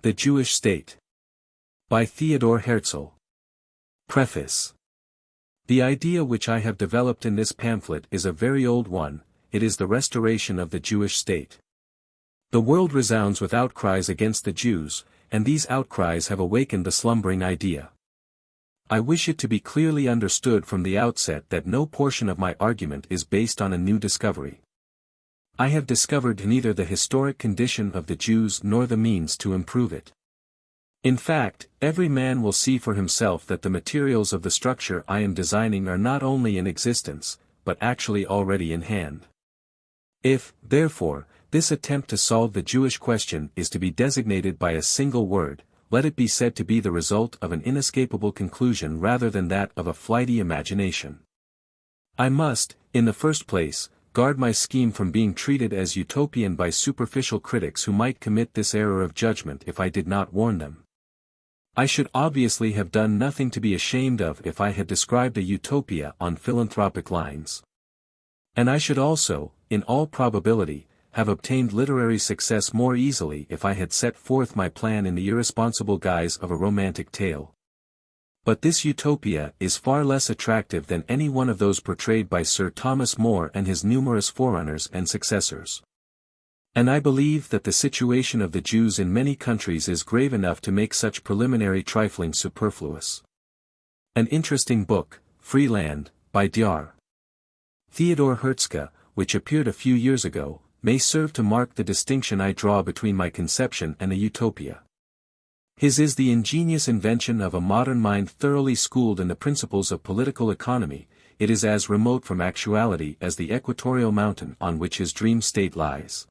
The Jewish State. By Theodor Herzl. Preface. The idea which I have developed in this pamphlet is a very old one. It is the restoration of the Jewish state. The world resounds with outcries against the Jews, and these outcries have awakened the slumbering idea. I wish it to be clearly understood from the outset that no portion of my argument is based on a new discovery. I have discovered neither the historic condition of the Jews nor the means to improve it. In fact, every man will see for himself that the materials of the structure I am designing are not only in existence, but actually already in hand. If, therefore, this attempt to solve the Jewish question is to be designated by a single word, let it be said to be the result of an inescapable conclusion rather than that of a flighty imagination. I must, in the first place, guard my scheme from being treated as utopian by superficial critics who might commit this error of judgment if I did not warn them. I should obviously have done nothing to be ashamed of if I had described a utopia on philanthropic lines. And I should also, in all probability, have obtained literary success more easily if I had set forth my plan in the irresponsible guise of a romantic tale. But this utopia is far less attractive than any one of those portrayed by Sir Thomas More and his numerous forerunners and successors. And I believe that the situation of the Jews in many countries is grave enough to make such preliminary trifling superfluous. An interesting book, Free Land, by Dr. Theodor Herzl, which appeared a few years ago, may serve to mark the distinction I draw between my conception and a utopia. His is the ingenious invention of a modern mind thoroughly schooled in the principles of political economy. It is as remote from actuality as the equatorial mountain on which his dream state lies.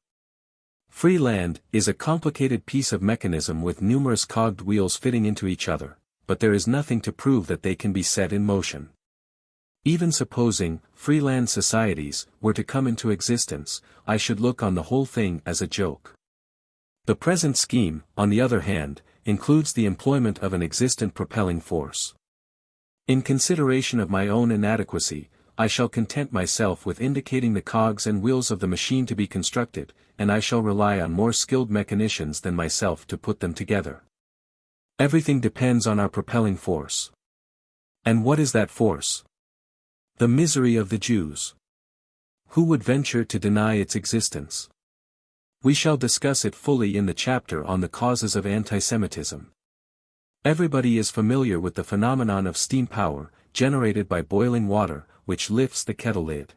Free land is a complicated piece of mechanism with numerous cogged wheels fitting into each other, but there is nothing to prove that they can be set in motion. Even supposing free land societies were to come into existence, I should look on the whole thing as a joke. The present scheme, on the other hand, includes the employment of an existent propelling force. In consideration of my own inadequacy, I shall content myself with indicating the cogs and wheels of the machine to be constructed, and I shall rely on more skilled mechanicians than myself to put them together. Everything depends on our propelling force. And what is that force? The misery of the Jews. Who would venture to deny its existence? We shall discuss it fully in the chapter on the causes of anti-Semitism. Everybody is familiar with the phenomenon of steam power, generated by boiling water, which lifts the kettle lid.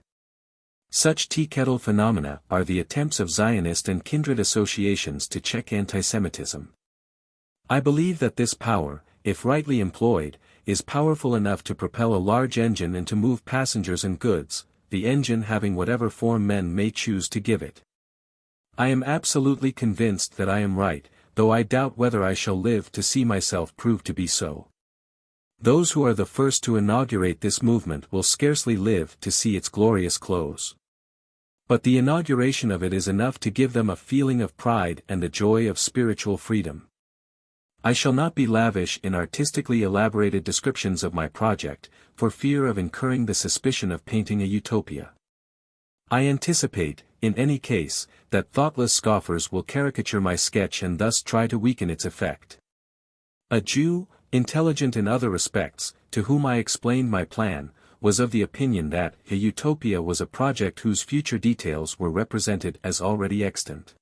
Such tea kettle phenomena are the attempts of Zionist and kindred associations to check anti-Semitism. I believe that this power, if rightly employed, is powerful enough to propel a large engine and to move passengers and goods, the engine having whatever form men may choose to give it. I am absolutely convinced that I am right, though I doubt whether I shall live to see myself prove to be so. Those who are the first to inaugurate this movement will scarcely live to see its glorious close. But the inauguration of it is enough to give them a feeling of pride and the joy of spiritual freedom. I shall not be lavish in artistically elaborated descriptions of my project, for fear of incurring the suspicion of painting a utopia. I anticipate, in any case, that thoughtless scoffers will caricature my sketch and thus try to weaken its effect. A Jew, intelligent in other respects, to whom I explained my plan, was of the opinion that a utopia was a project whose future details were represented as already extant.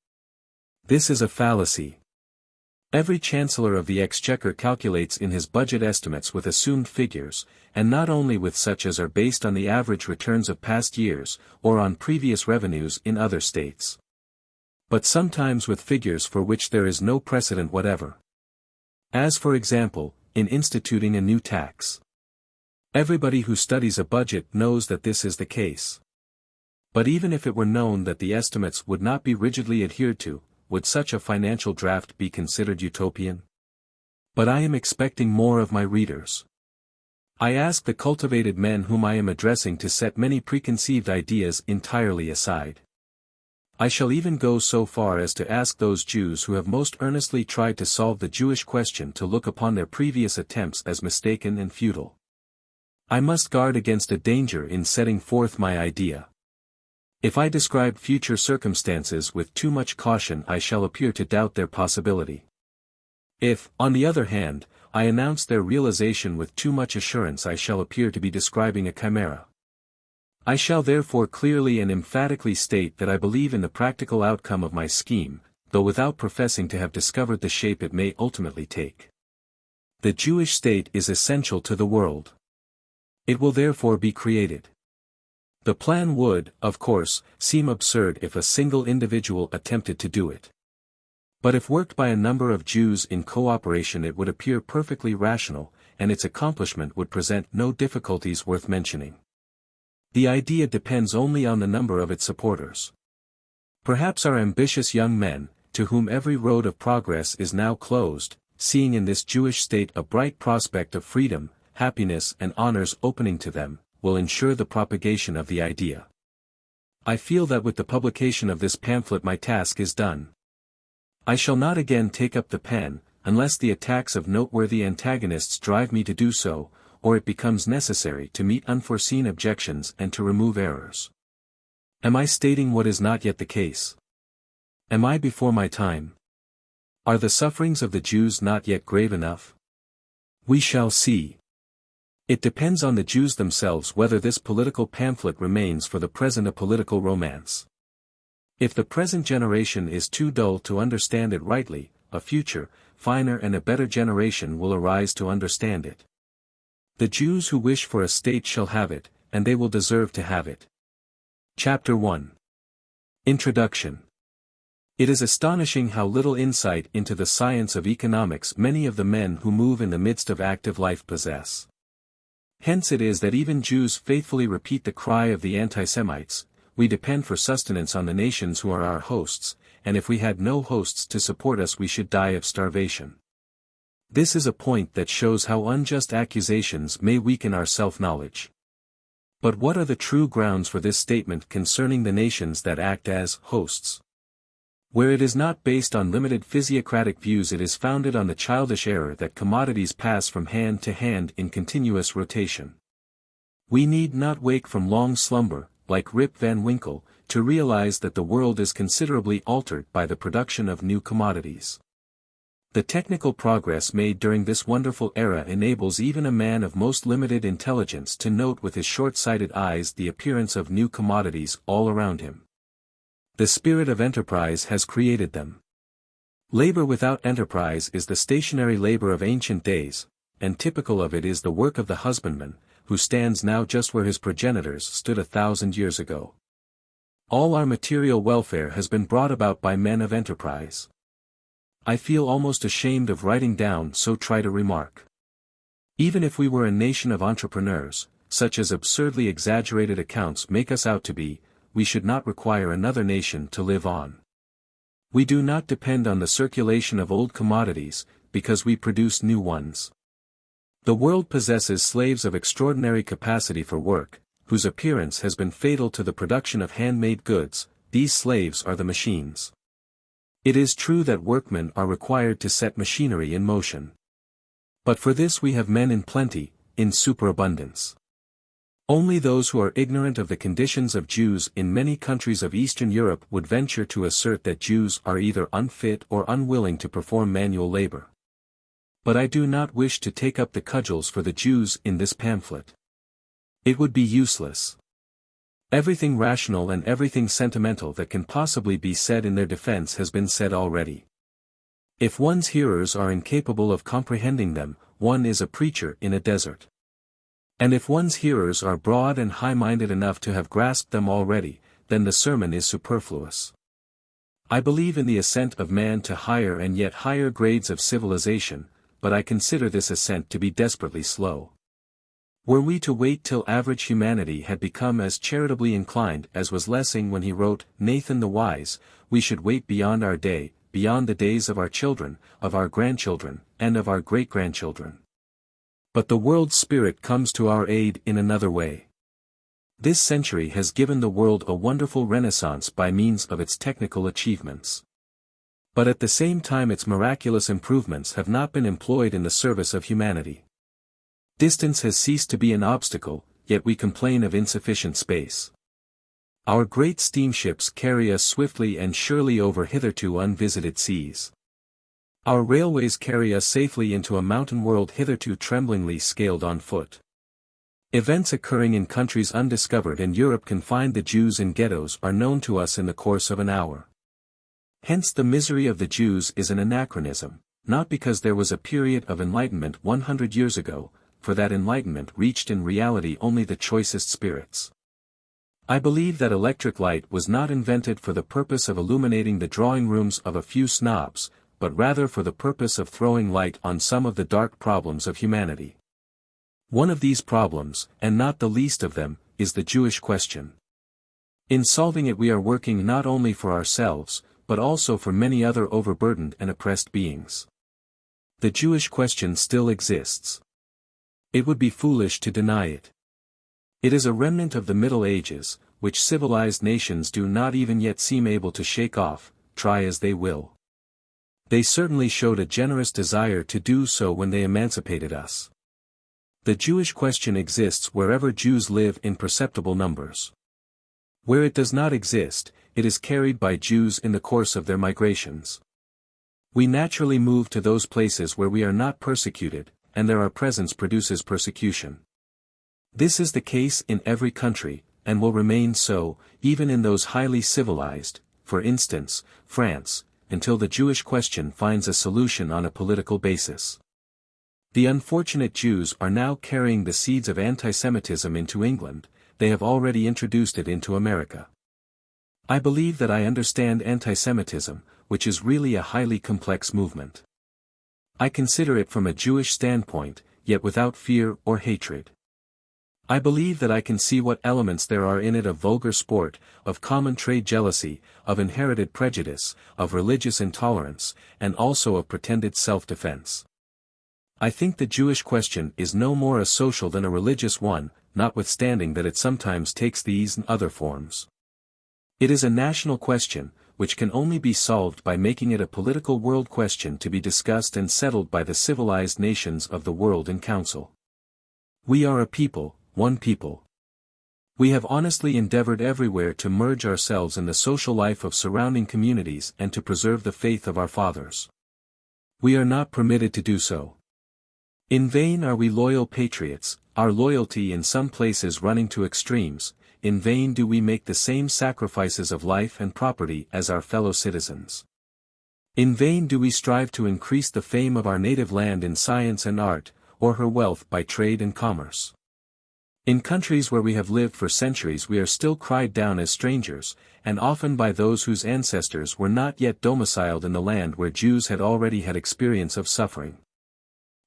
This is a fallacy. Every chancellor of the exchequer calculates in his budget estimates with assumed figures, and not only with such as are based on the average returns of past years, or on previous revenues in other states, but sometimes with figures for which there is no precedent whatever. As for example, in instituting a new tax. Everybody who studies a budget knows that this is the case. But even if it were known that the estimates would not be rigidly adhered to, would such a financial draft be considered utopian? But I am expecting more of my readers. I ask the cultivated men whom I am addressing to set many preconceived ideas entirely aside. I shall even go so far as to ask those Jews who have most earnestly tried to solve the Jewish question to look upon their previous attempts as mistaken and futile. I must guard against a danger in setting forth my idea. If I describe future circumstances with too much caution, I shall appear to doubt their possibility. If, on the other hand, I announce their realization with too much assurance, I shall appear to be describing a chimera. I shall therefore clearly and emphatically state that I believe in the practical outcome of my scheme, though without professing to have discovered the shape it may ultimately take. The Jewish state is essential to the world. It will therefore be created. The plan would, of course, seem absurd if a single individual attempted to do it. But if worked by a number of Jews in cooperation, it would appear perfectly rational, and its accomplishment would present no difficulties worth mentioning. The idea depends only on the number of its supporters. Perhaps our ambitious young men, to whom every road of progress is now closed, seeing in this Jewish state a bright prospect of freedom, happiness and honors opening to them, will ensure the propagation of the idea. I feel that with the publication of this pamphlet my task is done. I shall not again take up the pen, unless the attacks of noteworthy antagonists drive me to do so, or it becomes necessary to meet unforeseen objections and to remove errors. Am I stating what is not yet the case? Am I before my time? Are the sufferings of the Jews not yet grave enough? We shall see. It depends on the Jews themselves whether this political pamphlet remains for the present a political romance. If the present generation is too dull to understand it rightly, a future, finer and a better generation will arise to understand it. The Jews who wish for a state shall have it, and they will deserve to have it. Chapter 1. Introduction. It is astonishing how little insight into the science of economics many of the men who move in the midst of active life possess. Hence it is that even Jews faithfully repeat the cry of the anti-Semites, "We depend for sustenance on the nations who are our hosts, and if we had no hosts to support us we should die of starvation." This is a point that shows how unjust accusations may weaken our self-knowledge. But what are the true grounds for this statement concerning the nations that act as hosts? Where it is not based on limited physiocratic views, it is founded on the childish error that commodities pass from hand to hand in continuous rotation. We need not wake from long slumber, like Rip Van Winkle, to realize that the world is considerably altered by the production of new commodities. The technical progress made during this wonderful era enables even a man of most limited intelligence to note with his short-sighted eyes the appearance of new commodities all around him. The spirit of enterprise has created them. Labor without enterprise is the stationary labor of ancient days, and typical of it is the work of the husbandman, who stands now just where his progenitors stood 1,000 years ago. All our material welfare has been brought about by men of enterprise. I feel almost ashamed of writing down so trite a remark. Even if we were a nation of entrepreneurs, such as absurdly exaggerated accounts make us out to be, we should not require another nation to live on. We do not depend on the circulation of old commodities, because we produce new ones. The world possesses slaves of extraordinary capacity for work, whose appearance has been fatal to the production of handmade goods. These slaves are the machines. It is true that workmen are required to set machinery in motion. But for this we have men in plenty, in superabundance. Only those who are ignorant of the conditions of Jews in many countries of Eastern Europe would venture to assert that Jews are either unfit or unwilling to perform manual labor. But I do not wish to take up the cudgels for the Jews in this pamphlet. It would be useless. Everything rational and everything sentimental that can possibly be said in their defense has been said already. If one's hearers are incapable of comprehending them, one is a preacher in a desert. And if one's hearers are broad and high-minded enough to have grasped them already, then the sermon is superfluous. I believe in the ascent of man to higher and yet higher grades of civilization, but I consider this ascent to be desperately slow. Were we to wait till average humanity had become as charitably inclined as was Lessing when he wrote Nathan the Wise, we should wait beyond our day, beyond the days of our children, of our grandchildren, and of our great-grandchildren. But the world's spirit comes to our aid in another way. This century has given the world a wonderful renaissance by means of its technical achievements. But at the same time its miraculous improvements have not been employed in the service of humanity. Distance has ceased to be an obstacle, yet we complain of insufficient space. Our great steamships carry us swiftly and surely over hitherto unvisited seas. Our railways carry us safely into a mountain world hitherto tremblingly scaled on foot. Events occurring in countries undiscovered in Europe confined the Jews in ghettos are known to us in the course of an hour. Hence the misery of the Jews is an anachronism, not because there was a period of enlightenment 100 years ago, for that enlightenment reached in reality only the choicest spirits. I believe that electric light was not invented for the purpose of illuminating the drawing rooms of a few snobs, but rather for the purpose of throwing light on some of the dark problems of humanity. One of these problems, and not the least of them, is the Jewish question. In solving it we are working not only for ourselves, but also for many other overburdened and oppressed beings. The Jewish question still exists. It would be foolish to deny it. It is a remnant of the Middle Ages, which civilized nations do not even yet seem able to shake off, try as they will. They certainly showed a generous desire to do so when they emancipated us. The Jewish question exists wherever Jews live in perceptible numbers. Where it does not exist, it is carried by Jews in the course of their migrations. We naturally move to those places where we are not persecuted, and there our presence produces persecution. This is the case in every country, and will remain so, even in those highly civilized, for instance, France, until the Jewish question finds a solution on a political basis. The unfortunate Jews are now carrying the seeds of anti-Semitism into England, they have already introduced it into America. I believe that I understand anti-Semitism, which is really a highly complex movement. I consider it from a Jewish standpoint, yet without fear or hatred. I believe that I can see what elements there are in it of vulgar sport, of common trade jealousy, of inherited prejudice, of religious intolerance, and also of pretended self-defense. I think the Jewish question is no more a social than a religious one, notwithstanding that it sometimes takes these and other forms. It is a national question, which can only be solved by making it a political world question to be discussed and settled by the civilized nations of the world in council. We are a people, one people. We have honestly endeavored everywhere to merge ourselves in the social life of surrounding communities and to preserve the faith of our fathers. We are not permitted to do so. In vain are we loyal patriots, our loyalty in some places running to extremes, in vain do we make the same sacrifices of life and property as our fellow citizens. In vain do we strive to increase the fame of our native land in science and art, or her wealth by trade and commerce. In countries where we have lived for centuries we are still cried down as strangers, and often by those whose ancestors were not yet domiciled in the land where Jews had already had experience of suffering.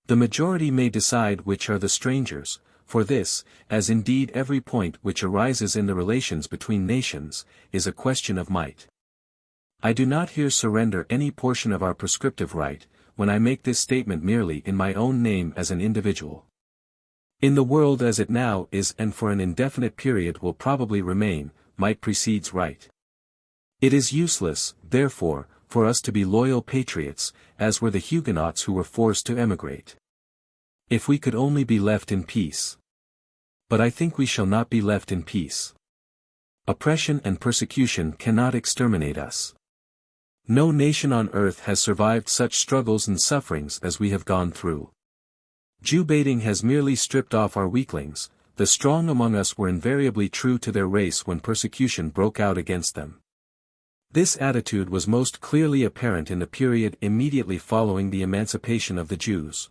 The majority may decide which are the strangers, for this, as indeed every point which arises in the relations between nations, is a question of might. I do not here surrender any portion of our prescriptive right, when I make this statement merely in my own name as an individual. In the world as it now is and for an indefinite period will probably remain, might precedes right. It is useless, therefore, for us to be loyal patriots, as were the Huguenots who were forced to emigrate. If we could only be left in peace. But I think we shall not be left in peace. Oppression and persecution cannot exterminate us. No nation on earth has survived such struggles and sufferings as we have gone through. Jew-baiting has merely stripped off our weaklings, the strong among us were invariably true to their race when persecution broke out against them. This attitude was most clearly apparent in the period immediately following the emancipation of the Jews.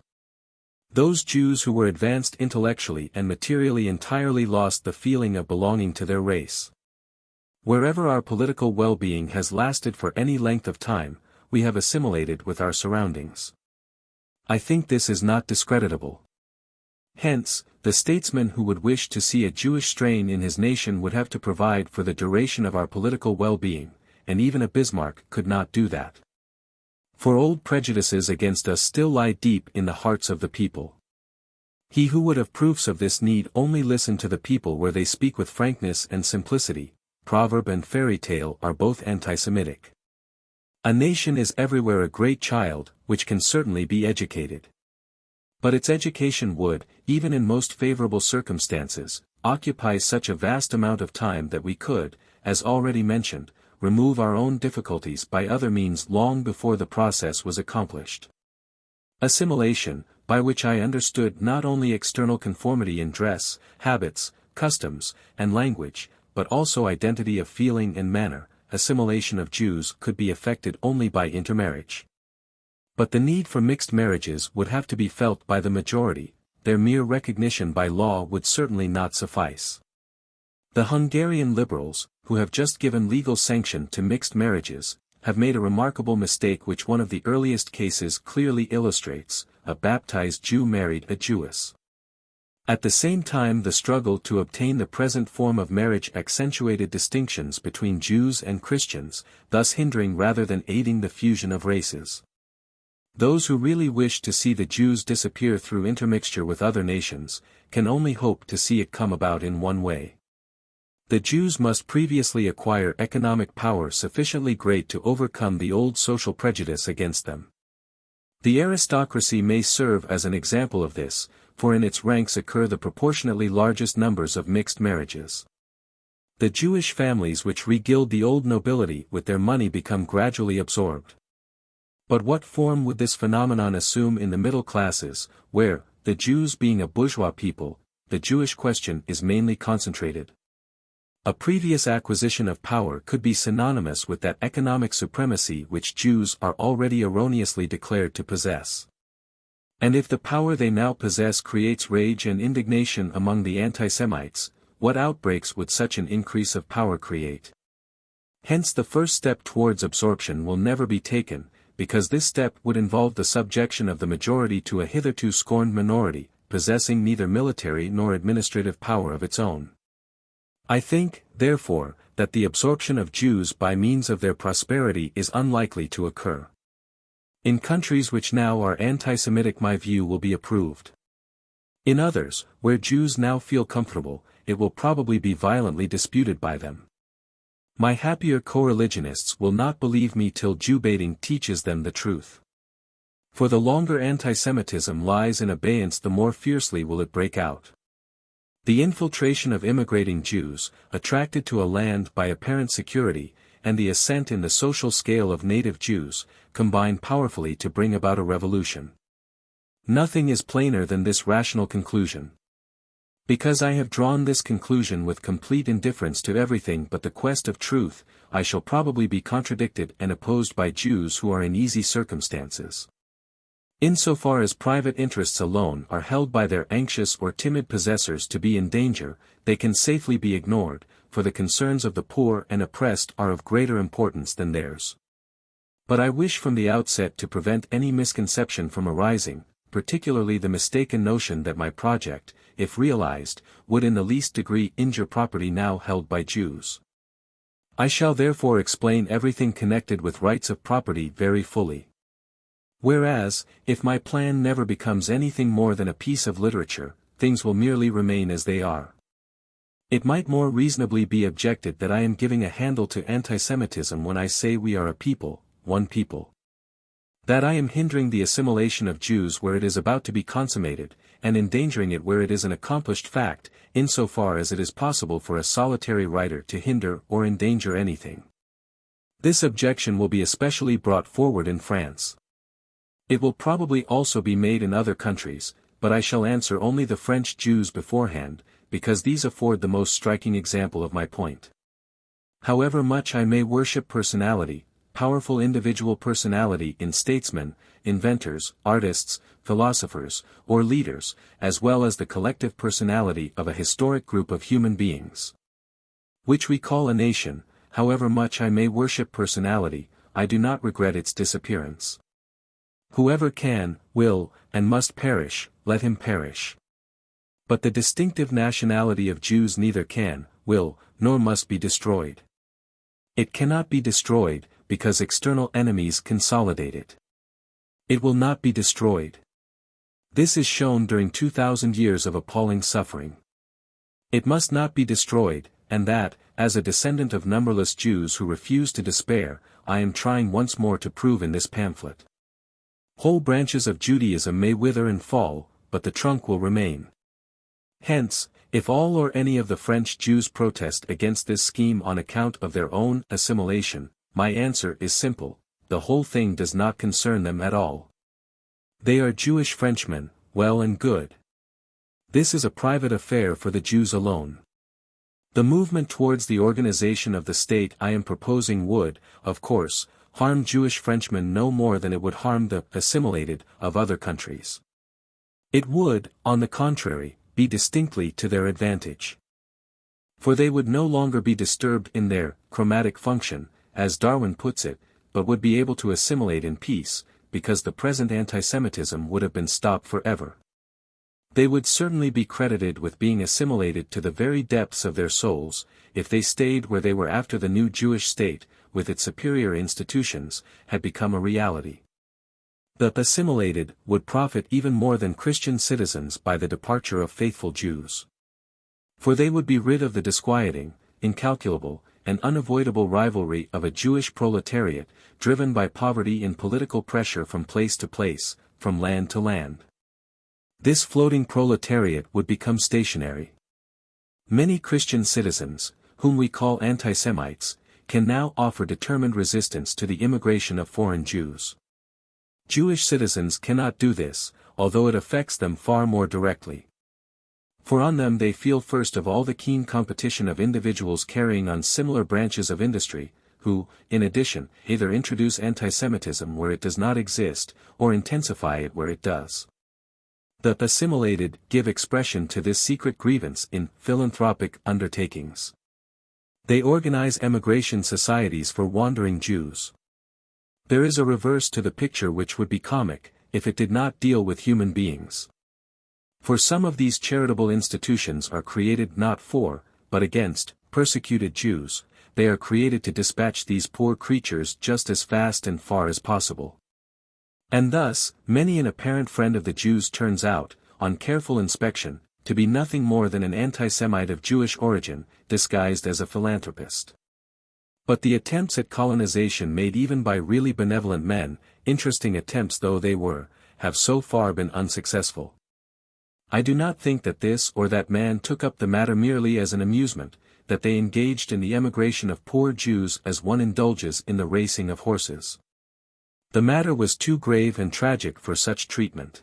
Those Jews who were advanced intellectually and materially entirely lost the feeling of belonging to their race. Wherever our political well-being has lasted for any length of time, we have assimilated with our surroundings. I think this is not discreditable. Hence, the statesman who would wish to see a Jewish strain in his nation would have to provide for the duration of our political well-being, and even a Bismarck could not do that. For old prejudices against us still lie deep in the hearts of the people. He who would have proofs of this need only listen to the people where they speak with frankness and simplicity. Proverb and fairy tale are both anti-Semitic. A nation is everywhere a great child, which can certainly be educated. But its education would, even in most favorable circumstances, occupy such a vast amount of time that we could, as already mentioned, remove our own difficulties by other means long before the process was accomplished. Assimilation, by which I understood not only external conformity in dress, habits, customs, and language, but also identity of feeling and manner, assimilation of Jews could be effected only by intermarriage. But the need for mixed marriages would have to be felt by the majority, their mere recognition by law would certainly not suffice. The Hungarian liberals, who have just given legal sanction to mixed marriages, have made a remarkable mistake which one of the earliest cases clearly illustrates: a baptized Jew married a Jewess. At the same time, the struggle to obtain the present form of marriage accentuated distinctions between Jews and Christians, thus hindering rather than aiding the fusion of races. Those who really wish to see the Jews disappear through intermixture with other nations, can only hope to see it come about in one way. The Jews must previously acquire economic power sufficiently great to overcome the old social prejudice against them. The aristocracy may serve as an example of this, for in its ranks occur the proportionately largest numbers of mixed marriages. The Jewish families which regild the old nobility with their money become gradually absorbed. But what form would this phenomenon assume in the middle classes, where, the Jews being a bourgeois people, the Jewish question is mainly concentrated? A previous acquisition of power could be synonymous with that economic supremacy which Jews are already erroneously declared to possess. And if the power they now possess creates rage and indignation among the anti-Semites, what outbreaks would such an increase of power create? Hence the first step towards absorption will never be taken, because this step would involve the subjection of the majority to a hitherto scorned minority, possessing neither military nor administrative power of its own. I think, therefore, that the absorption of Jews by means of their prosperity is unlikely to occur. In countries which now are anti-Semitic my view will be approved. In others, where Jews now feel comfortable, it will probably be violently disputed by them. My happier co-religionists will not believe me till Jew-baiting teaches them the truth. For the longer anti-Semitism lies in abeyance, the more fiercely will it break out. The infiltration of immigrating Jews, attracted to a land by apparent security, and the ascent in the social scale of native Jews, combine powerfully to bring about a revolution. Nothing is plainer than this rational conclusion. Because I have drawn this conclusion with complete indifference to everything but the quest of truth, I shall probably be contradicted and opposed by Jews who are in easy circumstances. Insofar as private interests alone are held by their anxious or timid possessors to be in danger, they can safely be ignored, for the concerns of the poor and oppressed are of greater importance than theirs. But I wish from the outset to prevent any misconception from arising, particularly the mistaken notion that my project, if realized, would in the least degree injure property now held by Jews. I shall therefore explain everything connected with rights of property very fully. Whereas, if my plan never becomes anything more than a piece of literature, things will merely remain as they are. It might more reasonably be objected that I am giving a handle to anti-Semitism when I say we are a people, one people. That I am hindering the assimilation of Jews where it is about to be consummated, and endangering it where it is an accomplished fact, insofar as it is possible for a solitary writer to hinder or endanger anything. This objection will be especially brought forward in France. It will probably also be made in other countries, but I shall answer only the French Jews beforehand, because these afford the most striking example of my point. However much I may worship personality, powerful individual personality in statesmen, inventors, artists, philosophers, or leaders, as well as the collective personality of a historic group of human beings, which we call a nation, however much I may worship personality, I do not regret its disappearance. Whoever can, will, and must perish, let him perish. But the distinctive nationality of Jews neither can, will, nor must be destroyed. It cannot be destroyed, because external enemies consolidate it. It will not be destroyed. This is shown during 2,000 years of appalling suffering. It must not be destroyed, and that, as a descendant of numberless Jews who refuse to despair, I am trying once more to prove in this pamphlet. Whole branches of Judaism may wither and fall, but the trunk will remain. Hence, If all or any of the French Jews protest against this scheme on account of their own assimilation, my answer is simple: the whole thing does not concern them at all. They are Jewish Frenchmen, well and good. This is a private affair for the Jews alone. The movement towards the organization of the state I am proposing would, of course, harm Jewish Frenchmen no more than it would harm the assimilated of other countries. It would, on the contrary, be distinctly to their advantage. For they would no longer be disturbed in their chromatic function, as Darwin puts it, but would be able to assimilate in peace, because the present anti-Semitism would have been stopped forever. They would certainly be credited with being assimilated to the very depths of their souls, if they stayed where they were after the new Jewish state, with its superior institutions, had become a reality. The assimilated would profit even more than Christian citizens by the departure of faithful Jews. For they would be rid of the disquieting, incalculable, and unavoidable rivalry of a Jewish proletariat, driven by poverty in political pressure from place to place, from land to land. This floating proletariat would become stationary. Many Christian citizens, whom we call anti-Semites, can now offer determined resistance to the immigration of foreign Jews. Jewish citizens cannot do this, although it affects them far more directly. For on them they feel first of all the keen competition of individuals carrying on similar branches of industry, who, in addition, either introduce anti-Semitism where it does not exist, or intensify it where it does. The assimilated give expression to this secret grievance in philanthropic undertakings. They organize emigration societies for wandering Jews. There is a reverse to the picture which would be comic, if it did not deal with human beings. For some of these charitable institutions are created not for, but against, persecuted Jews. They are created to dispatch these poor creatures just as fast and far as possible. And thus, many an apparent friend of the Jews turns out, on careful inspection, to be nothing more than an anti-Semite of Jewish origin, disguised as a philanthropist. But the attempts at colonization made even by really benevolent men, interesting attempts though they were, have so far been unsuccessful. I do not think that this or that man took up the matter merely as an amusement, that they engaged in the emigration of poor Jews as one indulges in the racing of horses. The matter was too grave and tragic for such treatment.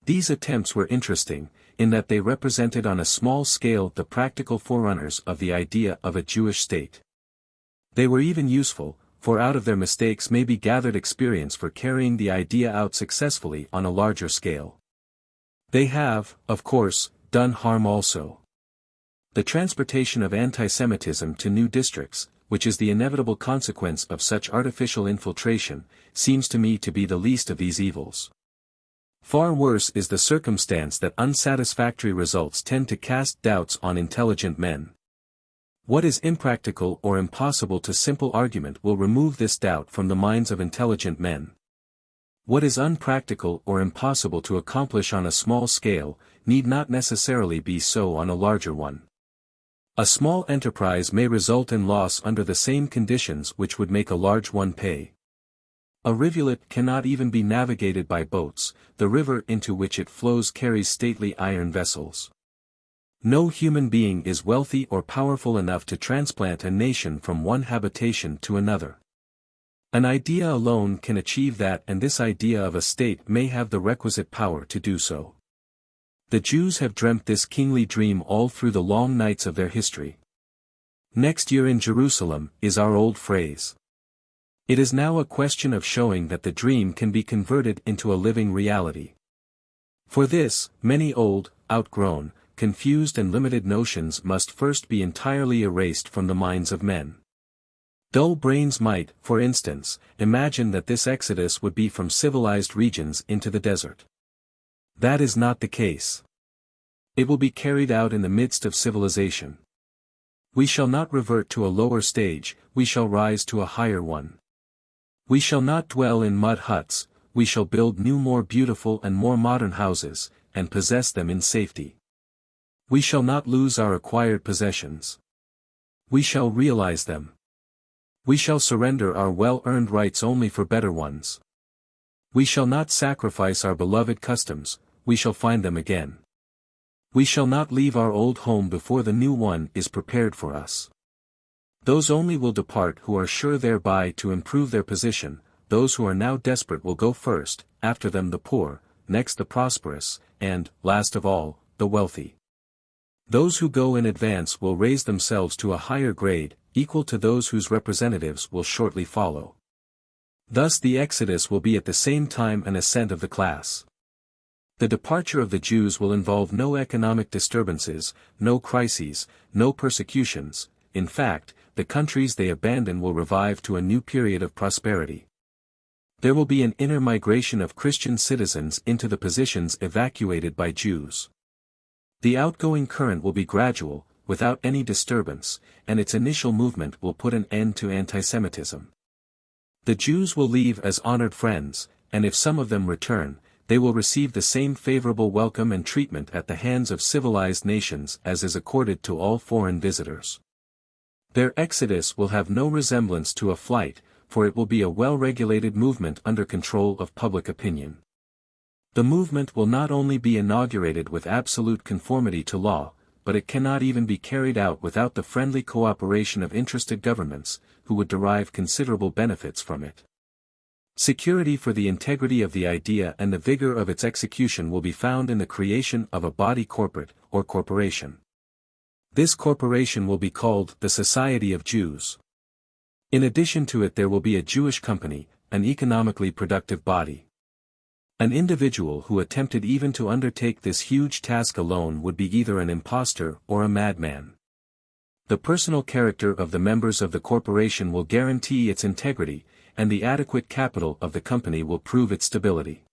These attempts were interesting, in that they represented on a small scale the practical forerunners of the idea of a Jewish state. They were even useful, for out of their mistakes may be gathered experience for carrying the idea out successfully on a larger scale. They have, of course, done harm also. The transportation of anti-Semitism to new districts, which is the inevitable consequence of such artificial infiltration, seems to me to be the least of these evils. Far worse is the circumstance that unsatisfactory results tend to cast doubts on intelligent men. What is impractical or impossible to simple argument will remove this doubt from the minds of intelligent men. What is unpractical or impossible to accomplish on a small scale, need not necessarily be so on a larger one. A small enterprise may result in loss under the same conditions which would make a large one pay. A rivulet cannot even be navigated by boats, the river into which it flows carries stately iron vessels. No human being is wealthy or powerful enough to transplant a nation from one habitation to another. An idea alone can achieve that, and this idea of a state may have the requisite power to do so. The Jews have dreamt this kingly dream all through the long nights of their history. "Next year in Jerusalem" is our old phrase. It is now a question of showing that the dream can be converted into a living reality. For this, many old, outgrown, confused and limited notions must first be entirely erased from the minds of men. Dull brains might, for instance, imagine that this exodus would be from civilized regions into the desert. That is not the case. It will be carried out in the midst of civilization. We shall not revert to a lower stage, we shall rise to a higher one. We shall not dwell in mud huts, we shall build new, more beautiful and more modern houses, and possess them in safety. We shall not lose our acquired possessions. We shall realize them. We shall surrender our well-earned rights only for better ones. We shall not sacrifice our beloved customs, we shall find them again. We shall not leave our old home before the new one is prepared for us. Those only will depart who are sure thereby to improve their position. Those who are now desperate will go first, after them the poor, next the prosperous, and, last of all, the wealthy. Those who go in advance will raise themselves to a higher grade, equal to those whose representatives will shortly follow. Thus the exodus will be at the same time an ascent of the class. The departure of the Jews will involve no economic disturbances, no crises, no persecutions. In fact, the countries they abandon will revive to a new period of prosperity. There will be an inner migration of Christian citizens into the positions evacuated by Jews. The outgoing current will be gradual, without any disturbance, and its initial movement will put an end to anti-Semitism. The Jews will leave as honored friends, and if some of them return, they will receive the same favorable welcome and treatment at the hands of civilized nations as is accorded to all foreign visitors. Their exodus will have no resemblance to a flight, for it will be a well-regulated movement under control of public opinion. The movement will not only be inaugurated with absolute conformity to law, but it cannot even be carried out without the friendly cooperation of interested governments, who would derive considerable benefits from it. Security for the integrity of the idea and the vigor of its execution will be found in the creation of a body corporate, or corporation. This corporation will be called the Society of Jews. In addition to it there will be a Jewish company, an economically productive body. An individual who attempted even to undertake this huge task alone would be either an impostor or a madman. The personal character of the members of the corporation will guarantee its integrity, and the adequate capital of the company will prove its stability.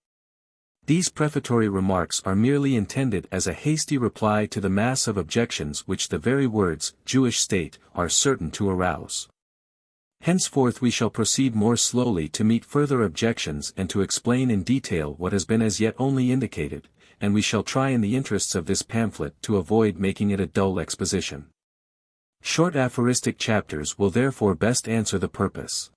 These prefatory remarks are merely intended as a hasty reply to the mass of objections which the very words, Jewish state, are certain to arouse. Henceforth we shall proceed more slowly to meet further objections and to explain in detail what has been as yet only indicated, and we shall try in the interests of this pamphlet to avoid making it a dull exposition. Short aphoristic chapters will therefore best answer the purpose.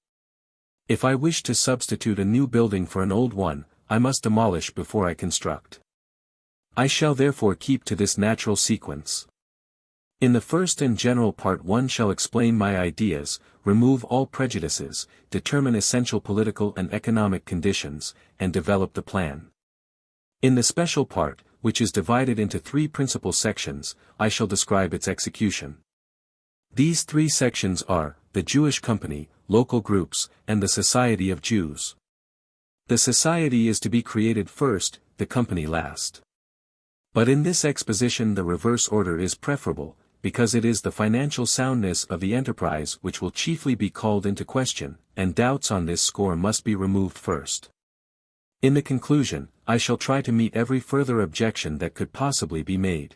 If I wish to substitute a new building for an old one, I must demolish before I construct. I shall therefore keep to this natural sequence. In the first and general part one shall explain my ideas, remove all prejudices, determine essential political and economic conditions, and develop the plan. In the special part, which is divided into three principal sections, I shall describe its execution. These three sections are, the Jewish Company, local groups, and the Society of Jews. The society is to be created first, the company last. But in this exposition the reverse order is preferable, because it is the financial soundness of the enterprise which will chiefly be called into question, and doubts on this score must be removed first. In the conclusion, I shall try to meet every further objection that could possibly be made.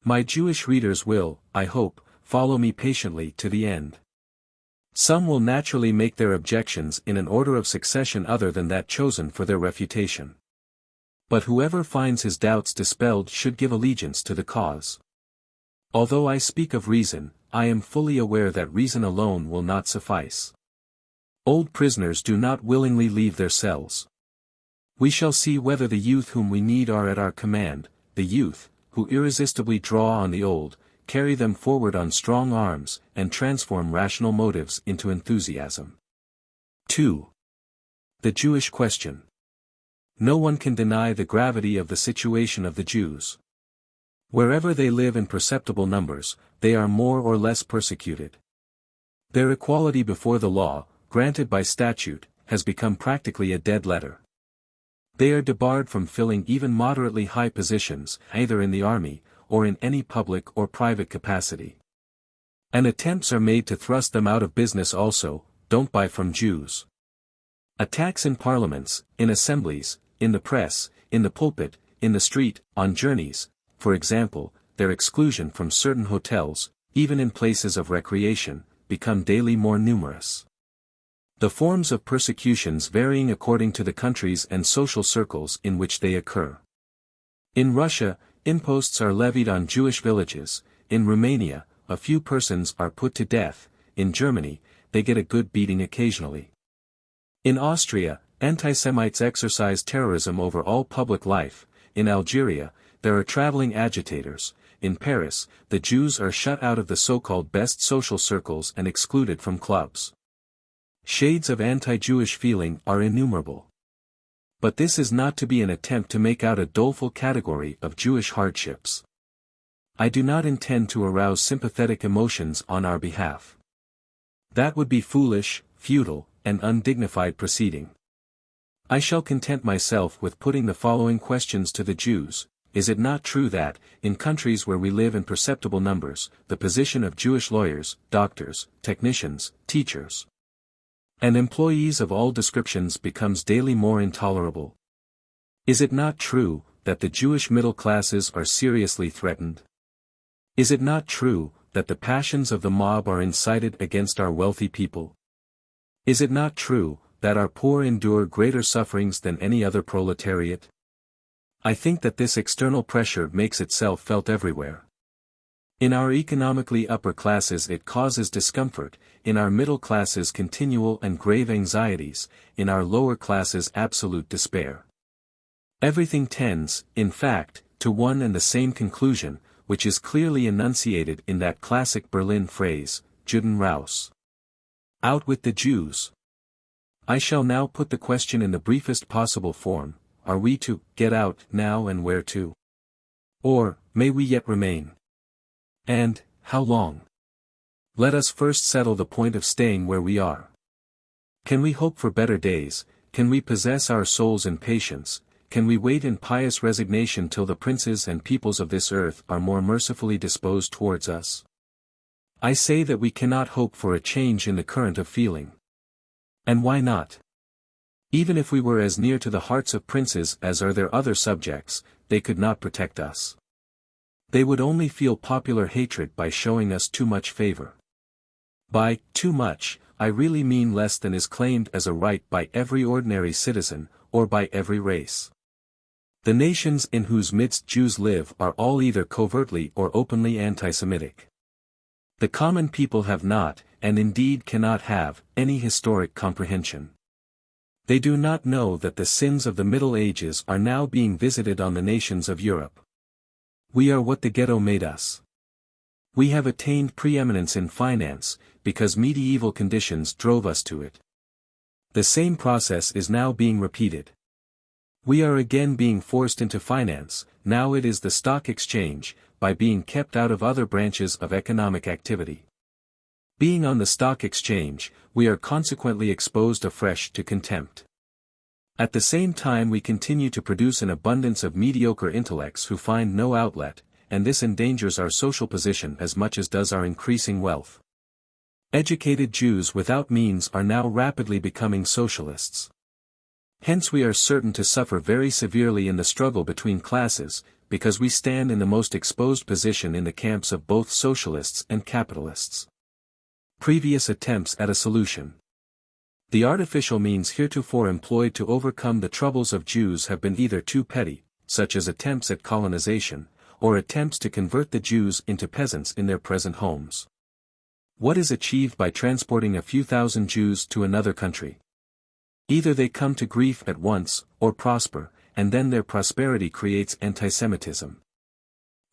My Jewish readers will, I hope, follow me patiently to the end. Some will naturally make their objections in an order of succession other than that chosen for their refutation. But whoever finds his doubts dispelled should give allegiance to the cause. Although I speak of reason, I am fully aware that reason alone will not suffice. Old prisoners do not willingly leave their cells. We shall see whether the youth whom we need are at our command, the youth, who irresistibly draw on the old, carry them forward on strong arms, and transform rational motives into enthusiasm. 2. The Jewish question. No one can deny the gravity of the situation of the Jews. Wherever they live in perceptible numbers, they are more or less persecuted. Their equality before the law, granted by statute, has become practically a dead letter. They are debarred from filling even moderately high positions, either in the army, or in any public or private capacity. And attempts are made to thrust them out of business also. Don't buy from Jews. Attacks in parliaments, in assemblies, in the press, in the pulpit, in the street, on journeys, for example, their exclusion from certain hotels, even in places of recreation, become daily more numerous. The forms of persecutions varying according to the countries and social circles in which they occur. In Russia, imposts are levied on Jewish villages. In Romania, a few persons are put to death. In Germany, they get a good beating occasionally. In Austria, anti-Semites exercise terrorism over all public life. In Algeria, there are traveling agitators. In Paris, the Jews are shut out of the so-called best social circles and excluded from clubs. Shades of anti-Jewish feeling are innumerable. But this is not to be an attempt to make out a doleful category of Jewish hardships. I do not intend to arouse sympathetic emotions on our behalf. That would be foolish, futile, and undignified proceeding. I shall content myself with putting the following questions to the Jews. Is it not true that, in countries where we live in perceptible numbers, the position of Jewish lawyers, doctors, technicians, teachers, and employees of all descriptions becomes daily more intolerable? Is it not true that the Jewish middle classes are seriously threatened? Is it not true that the passions of the mob are incited against our wealthy people? Is it not true that our poor endure greater sufferings than any other proletariat? I think that this external pressure makes itself felt everywhere. In our economically upper classes it causes discomfort, in our middle classes continual and grave anxieties, in our lower classes absolute despair. Everything tends, in fact, to one and the same conclusion, which is clearly enunciated in that classic Berlin phrase, Juden raus. Out with the Jews. I shall now put the question in the briefest possible form: are we to get out now, and where to? Or, may we yet remain? And, how long? Let us first settle the point of staying where we are. Can we hope for better days? Can we possess our souls in patience? Can we wait in pious resignation till the princes and peoples of this earth are more mercifully disposed towards us? I say that we cannot hope for a change in the current of feeling. And why not? Even if we were as near to the hearts of princes as are their other subjects, they could not protect us. They would only feel popular hatred by showing us too much favor. By too much, I really mean less than is claimed as a right by every ordinary citizen, or by every race. The nations in whose midst Jews live are all either covertly or openly anti-Semitic. The common people have not, and indeed cannot have, any historic comprehension. They do not know that the sins of the Middle Ages are now being visited on the nations of Europe. We are what the ghetto made us. We have attained preeminence in finance, because medieval conditions drove us to it. The same process is now being repeated. We are again being forced into finance, now it is the stock exchange, by being kept out of other branches of economic activity. Being on the stock exchange, we are consequently exposed afresh to contempt. At the same time we continue to produce an abundance of mediocre intellects who find no outlet, and this endangers our social position as much as does our increasing wealth. Educated Jews without means are now rapidly becoming socialists. Hence we are certain to suffer very severely in the struggle between classes, because we stand in the most exposed position in the camps of both socialists and capitalists. Previous attempts at a solution. The artificial means heretofore employed to overcome the troubles of Jews have been either too petty, such as attempts at colonization, or attempts to convert the Jews into peasants in their present homes. What is achieved by transporting a few thousand Jews to another country? Either they come to grief at once, or prosper, and then their prosperity creates anti-Semitism.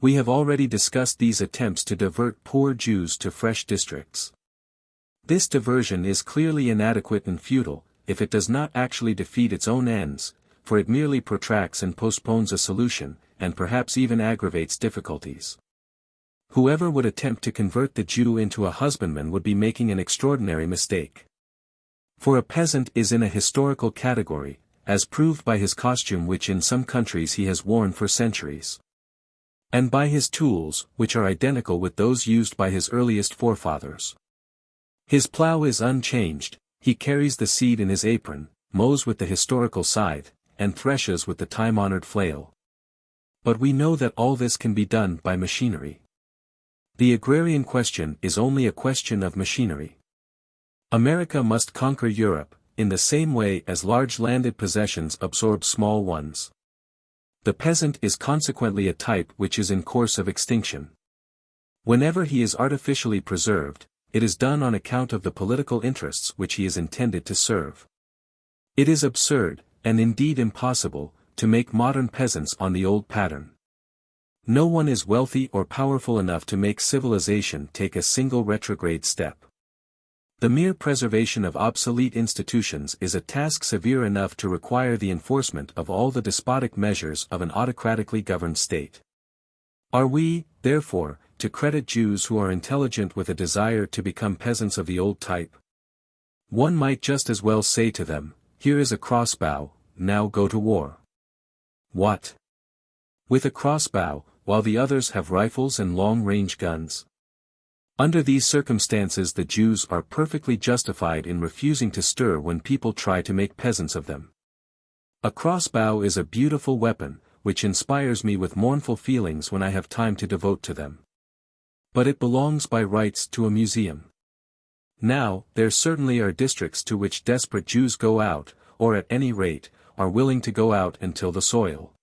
We have already discussed these attempts to divert poor Jews to fresh districts. This diversion is clearly inadequate and futile, if it does not actually defeat its own ends, for it merely protracts and postpones a solution, and perhaps even aggravates difficulties. Whoever would attempt to convert the Jew into a husbandman would be making an extraordinary mistake. For a peasant is in a historical category, as proved by his costume which in some countries he has worn for centuries. And by his tools, which are identical with those used by his earliest forefathers. His plough is unchanged, he carries the seed in his apron, mows with the historical scythe, and threshes with the time-honored flail. But we know that all this can be done by machinery. The agrarian question is only a question of machinery. America must conquer Europe, in the same way as large landed possessions absorb small ones. The peasant is consequently a type which is in course of extinction. Whenever he is artificially preserved, it is done on account of the political interests which he is intended to serve. It is absurd, and indeed impossible, to make modern peasants on the old pattern. No one is wealthy or powerful enough to make civilization take a single retrograde step. The mere preservation of obsolete institutions is a task severe enough to require the enforcement of all the despotic measures of an autocratically governed state. Are we, therefore, to credit Jews who are intelligent with a desire to become peasants of the old type? One might just as well say to them, "Here is a crossbow, now go to war." What? With a crossbow, while the others have rifles and long-range guns? Under these circumstances the Jews are perfectly justified in refusing to stir when people try to make peasants of them. A crossbow is a beautiful weapon, which inspires me with mournful feelings when I have time to devote to them. But it belongs by rights to a museum. Now, there certainly are districts to which desperate Jews go out, or at any rate, are willing to go out and till the soil.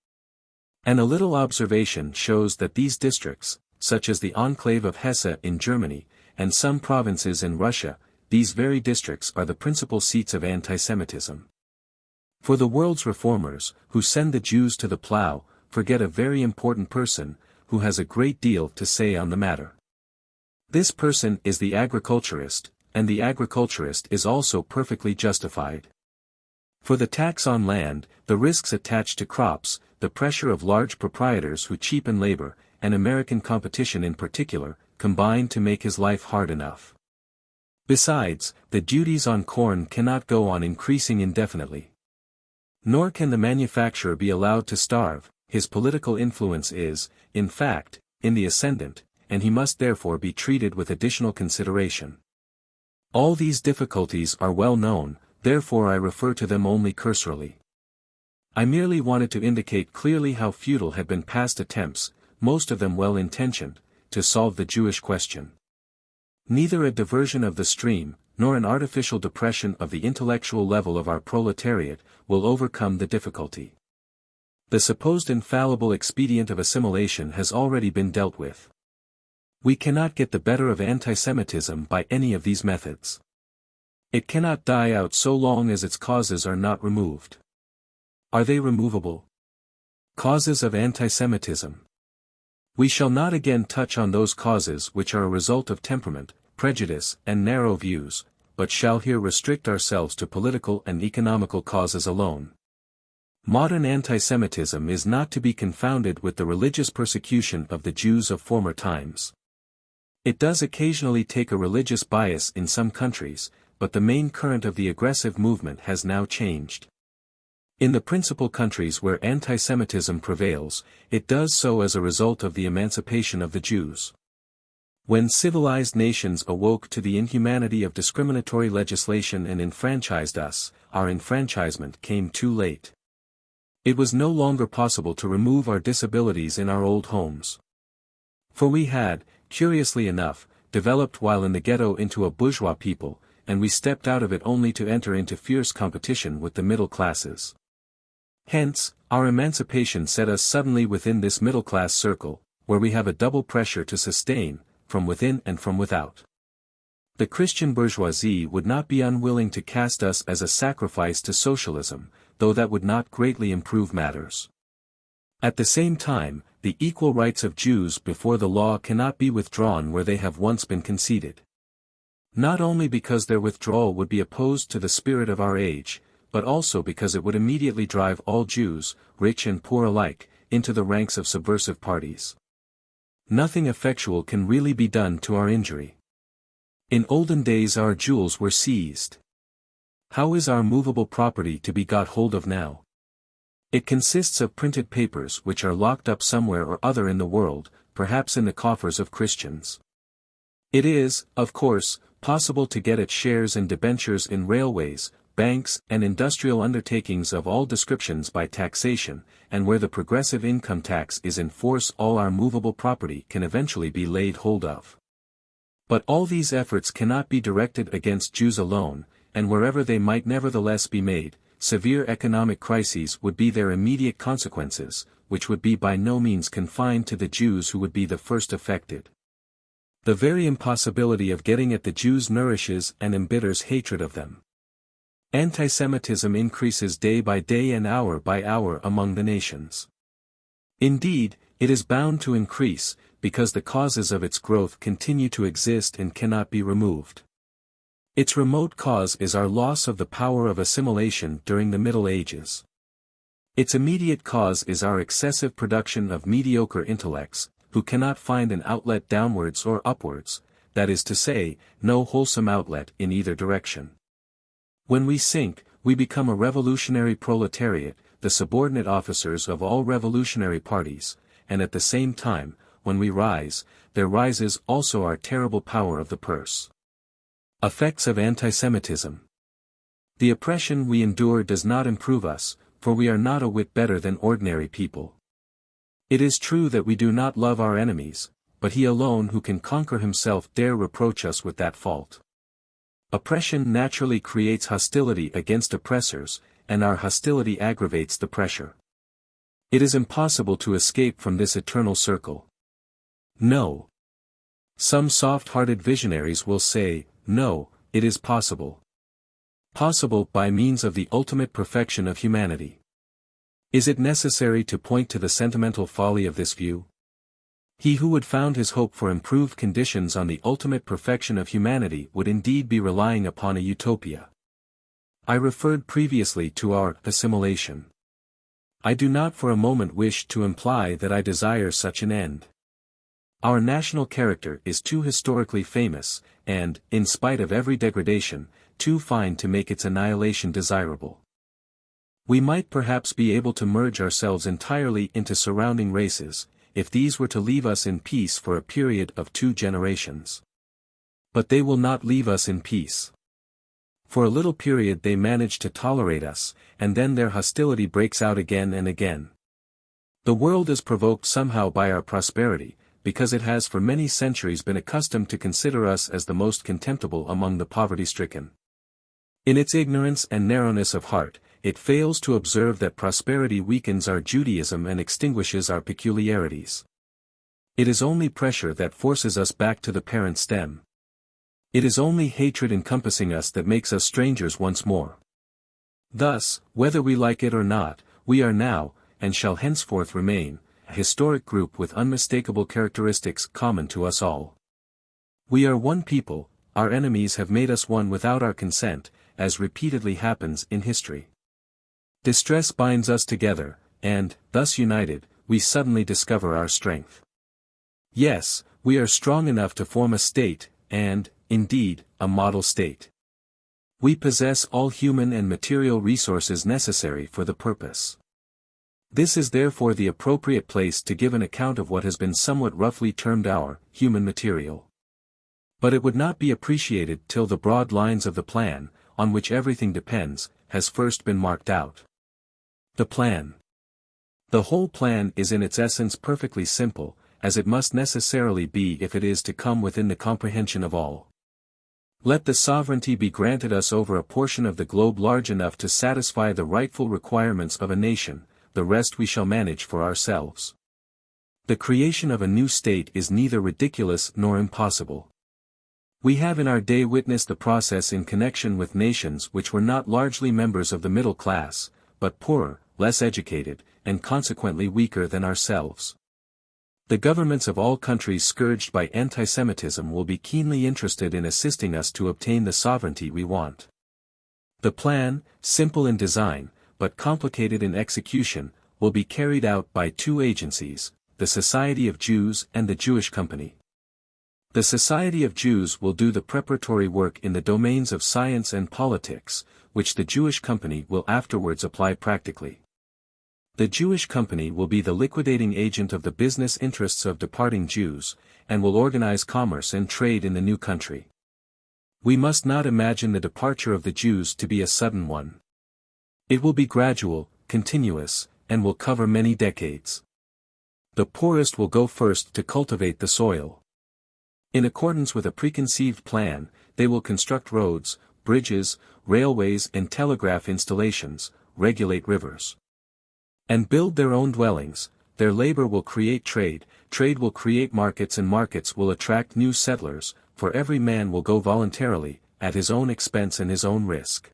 And a little observation shows that these districts, such as the enclave of Hesse in Germany, and some provinces in Russia, these very districts are the principal seats of anti-Semitism. For the world's reformers, who send the Jews to the plough, forget a very important person, who has a great deal to say on the matter. This person is the agriculturist, and the agriculturist is also perfectly justified. For the tax on land, the risks attached to crops, the pressure of large proprietors who cheapen labor, and American competition in particular, combine to make his life hard enough. Besides, the duties on corn cannot go on increasing indefinitely. Nor can the manufacturer be allowed to starve. His political influence is, in fact, in the ascendant, and he must therefore be treated with additional consideration. All these difficulties are well known, therefore I refer to them only cursorily. I merely wanted to indicate clearly how futile had been past attempts, most of them well-intentioned, to solve the Jewish question. Neither a diversion of the stream, nor an artificial depression of the intellectual level of our proletariat, will overcome the difficulty. The supposed infallible expedient of assimilation has already been dealt with. We cannot get the better of anti-Semitism by any of these methods. It cannot die out so long as its causes are not removed. Are they removable? Causes of anti-Semitism. We shall not again touch on those causes which are a result of temperament, prejudice, and narrow views, but shall here restrict ourselves to political and economical causes alone. Modern anti-Semitism is not to be confounded with the religious persecution of the Jews of former times. It does occasionally take a religious bias in some countries, but the main current of the aggressive movement has now changed. In the principal countries where anti-Semitism prevails, it does so as a result of the emancipation of the Jews. When civilized nations awoke to the inhumanity of discriminatory legislation and enfranchised us, our enfranchisement came too late. It was no longer possible to remove our disabilities in our old homes. For we had, curiously enough, developed while in the ghetto into a bourgeois people, and we stepped out of it only to enter into fierce competition with the middle classes. Hence, our emancipation set us suddenly within this middle-class circle, where we have a double pressure to sustain, from within and from without. The Christian bourgeoisie would not be unwilling to cast us as a sacrifice to socialism, though that would not greatly improve matters. At the same time, the equal rights of Jews before the law cannot be withdrawn where they have once been conceded. Not only because their withdrawal would be opposed to the spirit of our age, but also because it would immediately drive all Jews, rich and poor alike, into the ranks of subversive parties. Nothing effectual can really be done to our injury. In olden days our jewels were seized. How is our movable property to be got hold of now? It consists of printed papers which are locked up somewhere or other in the world, perhaps in the coffers of Christians. It is, of course, possible to get at shares and debentures in railways, banks, and industrial undertakings of all descriptions by taxation, and where the progressive income tax is in force all our movable property can eventually be laid hold of. But all these efforts cannot be directed against Jews alone, and wherever they might nevertheless be made, severe economic crises would be their immediate consequences, which would be by no means confined to the Jews who would be the first affected. The very impossibility of getting at the Jews nourishes and embitters hatred of them. Anti-Semitism increases day by day and hour by hour among the nations. Indeed, it is bound to increase, because the causes of its growth continue to exist and cannot be removed. Its remote cause is our loss of the power of assimilation during the Middle Ages. Its immediate cause is our excessive production of mediocre intellects, who cannot find an outlet downwards or upwards, that is to say, no wholesome outlet in either direction. When we sink, we become a revolutionary proletariat, the subordinate officers of all revolutionary parties, and at the same time, when we rise, there rises also our terrible power of the purse. Effects of anti-Semitism. The oppression we endure does not improve us, for we are not a whit better than ordinary people. It is true that we do not love our enemies, but he alone who can conquer himself dare reproach us with that fault. Oppression naturally creates hostility against oppressors, and our hostility aggravates the pressure. It is impossible to escape from this eternal circle. No. Some soft-hearted visionaries will say, no, it is possible. Possible by means of the ultimate perfection of humanity. Is it necessary to point to the sentimental folly of this view? He who would found his hope for improved conditions on the ultimate perfection of humanity would indeed be relying upon a utopia. I referred previously to our assimilation. I do not for a moment wish to imply that I desire such an end. Our national character is too historically famous, and, in spite of every degradation, too fine to make its annihilation desirable. We might perhaps be able to merge ourselves entirely into surrounding races, if these were to leave us in peace for a period of 2 generations. But they will not leave us in peace. For a little period they manage to tolerate us, and then their hostility breaks out again and again. The world is provoked somehow by our prosperity, because it has for many centuries been accustomed to consider us as the most contemptible among the poverty-stricken. In its ignorance and narrowness of heart, it fails to observe that prosperity weakens our Judaism and extinguishes our peculiarities. It is only pressure that forces us back to the parent stem. It is only hatred encompassing us that makes us strangers once more. Thus, whether we like it or not, we are now, and shall henceforth remain, a historic group with unmistakable characteristics common to us all. We are one people, our enemies have made us one without our consent, as repeatedly happens in history. Distress binds us together, and, thus united, we suddenly discover our strength. Yes, we are strong enough to form a state, and, indeed, a model state. We possess all human and material resources necessary for the purpose. This is therefore the appropriate place to give an account of what has been somewhat roughly termed our human material. But it would not be appreciated till the broad lines of the plan, on which everything depends, has first been marked out. The plan. The whole plan is in its essence perfectly simple, as it must necessarily be if it is to come within the comprehension of all. Let the sovereignty be granted us over a portion of the globe large enough to satisfy the rightful requirements of a nation, the rest we shall manage for ourselves. The creation of a new state is neither ridiculous nor impossible. We have in our day witnessed the process in connection with nations which were not largely members of the middle class, but poorer, less educated, and consequently weaker than ourselves. The governments of all countries scourged by anti-Semitism will be keenly interested in assisting us to obtain the sovereignty we want. The plan, simple in design, but complicated in execution, will be carried out by 2 agencies, the Society of Jews and the Jewish Company. The Society of Jews will do the preparatory work in the domains of science and politics, which the Jewish Company will afterwards apply practically. The Jewish Company will be the liquidating agent of the business interests of departing Jews, and will organize commerce and trade in the new country. We must not imagine the departure of the Jews to be a sudden one. It will be gradual, continuous, and will cover many decades. The poorest will go first to cultivate the soil. In accordance with a preconceived plan, they will construct roads, bridges, railways and telegraph installations, regulate rivers, and build their own dwellings. Their labor will create trade, trade will create markets, and markets will attract new settlers, for every man will go voluntarily, at his own expense and his own risk.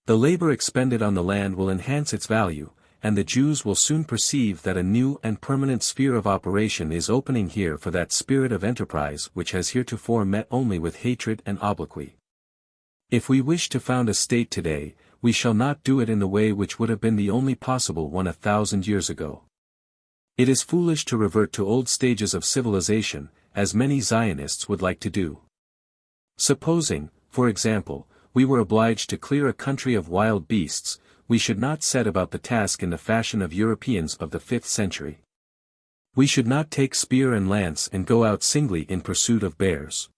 The labor expended on the land will enhance its value, and the Jews will soon perceive that a new and permanent sphere of operation is opening here for that spirit of enterprise which has heretofore met only with hatred and obloquy. If we wish to found a state today, we shall not do it in the way which would have been the only possible one 1,000 years ago. It is foolish to revert to old stages of civilization, as many Zionists would like to do. Supposing, for example, we were obliged to clear a country of wild beasts, we should not set about the task in the fashion of Europeans of the 5th century. We should not take spear and lance and go out singly in pursuit of bears.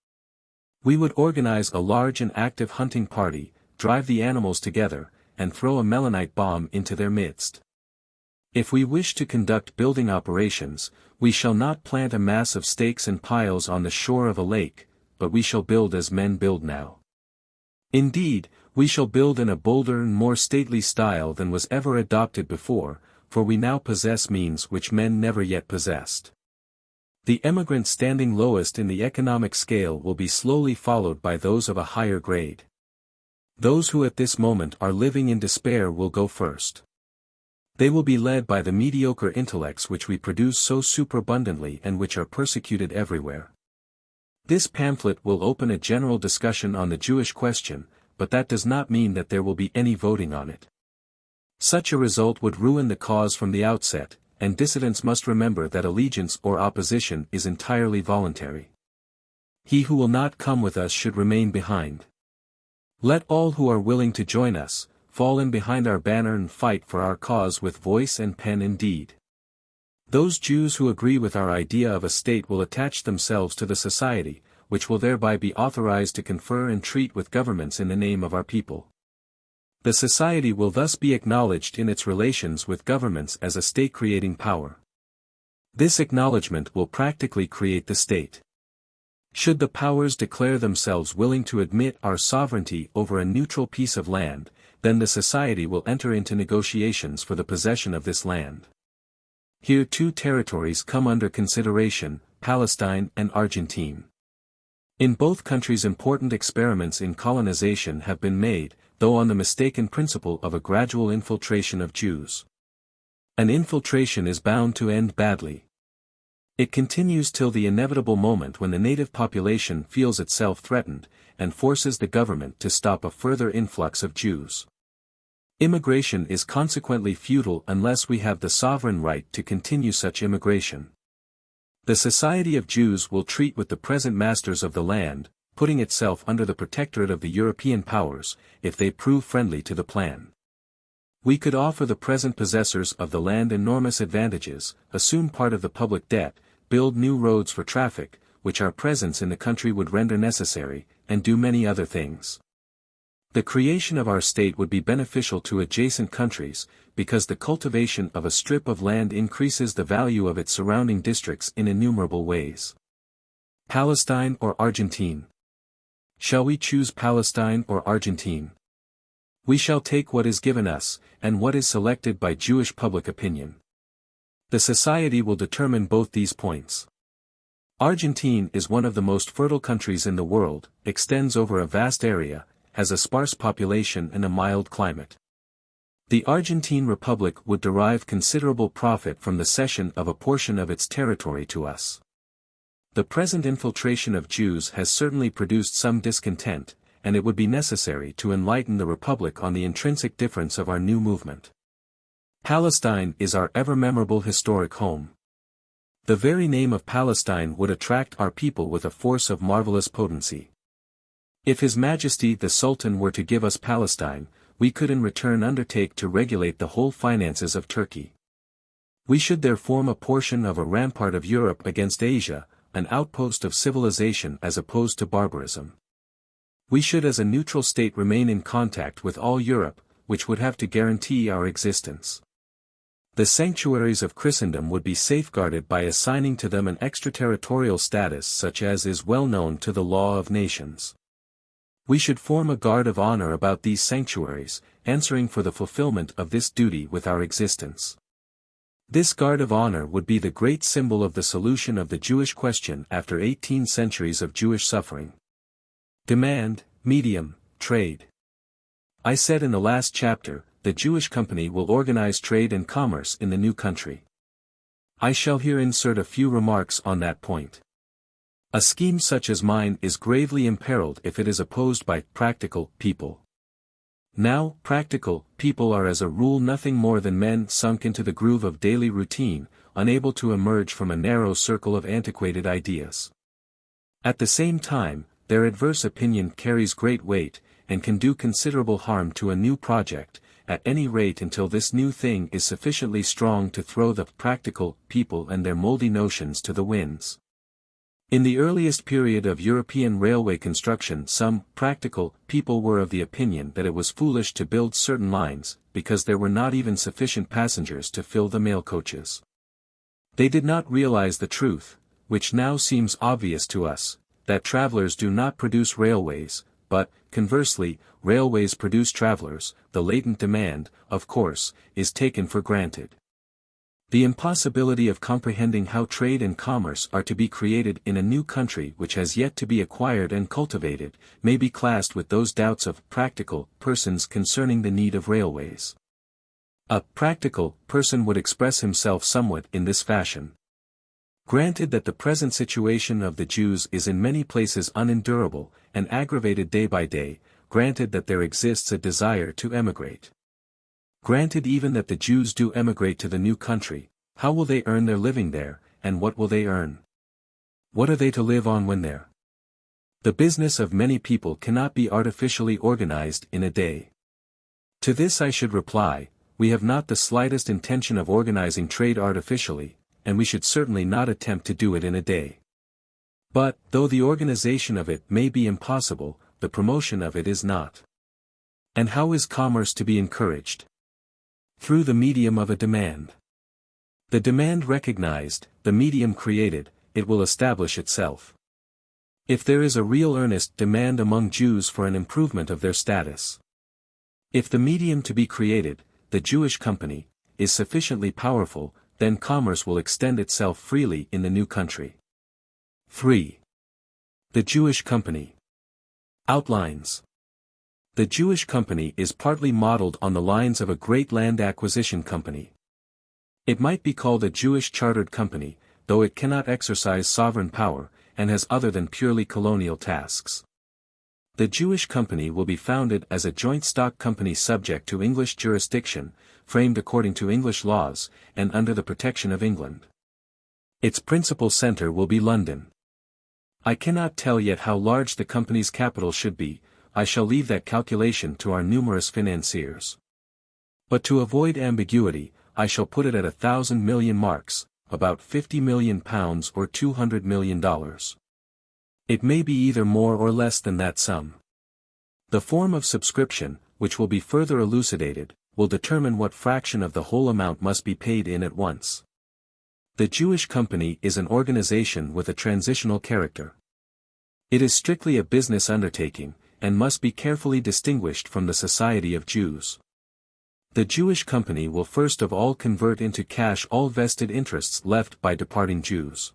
We would organize a large and active hunting party, drive the animals together, and throw a melinite bomb into their midst. If we wish to conduct building operations, we shall not plant a mass of stakes and piles on the shore of a lake, but we shall build as men build now. Indeed, we shall build in a bolder and more stately style than was ever adopted before, for we now possess means which men never yet possessed. The emigrant standing lowest in the economic scale will be slowly followed by those of a higher grade. Those who at this moment are living in despair will go first. They will be led by the mediocre intellects which we produce so superabundantly and which are persecuted everywhere. This pamphlet will open a general discussion on the Jewish question, but that does not mean that there will be any voting on it. Such a result would ruin the cause from the outset, and dissidents must remember that allegiance or opposition is entirely voluntary. He who will not come with us should remain behind. Let all who are willing to join us, fall in behind our banner and fight for our cause with voice and pen and deed. Those Jews who agree with our idea of a state will attach themselves to the society, which will thereby be authorized to confer and treat with governments in the name of our people. The society will thus be acknowledged in its relations with governments as a state-creating power. This acknowledgement will practically create the state. Should the powers declare themselves willing to admit our sovereignty over a neutral piece of land, then the society will enter into negotiations for the possession of this land. Here two territories come under consideration, Palestine and Argentine. In both countries important experiments in colonization have been made, though on the mistaken principle of a gradual infiltration of Jews. An infiltration is bound to end badly. It continues till the inevitable moment when the native population feels itself threatened, and forces the government to stop a further influx of Jews. Immigration is consequently futile unless we have the sovereign right to continue such immigration. The Society of Jews will treat with the present masters of the land, putting itself under the protectorate of the European powers, if they prove friendly to the plan. We could offer the present possessors of the land enormous advantages, assume part of the public debt, build new roads for traffic, which our presence in the country would render necessary, and do many other things. The creation of our state would be beneficial to adjacent countries, because the cultivation of a strip of land increases the value of its surrounding districts in innumerable ways. Palestine or Argentine? Shall we choose Palestine or Argentine? We shall take what is given us, and what is selected by Jewish public opinion. The society will determine both these points. Argentine is one of the most fertile countries in the world, extends over a vast area, has a sparse population and a mild climate. The Argentine Republic would derive considerable profit from the cession of a portion of its territory to us. The present infiltration of Jews has certainly produced some discontent, and it would be necessary to enlighten the Republic on the intrinsic difference of our new movement. Palestine is our ever-memorable historic home. The very name of Palestine would attract our people with a force of marvelous potency. If His Majesty the Sultan were to give us Palestine, we could in return undertake to regulate the whole finances of Turkey. We should there form a portion of a rampart of Europe against Asia, an outpost of civilization as opposed to barbarism. We should as a neutral state remain in contact with all Europe, which would have to guarantee our existence. The sanctuaries of Christendom would be safeguarded by assigning to them an extraterritorial status such as is well known to the law of nations. We should form a guard of honor about these sanctuaries, answering for the fulfillment of this duty with our existence. This guard of honor would be the great symbol of the solution of the Jewish question after 18 centuries of Jewish suffering. Demand, medium, trade. I said in the last chapter, the Jewish company will organize trade and commerce in the new country. I shall here insert a few remarks on that point. A scheme such as mine is gravely imperiled if it is opposed by practical people. Now, practical people are as a rule nothing more than men sunk into the groove of daily routine, unable to emerge from a narrow circle of antiquated ideas. At the same time, their adverse opinion carries great weight, and can do considerable harm to a new project, at any rate until this new thing is sufficiently strong to throw the practical people and their moldy notions to the winds. In the earliest period of European railway construction, some practical people were of the opinion that it was foolish to build certain lines, because there were not even sufficient passengers to fill the mail coaches. They did not realize the truth, which now seems obvious to us, that travelers do not produce railways, but, conversely, railways produce travelers. The latent demand, of course, is taken for granted. The impossibility of comprehending how trade and commerce are to be created in a new country which has yet to be acquired and cultivated, may be classed with those doubts of practical persons concerning the need of railways. A practical person would express himself somewhat in this fashion. Granted that the present situation of the Jews is in many places unendurable, and aggravated day by day, granted that there exists a desire to emigrate. Granted even that the Jews do emigrate to the new country, how will they earn their living there, and what will they earn? What are they to live on when there? The business of many people cannot be artificially organized in a day. To this I should reply, we have not the slightest intention of organizing trade artificially, and we should certainly not attempt to do it in a day. But, though the organization of it may be impossible, the promotion of it is not. And how is commerce to be encouraged? Through the medium of a demand. The demand recognized, the medium created, it will establish itself. If there is a real earnest demand among Jews for an improvement of their status. If the medium to be created, the Jewish company, is sufficiently powerful, then commerce will extend itself freely in the new country. 3. The Jewish company. Outlines. The Jewish company is partly modeled on the lines of a great land acquisition company. It might be called a Jewish chartered company, though it cannot exercise sovereign power, and has other than purely colonial tasks. The Jewish company will be founded as a joint stock company subject to English jurisdiction, framed according to English laws, and under the protection of England. Its principal center will be London. I cannot tell yet how large the company's capital should be. I shall leave that calculation to our numerous financiers. But to avoid ambiguity, I shall put it at 1,000 million marks, about £50 million or $200 million. It may be either more or less than that sum. The form of subscription, which will be further elucidated, will determine what fraction of the whole amount must be paid in at once. The Jewish company is an organization with a transitional character. It is strictly a business undertaking, and must be carefully distinguished from the Society of Jews. The Jewish company will first of all convert into cash all vested interests left by departing Jews.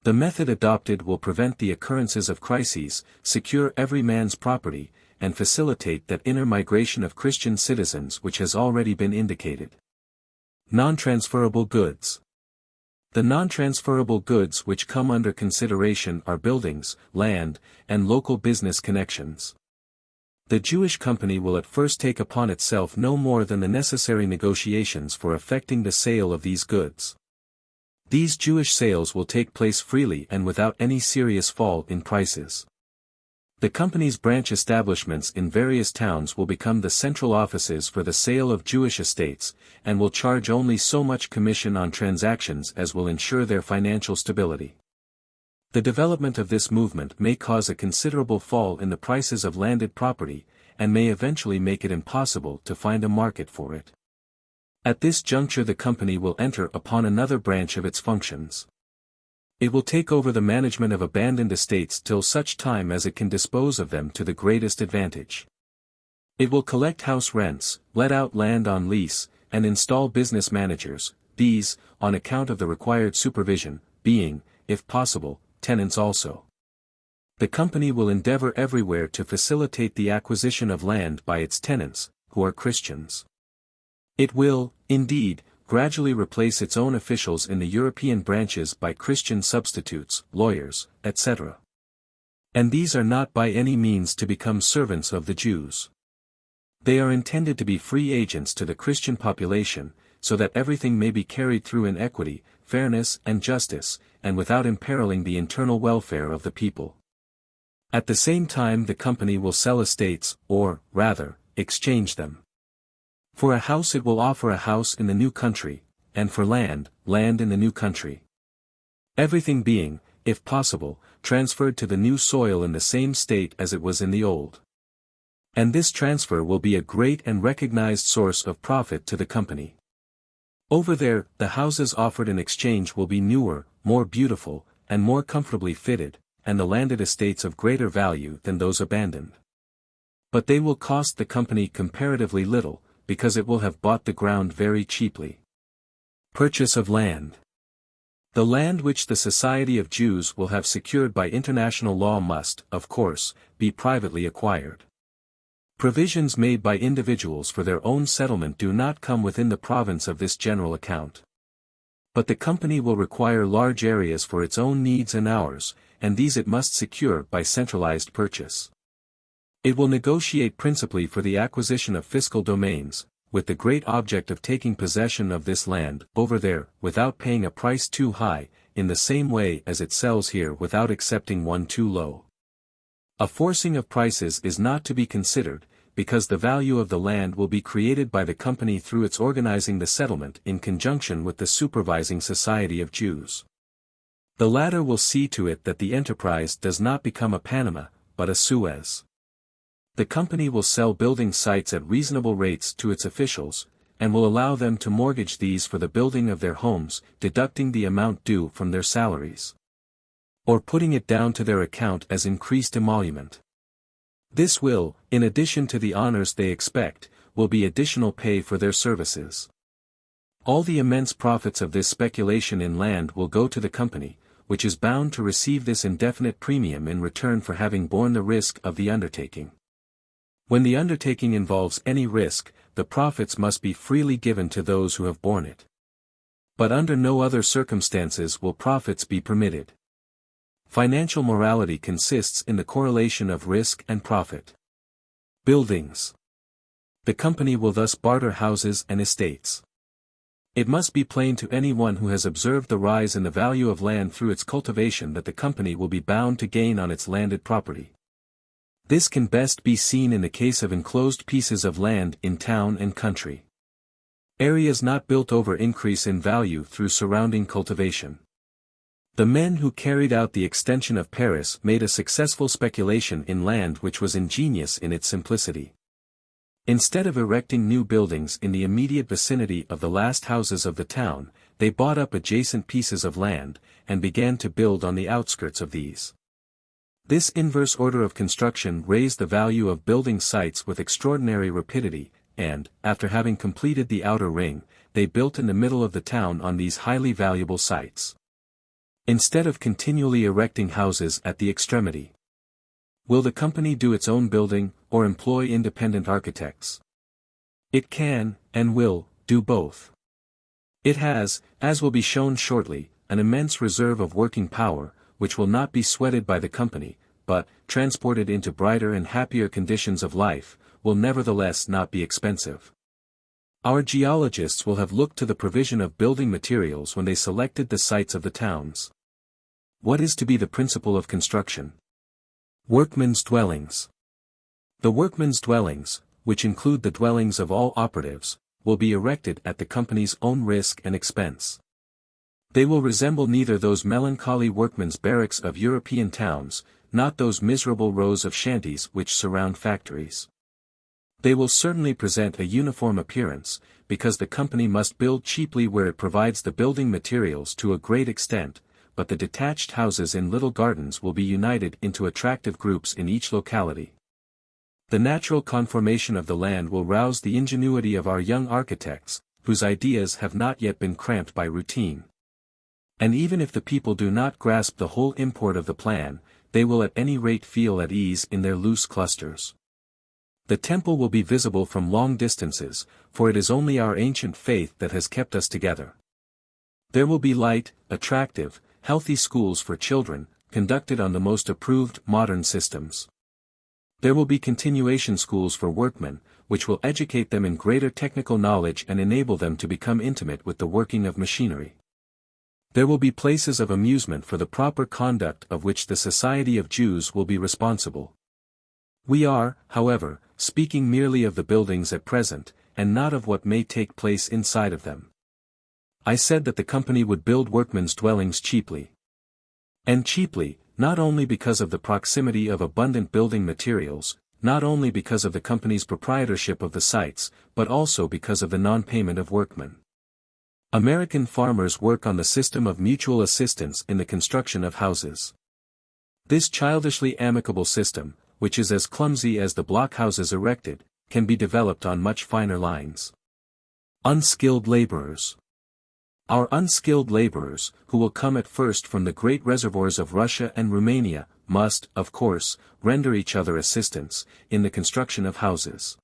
The method adopted will prevent the occurrences of crises, secure every man's property, and facilitate that inner migration of Christian citizens which has already been indicated. Non-transferable goods. The non-transferable goods which come under consideration are buildings, land, and local business connections. The Jewish company will at first take upon itself no more than the necessary negotiations for effecting the sale of these goods. These Jewish sales will take place freely and without any serious fall in prices. The company's branch establishments in various towns will become the central offices for the sale of Jewish estates, and will charge only so much commission on transactions as will ensure their financial stability. The development of this movement may cause a considerable fall in the prices of landed property, and may eventually make it impossible to find a market for it. At this juncture the company will enter upon another branch of its functions. It will take over the management of abandoned estates till such time as it can dispose of them to the greatest advantage. It will collect house rents, let out land on lease, and install business managers, these, on account of the required supervision, being, if possible, tenants also. The company will endeavor everywhere to facilitate the acquisition of land by its tenants, who are Christians. It will, indeed, gradually replace its own officials in the European branches by Christian substitutes, lawyers, etc. And these are not by any means to become servants of the Jews. They are intended to be free agents to the Christian population, so that everything may be carried through in equity, fairness and justice, and without imperiling the internal welfare of the people. At the same time the company will sell estates, or, rather, exchange them. For a house it will offer a house in the new country, and for land, land in the new country. Everything being, if possible, transferred to the new soil in the same state as it was in the old. And this transfer will be a great and recognized source of profit to the company. Over there, the houses offered in exchange will be newer, more beautiful, and more comfortably fitted, and the landed estates of greater value than those abandoned. But they will cost the company comparatively little, because it will have bought the ground very cheaply. Purchase of land. The land which the Society of Jews will have secured by international law must, of course, be privately acquired. Provisions made by individuals for their own settlement do not come within the province of this general account. But the company will require large areas for its own needs and ours, and these it must secure by centralized purchase. It will negotiate principally for the acquisition of fiscal domains, with the great object of taking possession of this land over there without paying a price too high, in the same way as it sells here without accepting one too low. A forcing of prices is not to be considered, because the value of the land will be created by the company through its organizing the settlement in conjunction with the supervising Society of Jews. The latter will see to it that the enterprise does not become a Panama, but a Suez. The company will sell building sites at reasonable rates to its officials, and will allow them to mortgage these for the building of their homes, deducting the amount due from their salaries, or putting it down to their account as increased emolument. This will, in addition to the honors they expect, will be additional pay for their services. All the immense profits of this speculation in land will go to the company, which is bound to receive this indefinite premium in return for having borne the risk of the undertaking. When the undertaking involves any risk, the profits must be freely given to those who have borne it. But under no other circumstances will profits be permitted. Financial morality consists in the correlation of risk and profit. Buildings. The company will thus barter houses and estates. It must be plain to anyone who has observed the rise in the value of land through its cultivation that the company will be bound to gain on its landed property. This can best be seen in the case of enclosed pieces of land in town and country. Areas not built over increase in value through surrounding cultivation. The men who carried out the extension of Paris made a successful speculation in land which was ingenious in its simplicity. Instead of erecting new buildings in the immediate vicinity of the last houses of the town, they bought up adjacent pieces of land, and began to build on the outskirts of these. This inverse order of construction raised the value of building sites with extraordinary rapidity, and, after having completed the outer ring, they built in the middle of the town on these highly valuable sites. Instead of continually erecting houses at the extremity. Will the company do its own building, or employ independent architects? It can, and will, do both. It has, as will be shown shortly, an immense reserve of working power, which will not be sweated by the company, but, transported into brighter and happier conditions of life, will nevertheless not be expensive. Our geologists will have looked to the provision of building materials when they selected the sites of the towns. What is to be the principle of construction? Workmen's dwellings. The workmen's dwellings, which include the dwellings of all operatives, will be erected at the company's own risk and expense. They will resemble neither those melancholy workmen's barracks of European towns, not those miserable rows of shanties which surround factories. They will certainly present a uniform appearance, because the company must build cheaply where it provides the building materials to a great extent, but the detached houses in little gardens will be united into attractive groups in each locality. The natural conformation of the land will rouse the ingenuity of our young architects, whose ideas have not yet been cramped by routine. And even if the people do not grasp the whole import of the plan, they will at any rate feel at ease in their loose clusters. The temple will be visible from long distances, for it is only our ancient faith that has kept us together. There will be light, attractive, healthy schools for children, conducted on the most approved modern systems. There will be continuation schools for workmen, which will educate them in greater technical knowledge and enable them to become intimate with the working of machinery. There will be places of amusement for the proper conduct of which the Society of Jews will be responsible. We are, however, speaking merely of the buildings at present, and not of what may take place inside of them. I said that the company would build workmen's dwellings cheaply. And cheaply, not only because of the proximity of abundant building materials, not only because of the company's proprietorship of the sites, but also because of the non-payment of workmen. American farmers work on the system of mutual assistance in the construction of houses. This childishly amicable system, which is as clumsy as the blockhouses erected, can be developed on much finer lines. Unskilled laborers. Our unskilled laborers, who will come at first from the great reservoirs of Russia and Romania, must, of course, render each other assistance, in the construction of houses.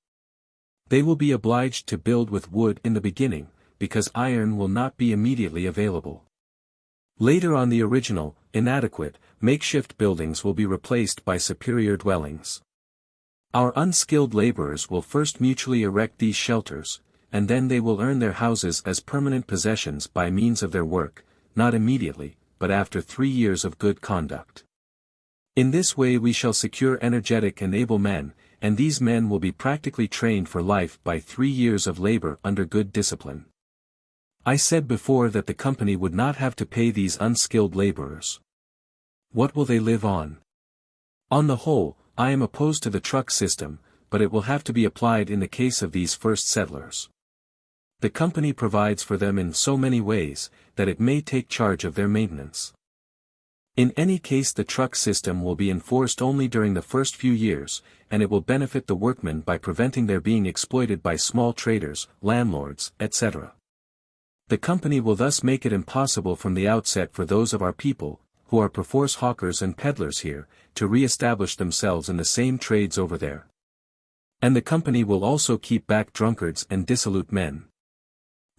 They will be obliged to build with wood in the beginning, because iron will not be immediately available. Later on the original, inadequate, makeshift buildings will be replaced by superior dwellings. Our unskilled laborers will first mutually erect these shelters, and then they will earn their houses as permanent possessions by means of their work, not immediately, but after 3 years of good conduct. In this way we shall secure energetic and able men, and these men will be practically trained for life by 3 years of labor under good discipline. I said before that the company would not have to pay these unskilled laborers. What will they live on? On the whole, I am opposed to the truck system, but it will have to be applied in the case of these first settlers. The company provides for them in so many ways, that it may take charge of their maintenance. In any case the truck system will be enforced only during the first few years, and it will benefit the workmen by preventing their being exploited by small traders, landlords, etc. The company will thus make it impossible from the outset for those of our people, who are perforce hawkers and peddlers here, to re-establish themselves in the same trades over there. And the company will also keep back drunkards and dissolute men.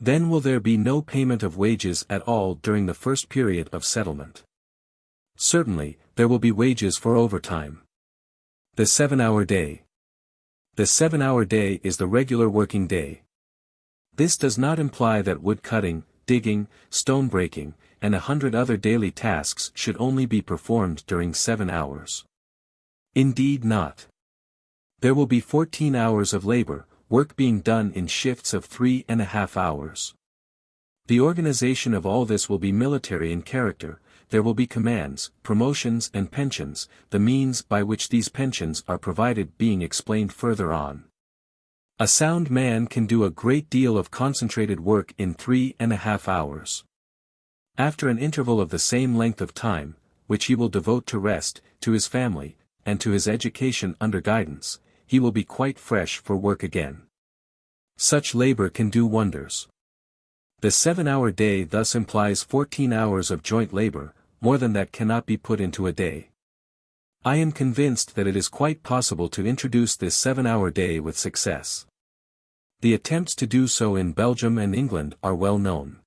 Then will there be no payment of wages at all during the first period of settlement. Certainly, there will be wages for overtime. The 7-hour day. The 7-hour day is the regular working day. This does not imply that wood cutting, digging, stone breaking, and 100 other daily tasks should only be performed during 7 hours. Indeed not. There will be 14 hours of labor, work being done in shifts of 3.5 hours. The organization of all this will be military in character. There will be commands, promotions and pensions, the means by which these pensions are provided being explained further on. A sound man can do a great deal of concentrated work in 3.5 hours. After an interval of the same length of time, which he will devote to rest, to his family, and to his education under guidance, he will be quite fresh for work again. Such labor can do wonders. The 7-hour day thus implies 14 hours of joint labor, more than that cannot be put into a day. I am convinced that it is quite possible to introduce this 7-hour day with success. The attempts to do so in Belgium and England are well known.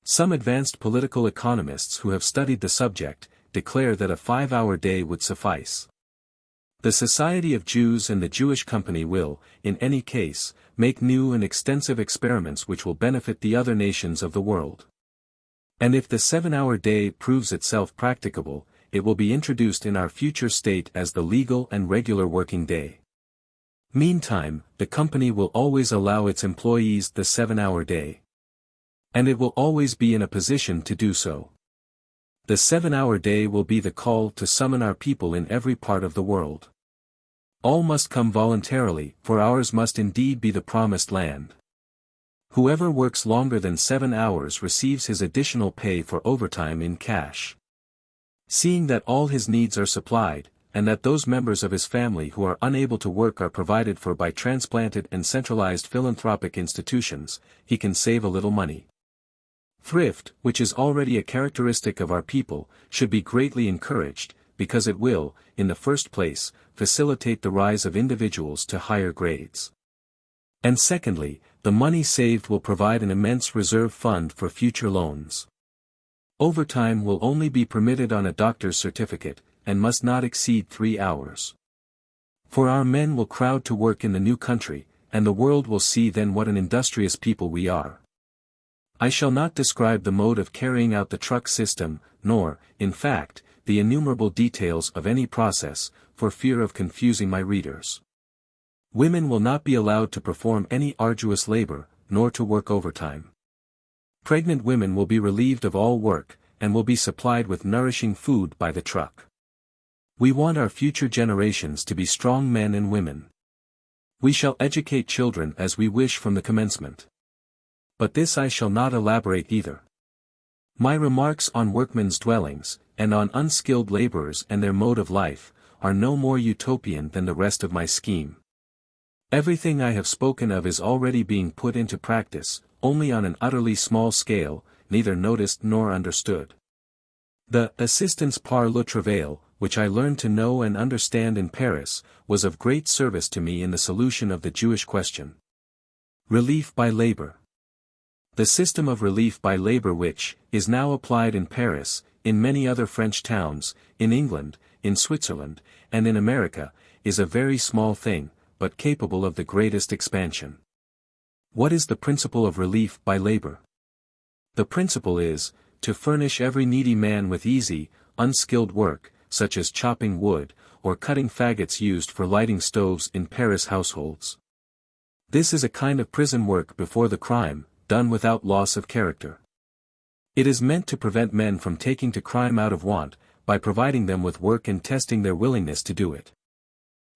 Some advanced political economists who have studied the subject, declare that a 5-hour day would suffice. The Society of Jews and the Jewish Company will, in any case, make new and extensive experiments which will benefit the other nations of the world. And if the 7-hour day proves itself practicable, it will be introduced in our future state as the legal and regular working day. Meantime, the company will always allow its employees the 7-hour day. And it will always be in a position to do so. The 7-hour day will be the call to summon our people in every part of the world. All must come voluntarily, for ours must indeed be the promised land. Whoever works longer than 7 hours receives his additional pay for overtime in cash. Seeing that all his needs are supplied, and that those members of his family who are unable to work are provided for by transplanted and centralized philanthropic institutions, he can save a little money. Thrift, which is already a characteristic of our people, should be greatly encouraged, because it will, in the first place, facilitate the rise of individuals to higher grades. And secondly, the money saved will provide an immense reserve fund for future loans. Overtime will only be permitted on a doctor's certificate, and must not exceed 3 hours. For our men will crowd to work in the new country, and the world will see then what an industrious people we are. I shall not describe the mode of carrying out the truck system, nor, in fact, the innumerable details of any process, for fear of confusing my readers. Women will not be allowed to perform any arduous labor, nor to work overtime. Pregnant women will be relieved of all work, and will be supplied with nourishing food by the truck. We want our future generations to be strong men and women. We shall educate children as we wish from the commencement. But this I shall not elaborate either. My remarks on workmen's dwellings, and on unskilled laborers and their mode of life, are no more utopian than the rest of my scheme. Everything I have spoken of is already being put into practice, only on an utterly small scale, neither noticed nor understood. The assistance par le travail, which I learned to know and understand in Paris, was of great service to me in the solution of the Jewish question. Relief by labor. The system of relief by labor which is now applied in Paris, in many other French towns, in England, in Switzerland, and in America, is a very small thing, but capable of the greatest expansion. What is the principle of relief by labor? The principle is, to furnish every needy man with easy, unskilled work, such as chopping wood, or cutting faggots used for lighting stoves in Paris households. This is a kind of prison work before the crime, done without loss of character. It is meant to prevent men from taking to crime out of want, by providing them with work and testing their willingness to do it.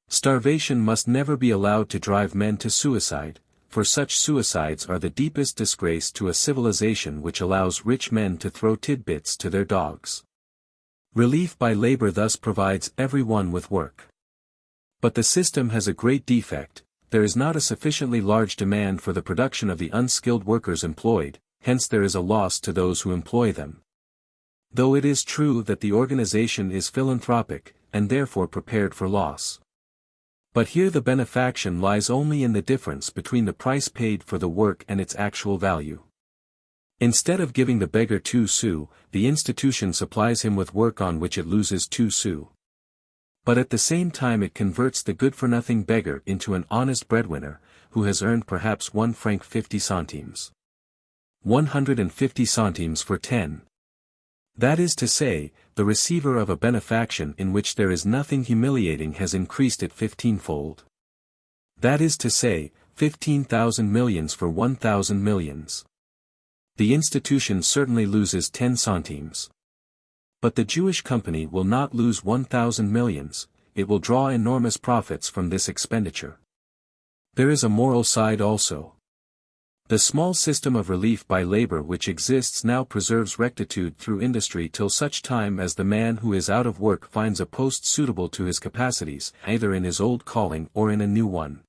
Starvation must never be allowed to drive men to suicide, for such suicides are the deepest disgrace to a civilization which allows rich men to throw tidbits to their dogs. Relief by labor thus provides everyone with work. But the system has a great defect: there is not a sufficiently large demand for the production of the unskilled workers employed, hence there is a loss to those who employ them. Though it is true that the organization is philanthropic, and therefore prepared for loss. But here the benefaction lies only in the difference between the price paid for the work and its actual value. Instead of giving the beggar 2 sous, the institution supplies him with work on which it loses 2 sous. But at the same time it converts the good-for-nothing beggar into an honest breadwinner, who has earned perhaps 1 franc 50 centimes. 150 centimes for 10. That is to say, the receiver of a benefaction in which there is nothing humiliating has increased it 15-fold. That is to say, 15,000 millions for 1,000 millions. The institution certainly loses 10 centimes. But the Jewish company will not lose 1,000 millions, it will draw enormous profits from this expenditure. There is a moral side also. The small system of relief by labor which exists now preserves rectitude through industry till such time as the man who is out of work finds a post suitable to his capacities, either in his old calling or in a new one.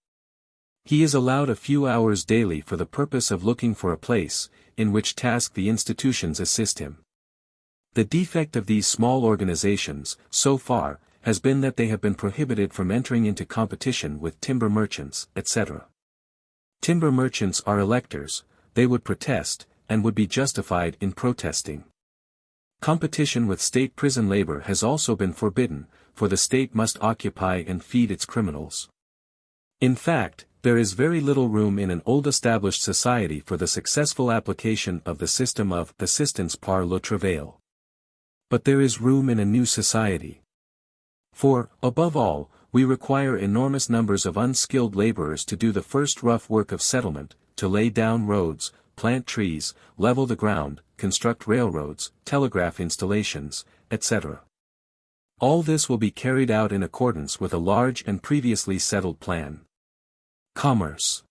He is allowed a few hours daily for the purpose of looking for a place, in which task the institutions assist him. The defect of these small organizations, so far, has been that they have been prohibited from entering into competition with timber merchants, etc. Timber merchants are electors, they would protest, and would be justified in protesting. Competition with state prison labor has also been forbidden, for the state must occupy and feed its criminals. In fact, there is very little room in an old established society for the successful application of the system of assistance par le travail. But there is room in a new society. For, above all, we require enormous numbers of unskilled laborers to do the first rough work of settlement, to lay down roads, plant trees, level the ground, construct railroads, telegraph installations, etc. All this will be carried out in accordance with a large and previously settled plan. Commerce.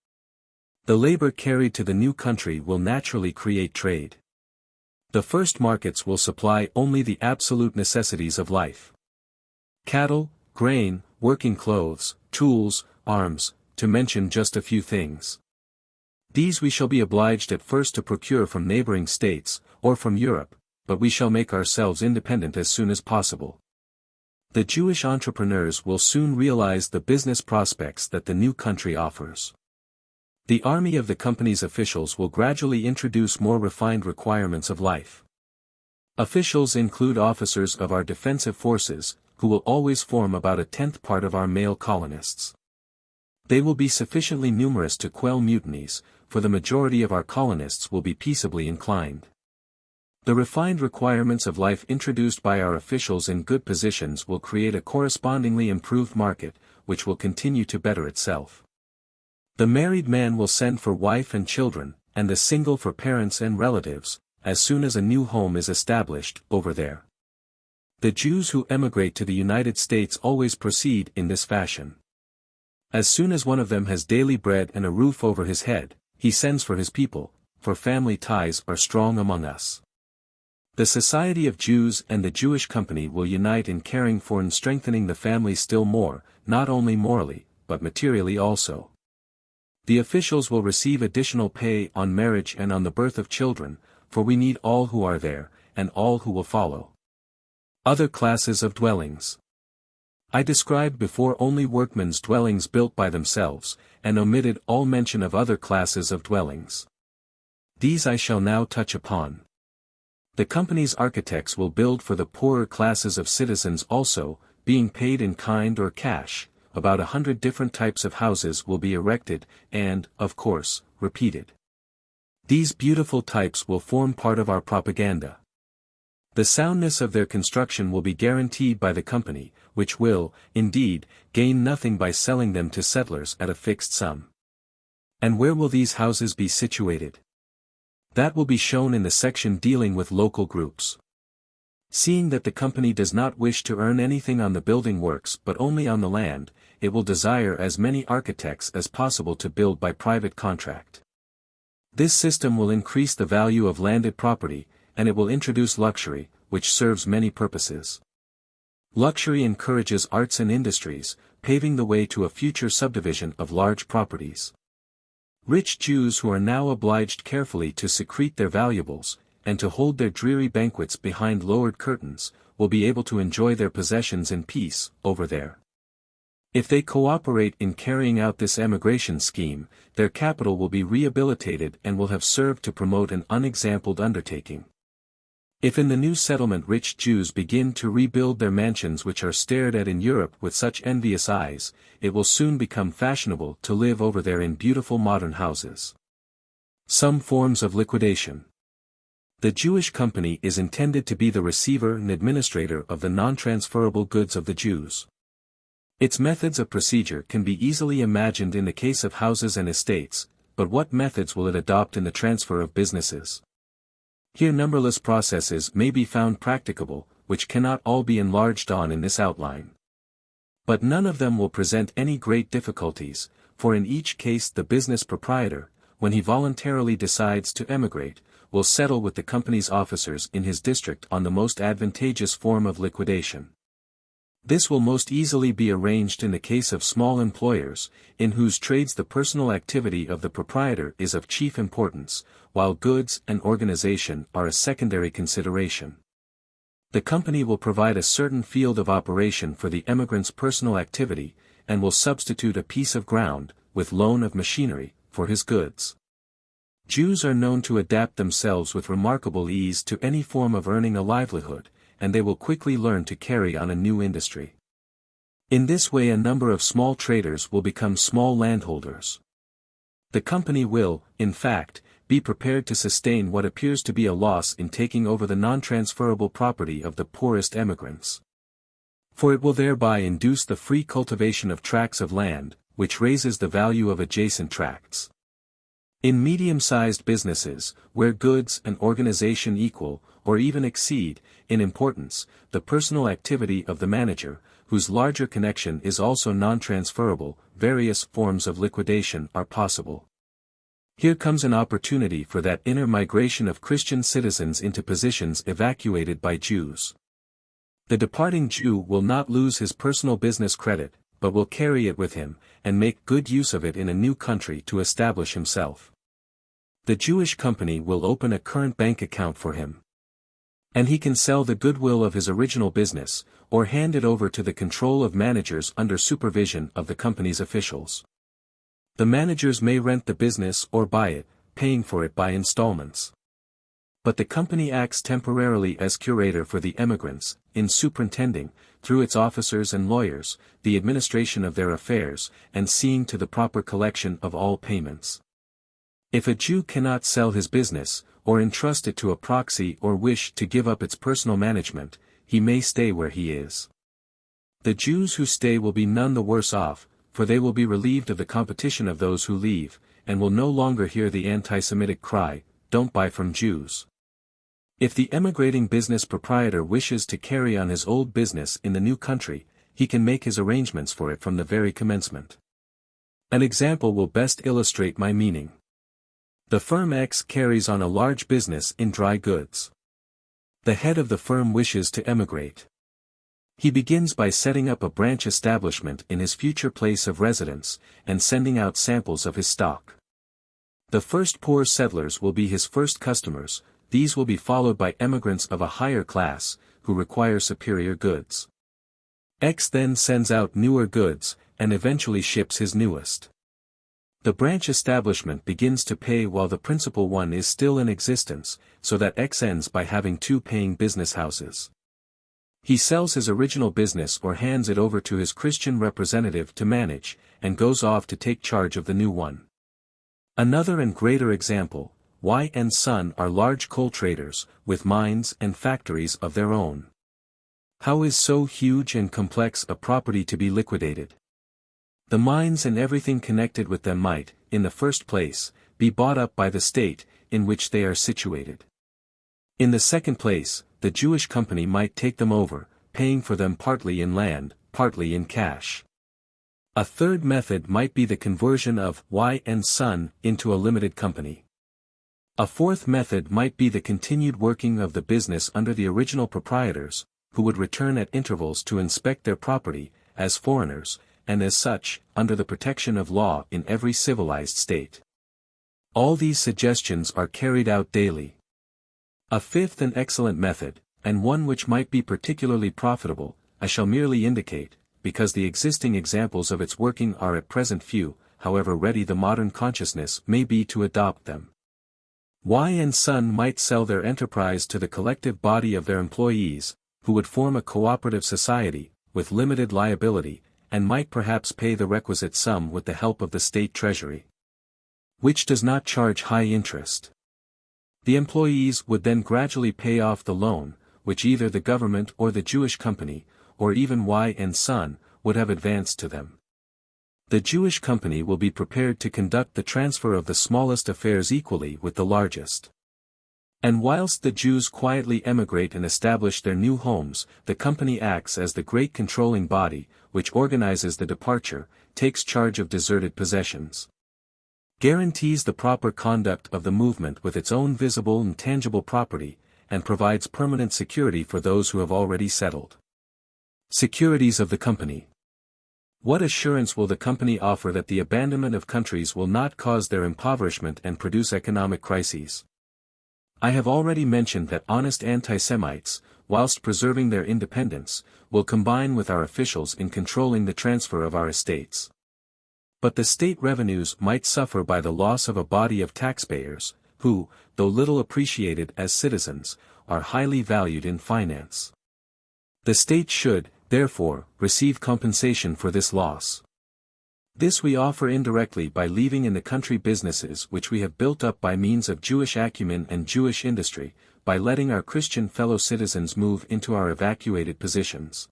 The labor carried to the new country will naturally create trade. The first markets will supply only the absolute necessities of life. Cattle, grain, working clothes, tools, arms, to mention just a few things. These we shall be obliged at first to procure from neighboring states, or from Europe, but we shall make ourselves independent as soon as possible. The Jewish entrepreneurs will soon realize the business prospects that the new country offers. The army of the company's officials will gradually introduce more refined requirements of life. Officials include officers of our defensive forces, who will always form about a tenth part of our male colonists. They will be sufficiently numerous to quell mutinies, for the majority of our colonists will be peaceably inclined. The refined requirements of life introduced by our officials in good positions will create a correspondingly improved market, which will continue to better itself. The married man will send for wife and children, and the single for parents and relatives, as soon as a new home is established over there. The Jews who emigrate to the United States always proceed in this fashion. As soon as one of them has daily bread and a roof over his head, he sends for his people, for family ties are strong among us. The Society of Jews and the Jewish Company will unite in caring for and strengthening the family still more, not only morally, but materially also. The officials will receive additional pay on marriage and on the birth of children, for we need all who are there, and all who will follow. Other classes of dwellings. I described before only workmen's dwellings built by themselves, and omitted all mention of other classes of dwellings. These I shall now touch upon. The company's architects will build for the poorer classes of citizens also, being paid in kind or cash. About 100 different types of houses will be erected, and, of course, repeated. These beautiful types will form part of our propaganda. The soundness of their construction will be guaranteed by the company, which will, indeed, gain nothing by selling them to settlers at a fixed sum. And where will these houses be situated? That will be shown in the section dealing with local groups. Seeing that the company does not wish to earn anything on the building works but only on the land, it will desire as many architects as possible to build by private contract. This system will increase the value of landed property, and it will introduce luxury, which serves many purposes. Luxury encourages arts and industries, paving the way to a future subdivision of large properties. Rich Jews who are now obliged carefully to secrete their valuables, and to hold their dreary banquets behind lowered curtains, will be able to enjoy their possessions in peace, over there. If they cooperate in carrying out this emigration scheme, their capital will be rehabilitated and will have served to promote an unexampled undertaking. If in the new settlement rich Jews begin to rebuild their mansions which are stared at in Europe with such envious eyes, it will soon become fashionable to live over there in beautiful modern houses. Some forms of liquidation. The Jewish company is intended to be the receiver and administrator of the non-transferable goods of the Jews. Its methods of procedure can be easily imagined in the case of houses and estates, but what methods will it adopt in the transfer of businesses? Here numberless processes may be found practicable, which cannot all be enlarged on in this outline. But none of them will present any great difficulties, for in each case the business proprietor, when he voluntarily decides to emigrate, will settle with the company's officers in his district on the most advantageous form of liquidation. This will most easily be arranged in the case of small employers, in whose trades the personal activity of the proprietor is of chief importance, while goods and organization are a secondary consideration. The company will provide a certain field of operation for the emigrant's personal activity, and will substitute a piece of ground, with loan of machinery, for his goods. Jews are known to adapt themselves with remarkable ease to any form of earning a livelihood, and they will quickly learn to carry on a new industry. In this way a number of small traders will become small landholders. The company will, in fact, be prepared to sustain what appears to be a loss in taking over the non-transferable property of the poorest emigrants. For it will thereby induce the free cultivation of tracts of land, which raises the value of adjacent tracts. In medium-sized businesses, where goods and organization equal, or even exceed, in importance, the personal activity of the manager, whose larger connection is also non-transferable, various forms of liquidation are possible. Here comes an opportunity for that inner migration of Christian citizens into positions evacuated by Jews. The departing Jew will not lose his personal business credit, but will carry it with him, and make good use of it in a new country to establish himself. The Jewish company will open a current bank account for him. And he can sell the goodwill of his original business, or hand it over to the control of managers under supervision of the company's officials. The managers may rent the business or buy it, paying for it by installments. But the company acts temporarily as curator for the emigrants, in superintending, through its officers and lawyers, the administration of their affairs, and seeing to the proper collection of all payments. If a Jew cannot sell his business, or entrust it to a proxy or wish to give up its personal management, he may stay where he is. The Jews who stay will be none the worse off, for they will be relieved of the competition of those who leave, and will no longer hear the anti-Semitic cry, "Don't buy from Jews." If the emigrating business proprietor wishes to carry on his old business in the new country, he can make his arrangements for it from the very commencement. An example will best illustrate my meaning. The firm X carries on a large business in dry goods. The head of the firm wishes to emigrate. He begins by setting up a branch establishment in his future place of residence, and sending out samples of his stock. The first poor settlers will be his first customers. These will be followed by emigrants of a higher class, who require superior goods. X then sends out newer goods, and eventually ships his newest. The branch establishment begins to pay while the principal one is still in existence, so that X ends by having two paying business houses. He sells his original business or hands it over to his Christian representative to manage, and goes off to take charge of the new one. Another and greater example, Y and Son are large coal traders, with mines and factories of their own. How is so huge and complex a property to be liquidated? The mines and everything connected with them might, in the first place, be bought up by the state, in which they are situated. In the second place, the Jewish company might take them over, paying for them partly in land, partly in cash. A third method might be the conversion of Y and Son into a limited company. A fourth method might be the continued working of the business under the original proprietors, who would return at intervals to inspect their property, as foreigners, and as such, under the protection of law in every civilized state. All these suggestions are carried out daily. A fifth and excellent method, and one which might be particularly profitable, I shall merely indicate, because the existing examples of its working are at present few, however ready the modern consciousness may be to adopt them. Y and Son might sell their enterprise to the collective body of their employees, who would form a cooperative society, with limited liability, and might perhaps pay the requisite sum with the help of the state treasury, which does not charge high interest. The employees would then gradually pay off the loan, which either the government or the Jewish company, or even Y and Son, would have advanced to them. The Jewish company will be prepared to conduct the transfer of the smallest affairs equally with the largest. And whilst the Jews quietly emigrate and establish their new homes, the company acts as the great controlling body, which organizes the departure, takes charge of deserted possessions, guarantees the proper conduct of the movement with its own visible and tangible property, and provides permanent security for those who have already settled. Securities of the company. What assurance will the company offer that the abandonment of countries will not cause their impoverishment and produce economic crises? I have already mentioned that honest anti-Semites, whilst preserving their independence, will combine with our officials in controlling the transfer of our estates. But the state revenues might suffer by the loss of a body of taxpayers, who, though little appreciated as citizens, are highly valued in finance. The state should, therefore, receive compensation for this loss. This we offer indirectly by leaving in the country businesses which we have built up by means of Jewish acumen and Jewish industry, by letting our Christian fellow citizens move into our evacuated positions,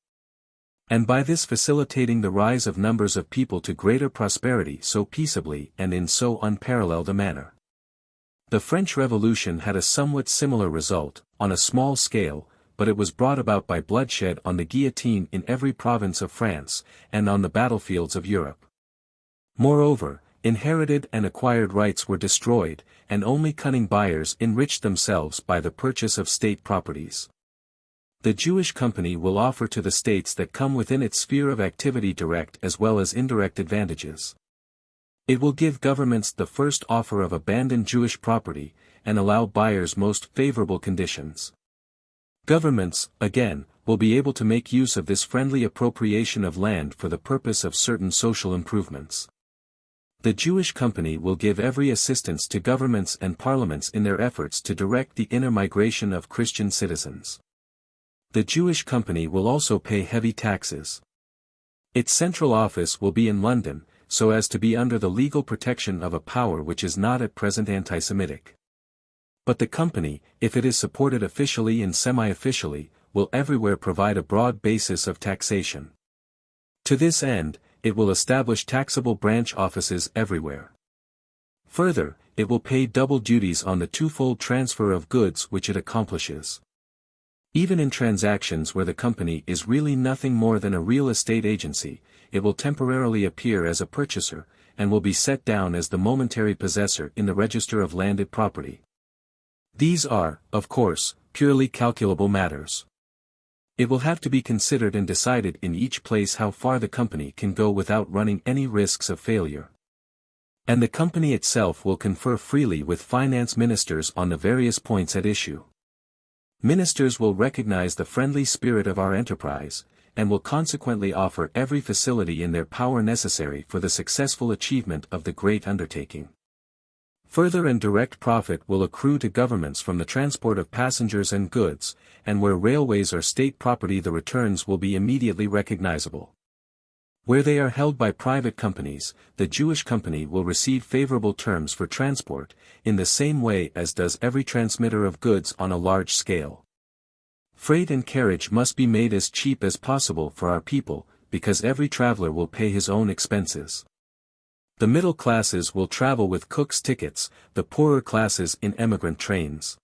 and by this facilitating the rise of numbers of people to greater prosperity so peaceably and in so unparalleled a manner. The French Revolution had a somewhat similar result, on a small scale, but it was brought about by bloodshed on the guillotine in every province of France, and on the battlefields of Europe. Moreover, inherited and acquired rights were destroyed, and only cunning buyers enriched themselves by the purchase of state properties. The Jewish company will offer to the states that come within its sphere of activity direct as well as indirect advantages. It will give governments the first offer of abandoned Jewish property, and allow buyers most favorable conditions. Governments, again, will be able to make use of this friendly appropriation of land for the purpose of certain social improvements. The Jewish company will give every assistance to governments and parliaments in their efforts to direct the inner migration of Christian citizens. The Jewish company will also pay heavy taxes. Its central office will be in London, so as to be under the legal protection of a power which is not at present anti-Semitic. But the company, if it is supported officially and semi-officially, will everywhere provide a broad basis of taxation. To this end, it will establish taxable branch offices everywhere. Further, it will pay double duties on the twofold transfer of goods which it accomplishes. Even in transactions where the company is really nothing more than a real estate agency, it will temporarily appear as a purchaser, and will be set down as the momentary possessor in the register of landed property. These are, of course, purely calculable matters. It will have to be considered and decided in each place how far the company can go without running any risks of failure. And the company itself will confer freely with finance ministers on the various points at issue. Ministers will recognize the friendly spirit of our enterprise, and will consequently offer every facility in their power necessary for the successful achievement of the great undertaking. Further and direct profit will accrue to governments from the transport of passengers and goods, and where railways are state property the returns will be immediately recognizable. Where they are held by private companies, the Jewish company will receive favorable terms for transport, in the same way as does every transmitter of goods on a large scale. Freight and carriage must be made as cheap as possible for our people, because every traveler will pay his own expenses. The middle classes will travel with cook's tickets, the poorer classes in emigrant trains.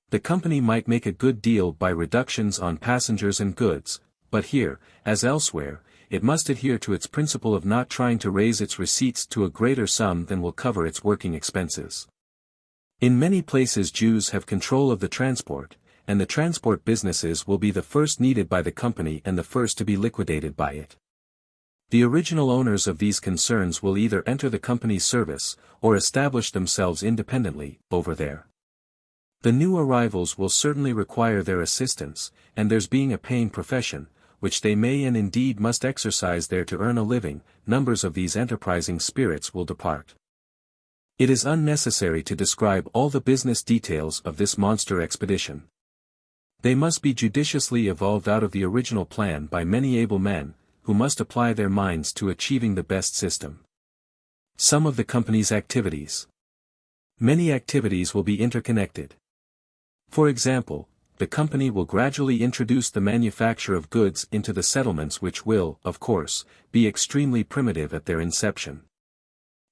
The company might make a good deal by reductions on passengers and goods, but here, as elsewhere, it must adhere to its principle of not trying to raise its receipts to a greater sum than will cover its working expenses. In many places Jews have control of the transport, and the transport businesses will be the first needed by the company and the first to be liquidated by it. The original owners of these concerns will either enter the company's service, or establish themselves independently, over there. The new arrivals will certainly require their assistance, and theirs being a paying profession, which they may and indeed must exercise there to earn a living, numbers of these enterprising spirits will depart. It is unnecessary to describe all the business details of this monster expedition. They must be judiciously evolved out of the original plan by many able men, who must apply their minds to achieving the best system. Some of the company's activities. Many activities will be interconnected. For example, the company will gradually introduce the manufacture of goods into the settlements which will, of course, be extremely primitive at their inception.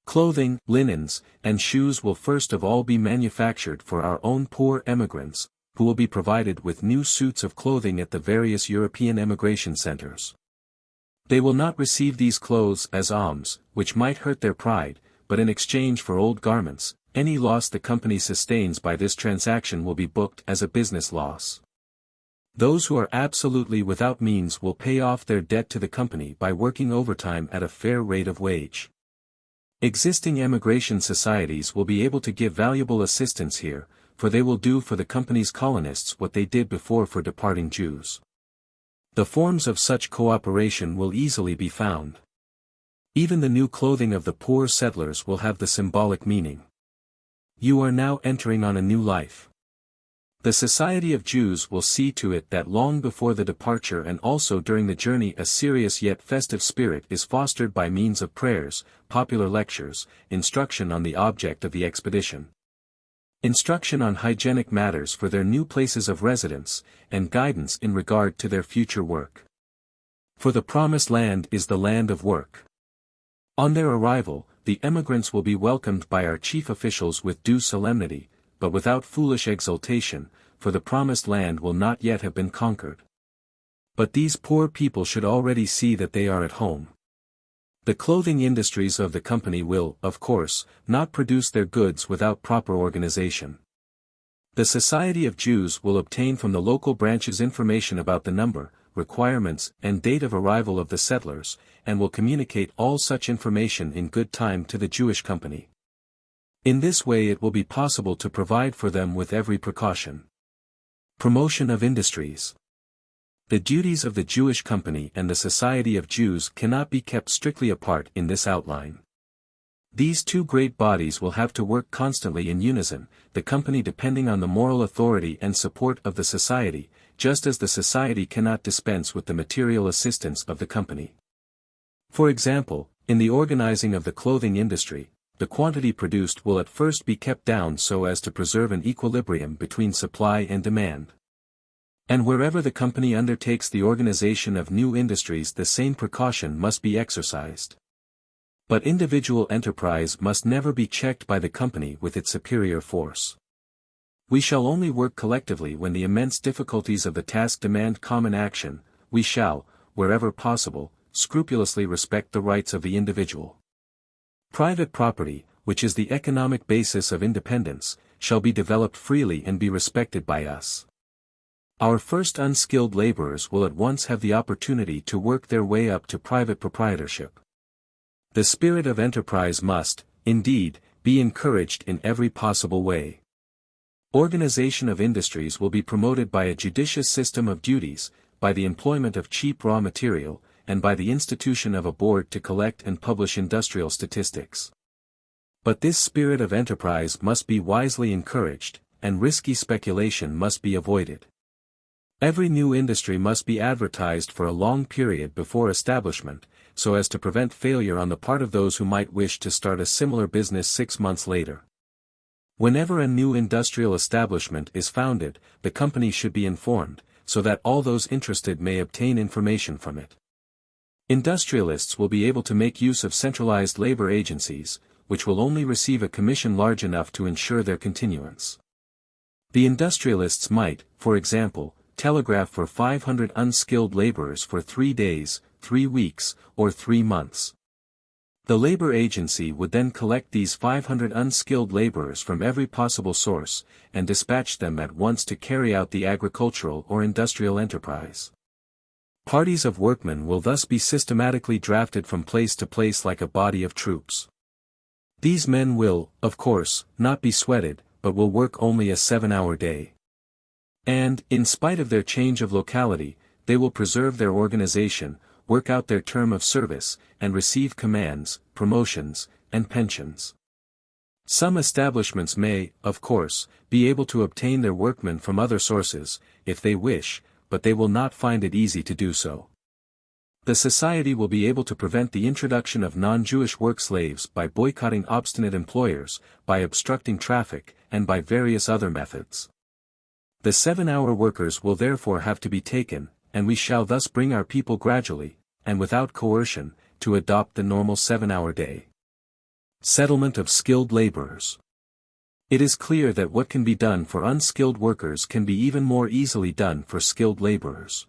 Clothing, linens, and shoes will first of all be manufactured for our own poor emigrants, who will be provided with new suits of clothing at the various European emigration centers. They will not receive these clothes as alms, which might hurt their pride, but in exchange for old garments, any loss the company sustains by this transaction will be booked as a business loss. Those who are absolutely without means will pay off their debt to the company by working overtime at a fair rate of wage. Existing emigration societies will be able to give valuable assistance here, for they will do for the company's colonists what they did before for departing Jews. The forms of such cooperation will easily be found. Even the new clothing of the poor settlers will have the symbolic meaning. You are now entering on a new life. The Society of Jews will see to it that long before the departure and also during the journey a serious yet festive spirit is fostered by means of prayers, popular lectures, instruction on the object of the expedition, instruction on hygienic matters for their new places of residence, and guidance in regard to their future work. For the Promised Land is the land of work. On their arrival, the emigrants will be welcomed by our chief officials with due solemnity, but without foolish exultation, for the Promised Land will not yet have been conquered. But these poor people should already see that they are at home. The clothing industries of the company will, of course, not produce their goods without proper organization. The Society of Jews will obtain from the local branches information about the number, requirements, and date of arrival of the settlers, and will communicate all such information in good time to the Jewish company. In this way it will be possible to provide for them with every precaution. Promotion of industries. The duties of the Jewish company and the Society of Jews cannot be kept strictly apart in this outline. These two great bodies will have to work constantly in unison, the company depending on the moral authority and support of the society, just as the society cannot dispense with the material assistance of the company. For example, in the organizing of the clothing industry, the quantity produced will at first be kept down so as to preserve an equilibrium between supply and demand. And wherever the company undertakes the organization of new industries, the same precaution must be exercised. But individual enterprise must never be checked by the company with its superior force. We shall only work collectively when the immense difficulties of the task demand common action. We shall, wherever possible, scrupulously respect the rights of the individual. Private property, which is the economic basis of independence, shall be developed freely and be respected by us. Our first unskilled laborers will at once have the opportunity to work their way up to private proprietorship. The spirit of enterprise must, indeed, be encouraged in every possible way. Organization of industries will be promoted by a judicious system of duties, by the employment of cheap raw material, and by the institution of a board to collect and publish industrial statistics. But this spirit of enterprise must be wisely encouraged, and risky speculation must be avoided. Every new industry must be advertised for a long period before establishment, so as to prevent failure on the part of those who might wish to start a similar business 6 months later. Whenever a new industrial establishment is founded, the company should be informed, so that all those interested may obtain information from it. Industrialists will be able to make use of centralized labor agencies, which will only receive a commission large enough to ensure their continuance. The industrialists might, for example, telegraph for 500 unskilled laborers for 3 days, 3 weeks, or 3 months. The labor agency would then collect these 500 unskilled laborers from every possible source, and dispatch them at once to carry out the agricultural or industrial enterprise. Parties of workmen will thus be systematically drafted from place to place like a body of troops. These men will, of course, not be sweated, but will work only a 7-hour day. And, in spite of their change of locality, they will preserve their organization, work out their term of service, and receive commands, promotions, and pensions. Some establishments may, of course, be able to obtain their workmen from other sources, if they wish, but they will not find it easy to do so. The society will be able to prevent the introduction of non-Jewish work slaves by boycotting obstinate employers, by obstructing traffic, and by various other methods. The 7-hour workers will therefore have to be taken, and we shall thus bring our people gradually, and without coercion, to adopt the normal 7-hour day. Settlement of skilled laborers. It is clear that what can be done for unskilled workers can be even more easily done for skilled laborers.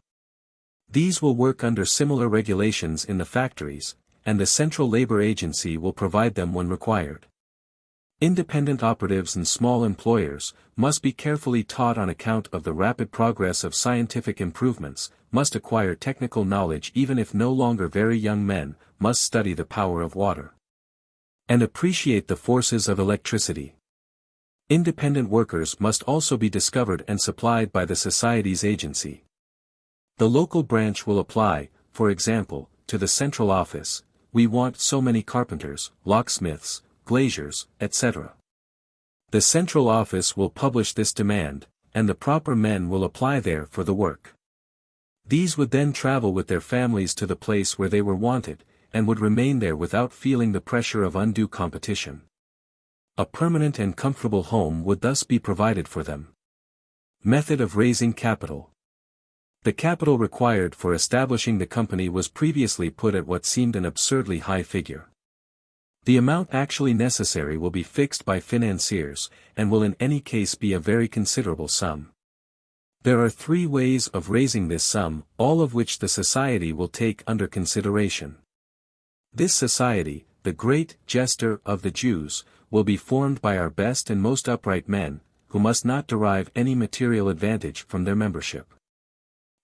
These will work under similar regulations in the factories, and the Central Labor Agency will provide them when required. Independent operatives and small employers must be carefully taught on account of the rapid progress of scientific improvements, must acquire technical knowledge even if no longer very young men, must study the power of water, and appreciate the forces of electricity. Independent workers must also be discovered and supplied by the society's agency. The local branch will apply, for example, to the central office, "We want so many carpenters, locksmiths, glaziers, etc." The central office will publish this demand, and the proper men will apply there for the work. These would then travel with their families to the place where they were wanted, and would remain there without feeling the pressure of undue competition. A permanent and comfortable home would thus be provided for them. Method of raising capital. The capital required for establishing the company was previously put at what seemed an absurdly high figure. The amount actually necessary will be fixed by financiers, and will in any case be a very considerable sum. There are 3 ways of raising this sum, all of which the society will take under consideration. This society, the great jester of the Jews, will be formed by our best and most upright men, who must not derive any material advantage from their membership.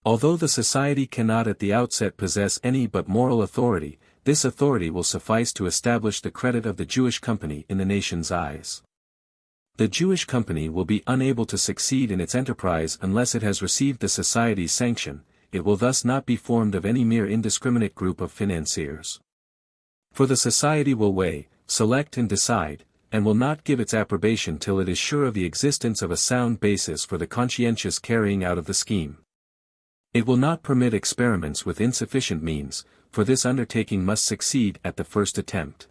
Although the society cannot at the outset possess any but moral authority, this authority will suffice to establish the credit of the Jewish company in the nation's eyes. The Jewish company will be unable to succeed in its enterprise unless it has received the society's sanction. It will thus not be formed of any mere indiscriminate group of financiers. For the society will weigh, select and decide, and will not give its approbation till it is sure of the existence of a sound basis for the conscientious carrying out of the scheme. It will not permit experiments with insufficient means, for this undertaking must succeed at the first attempt.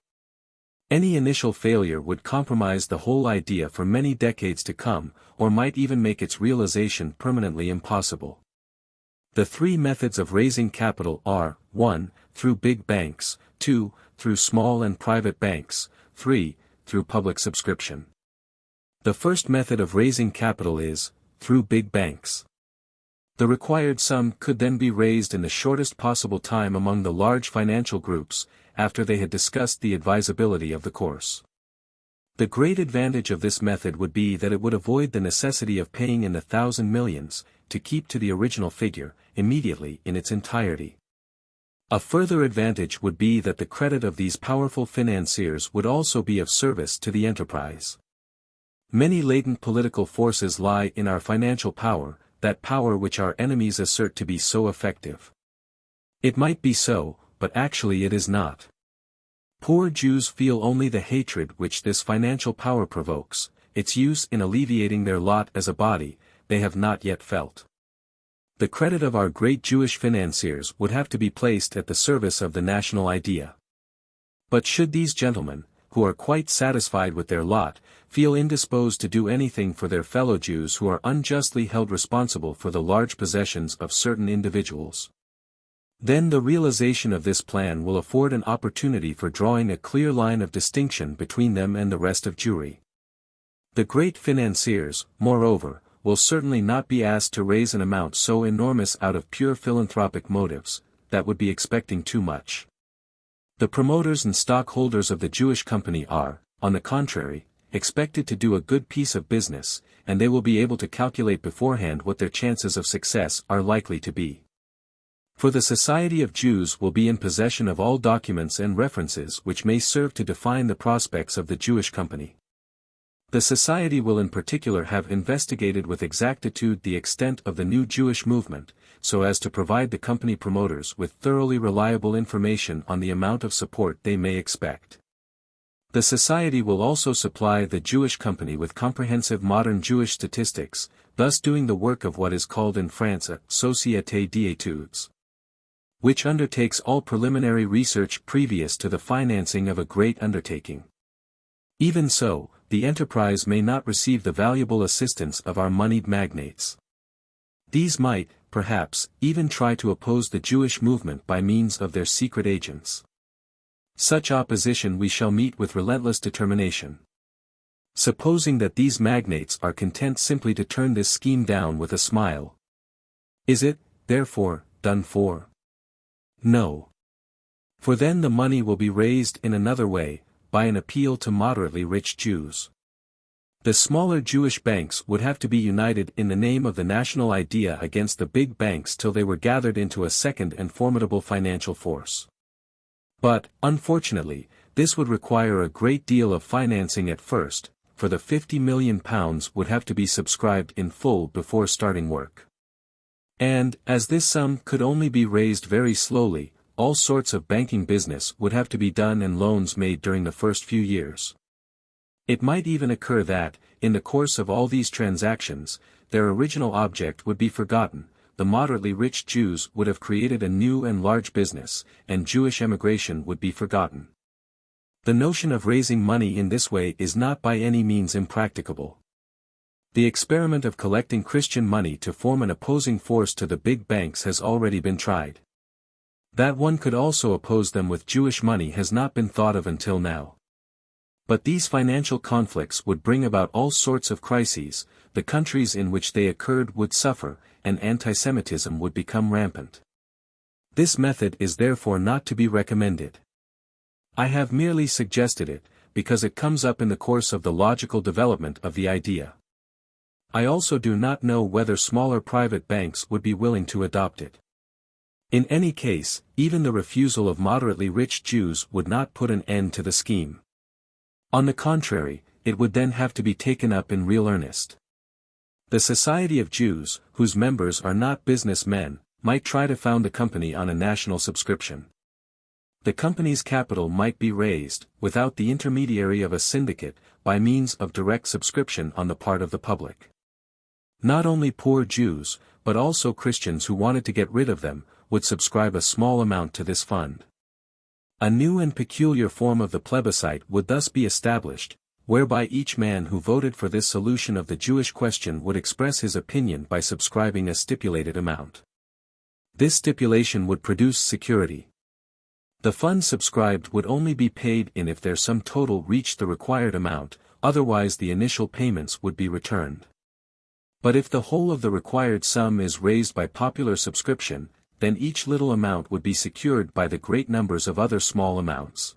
Any initial failure would compromise the whole idea for many decades to come, or might even make its realization permanently impossible. The three methods of raising capital are, 1. Through big banks, 2. Through small and private banks, 3. Through public subscription. The first method of raising capital is, through big banks. The required sum could then be raised in the shortest possible time among the large financial groups, after they had discussed the advisability of the course. The great advantage of this method would be that it would avoid the necessity of paying in the thousand millions, to keep to the original figure, immediately in its entirety. A further advantage would be that the credit of these powerful financiers would also be of service to the enterprise. Many latent political forces lie in our financial power, that power which our enemies assert to be so effective. It might be so, but actually it is not. Poor Jews feel only the hatred which this financial power provokes, its use in alleviating their lot as a body, they have not yet felt. The credit of our great Jewish financiers would have to be placed at the service of the national idea. But should these gentlemen, who are quite satisfied with their lot, feel indisposed to do anything for their fellow Jews who are unjustly held responsible for the large possessions of certain individuals, then the realization of this plan will afford an opportunity for drawing a clear line of distinction between them and the rest of Jewry. The great financiers, moreover, will certainly not be asked to raise an amount so enormous out of pure philanthropic motives, that would be expecting too much. The promoters and stockholders of the Jewish company are, on the contrary, expected to do a good piece of business, and they will be able to calculate beforehand what their chances of success are likely to be. For the Society of Jews will be in possession of all documents and references which may serve to define the prospects of the Jewish company. The Society will in particular have investigated with exactitude the extent of the new Jewish movement, so as to provide the company promoters with thoroughly reliable information on the amount of support they may expect. The Society will also supply the Jewish company with comprehensive modern Jewish statistics, thus doing the work of what is called in France a Société d'études, which undertakes all preliminary research previous to the financing of a great undertaking. Even so, the enterprise may not receive the valuable assistance of our moneyed magnates. These might, perhaps, even try to oppose the Jewish movement by means of their secret agents. Such opposition we shall meet with relentless determination. Supposing that these magnates are content simply to turn this scheme down with a smile. Is it, therefore, done for? No. For then the money will be raised in another way, by an appeal to moderately rich Jews. The smaller Jewish banks would have to be united in the name of the national idea against the big banks till they were gathered into a second and formidable financial force. But, unfortunately, this would require a great deal of financing at first, for the £50 million would have to be subscribed in full before starting work. And, as this sum could only be raised very slowly, all sorts of banking business would have to be done and loans made during the first few years. It might even occur that, in the course of all these transactions, their original object would be forgotten, the moderately rich Jews would have created a new and large business, and Jewish emigration would be forgotten. The notion of raising money in this way is not by any means impracticable. The experiment of collecting Christian money to form an opposing force to the big banks has already been tried. That one could also oppose them with Jewish money has not been thought of until now. But these financial conflicts would bring about all sorts of crises, the countries in which they occurred would suffer, and anti-Semitism would become rampant. This method is therefore not to be recommended. I have merely suggested it, because it comes up in the course of the logical development of the idea. I also do not know whether smaller private banks would be willing to adopt it. In any case, even the refusal of moderately rich Jews would not put an end to the scheme. On the contrary, it would then have to be taken up in real earnest. The Society of Jews, whose members are not businessmen, might try to found a company on a national subscription. The company's capital might be raised, without the intermediary of a syndicate, by means of direct subscription on the part of the public. Not only poor Jews, but also Christians who wanted to get rid of them, would subscribe a small amount to this fund. A new and peculiar form of the plebiscite would thus be established, whereby each man who voted for this solution of the Jewish question would express his opinion by subscribing a stipulated amount. This stipulation would produce security. The fund subscribed would only be paid in if their sum total reached the required amount, otherwise the initial payments would be returned. But if the whole of the required sum is raised by popular subscription, then each little amount would be secured by the great numbers of other small amounts.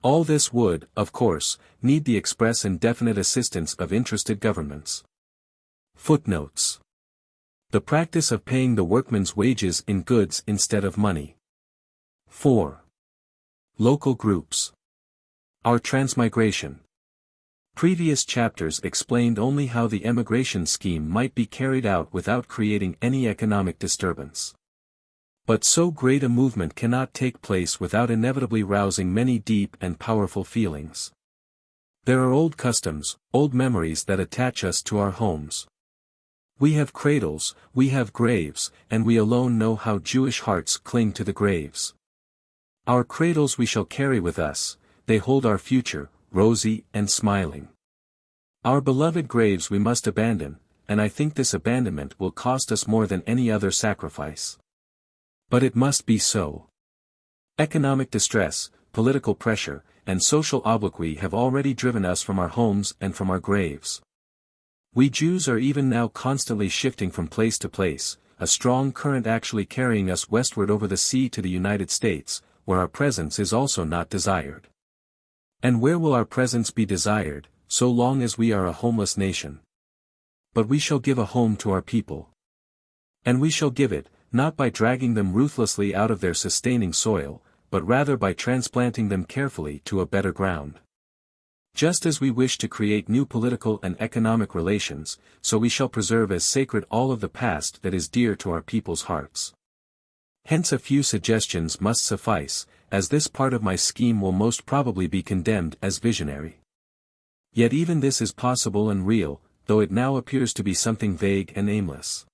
All this would, of course, need the express and definite assistance of interested governments. Footnotes. The practice of paying the workman's wages in goods instead of money. 4. Local groups. Our transmigration. Previous chapters explained only how the emigration scheme might be carried out without creating any economic disturbance. But so great a movement cannot take place without inevitably rousing many deep and powerful feelings. There are old customs, old memories that attach us to our homes. We have cradles, we have graves, and we alone know how Jewish hearts cling to the graves. Our cradles we shall carry with us, they hold our future, rosy and smiling. Our beloved graves we must abandon, and I think this abandonment will cost us more than any other sacrifice. But it must be so. Economic distress, political pressure, and social obloquy have already driven us from our homes and from our graves. We Jews are even now constantly shifting from place to place, a strong current actually carrying us westward over the sea to the United States, where our presence is also not desired. And where will our presence be desired, so long as we are a homeless nation? But we shall give a home to our people. And we shall give it, not by dragging them ruthlessly out of their sustaining soil, but rather by transplanting them carefully to a better ground. Just as we wish to create new political and economic relations, so we shall preserve as sacred all of the past that is dear to our people's hearts. Hence a few suggestions must suffice, as this part of my scheme will most probably be condemned as visionary. Yet even this is possible and real, though it now appears to be something vague and aimless.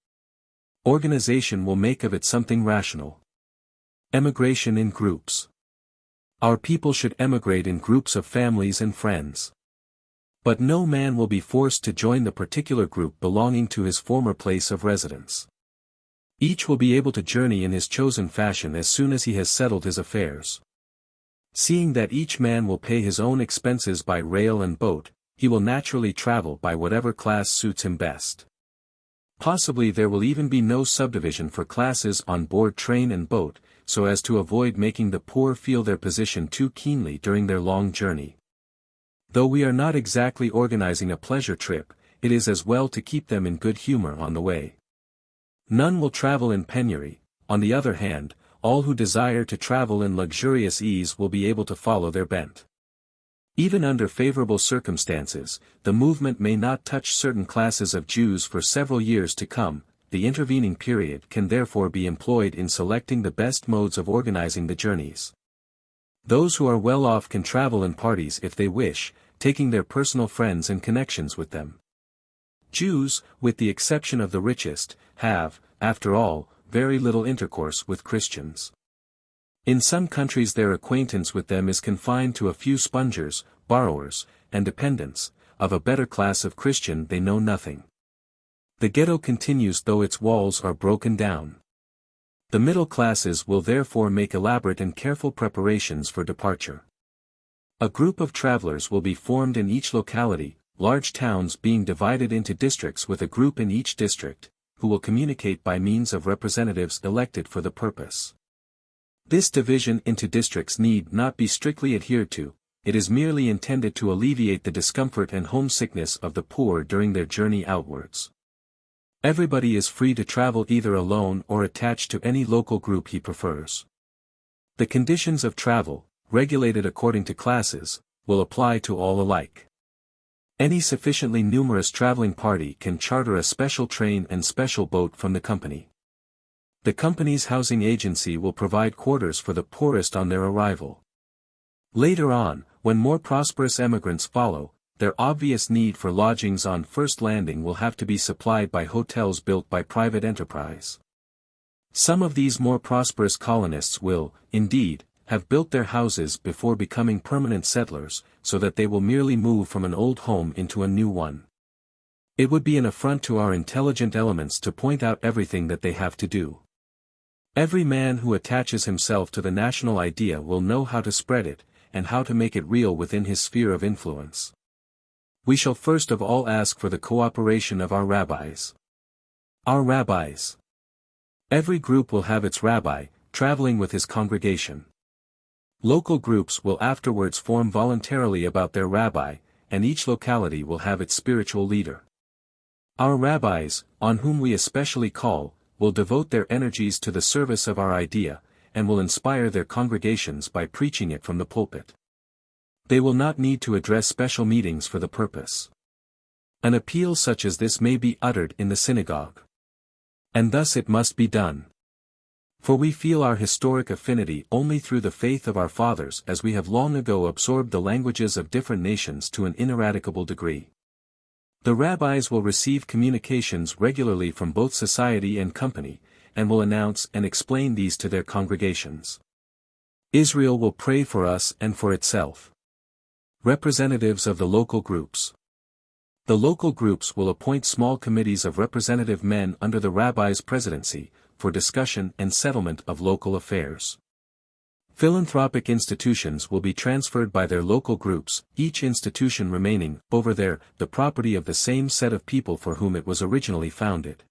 Organization will make of it something rational. Emigration in groups. Our people should emigrate in groups of families and friends. But no man will be forced to join the particular group belonging to his former place of residence. Each will be able to journey in his chosen fashion as soon as he has settled his affairs. Seeing that each man will pay his own expenses by rail and boat, he will naturally travel by whatever class suits him best. Possibly there will even be no subdivision for classes on board train and boat, so as to avoid making the poor feel their position too keenly during their long journey. Though we are not exactly organizing a pleasure trip, it is as well to keep them in good humor on the way. None will travel in penury. On the other hand, all who desire to travel in luxurious ease will be able to follow their bent. Even under favorable circumstances, the movement may not touch certain classes of Jews for several years to come. The intervening period can therefore be employed in selecting the best modes of organizing the journeys. Those who are well off can travel in parties if they wish, taking their personal friends and connections with them. Jews, with the exception of the richest, have, after all, very little intercourse with Christians. In some countries their acquaintance with them is confined to a few spongers, borrowers, and dependents. Of a better class of Christian they know nothing. The ghetto continues though its walls are broken down. The middle classes will therefore make elaborate and careful preparations for departure. A group of travelers will be formed in each locality, large towns being divided into districts with a group in each district, who will communicate by means of representatives elected for the purpose. This division into districts need not be strictly adhered to, it is merely intended to alleviate the discomfort and homesickness of the poor during their journey outwards. Everybody is free to travel either alone or attached to any local group he prefers. The conditions of travel, regulated according to classes, will apply to all alike. Any sufficiently numerous traveling party can charter a special train and special boat from the company. The company's housing agency will provide quarters for the poorest on their arrival. Later on, when more prosperous emigrants follow, their obvious need for lodgings on first landing will have to be supplied by hotels built by private enterprise. Some of these more prosperous colonists will, indeed, have built their houses before becoming permanent settlers, so that they will merely move from an old home into a new one. It would be an affront to our intelligent elements to point out everything that they have to do. Every man who attaches himself to the national idea will know how to spread it, and how to make it real within his sphere of influence. We shall first of all ask for the cooperation of our rabbis. Our rabbis. Every group will have its rabbi, traveling with his congregation. Local groups will afterwards form voluntarily about their rabbi, and each locality will have its spiritual leader. Our rabbis, on whom we especially call, will devote their energies to the service of our idea, and will inspire their congregations by preaching it from the pulpit. They will not need to address special meetings for the purpose. An appeal such as this may be uttered in the synagogue. And thus it must be done. For we feel our historic affinity only through the faith of our fathers, as we have long ago absorbed the languages of different nations to an ineradicable degree. The rabbis will receive communications regularly from both society and company, and will announce and explain these to their congregations. Israel will pray for us and for itself. Representatives of the local groups. The local groups will appoint small committees of representative men under the rabbi's presidency, for discussion and settlement of local affairs. Philanthropic institutions will be transferred by their local groups, each institution remaining, over there, the property of the same set of people for whom it was originally founded.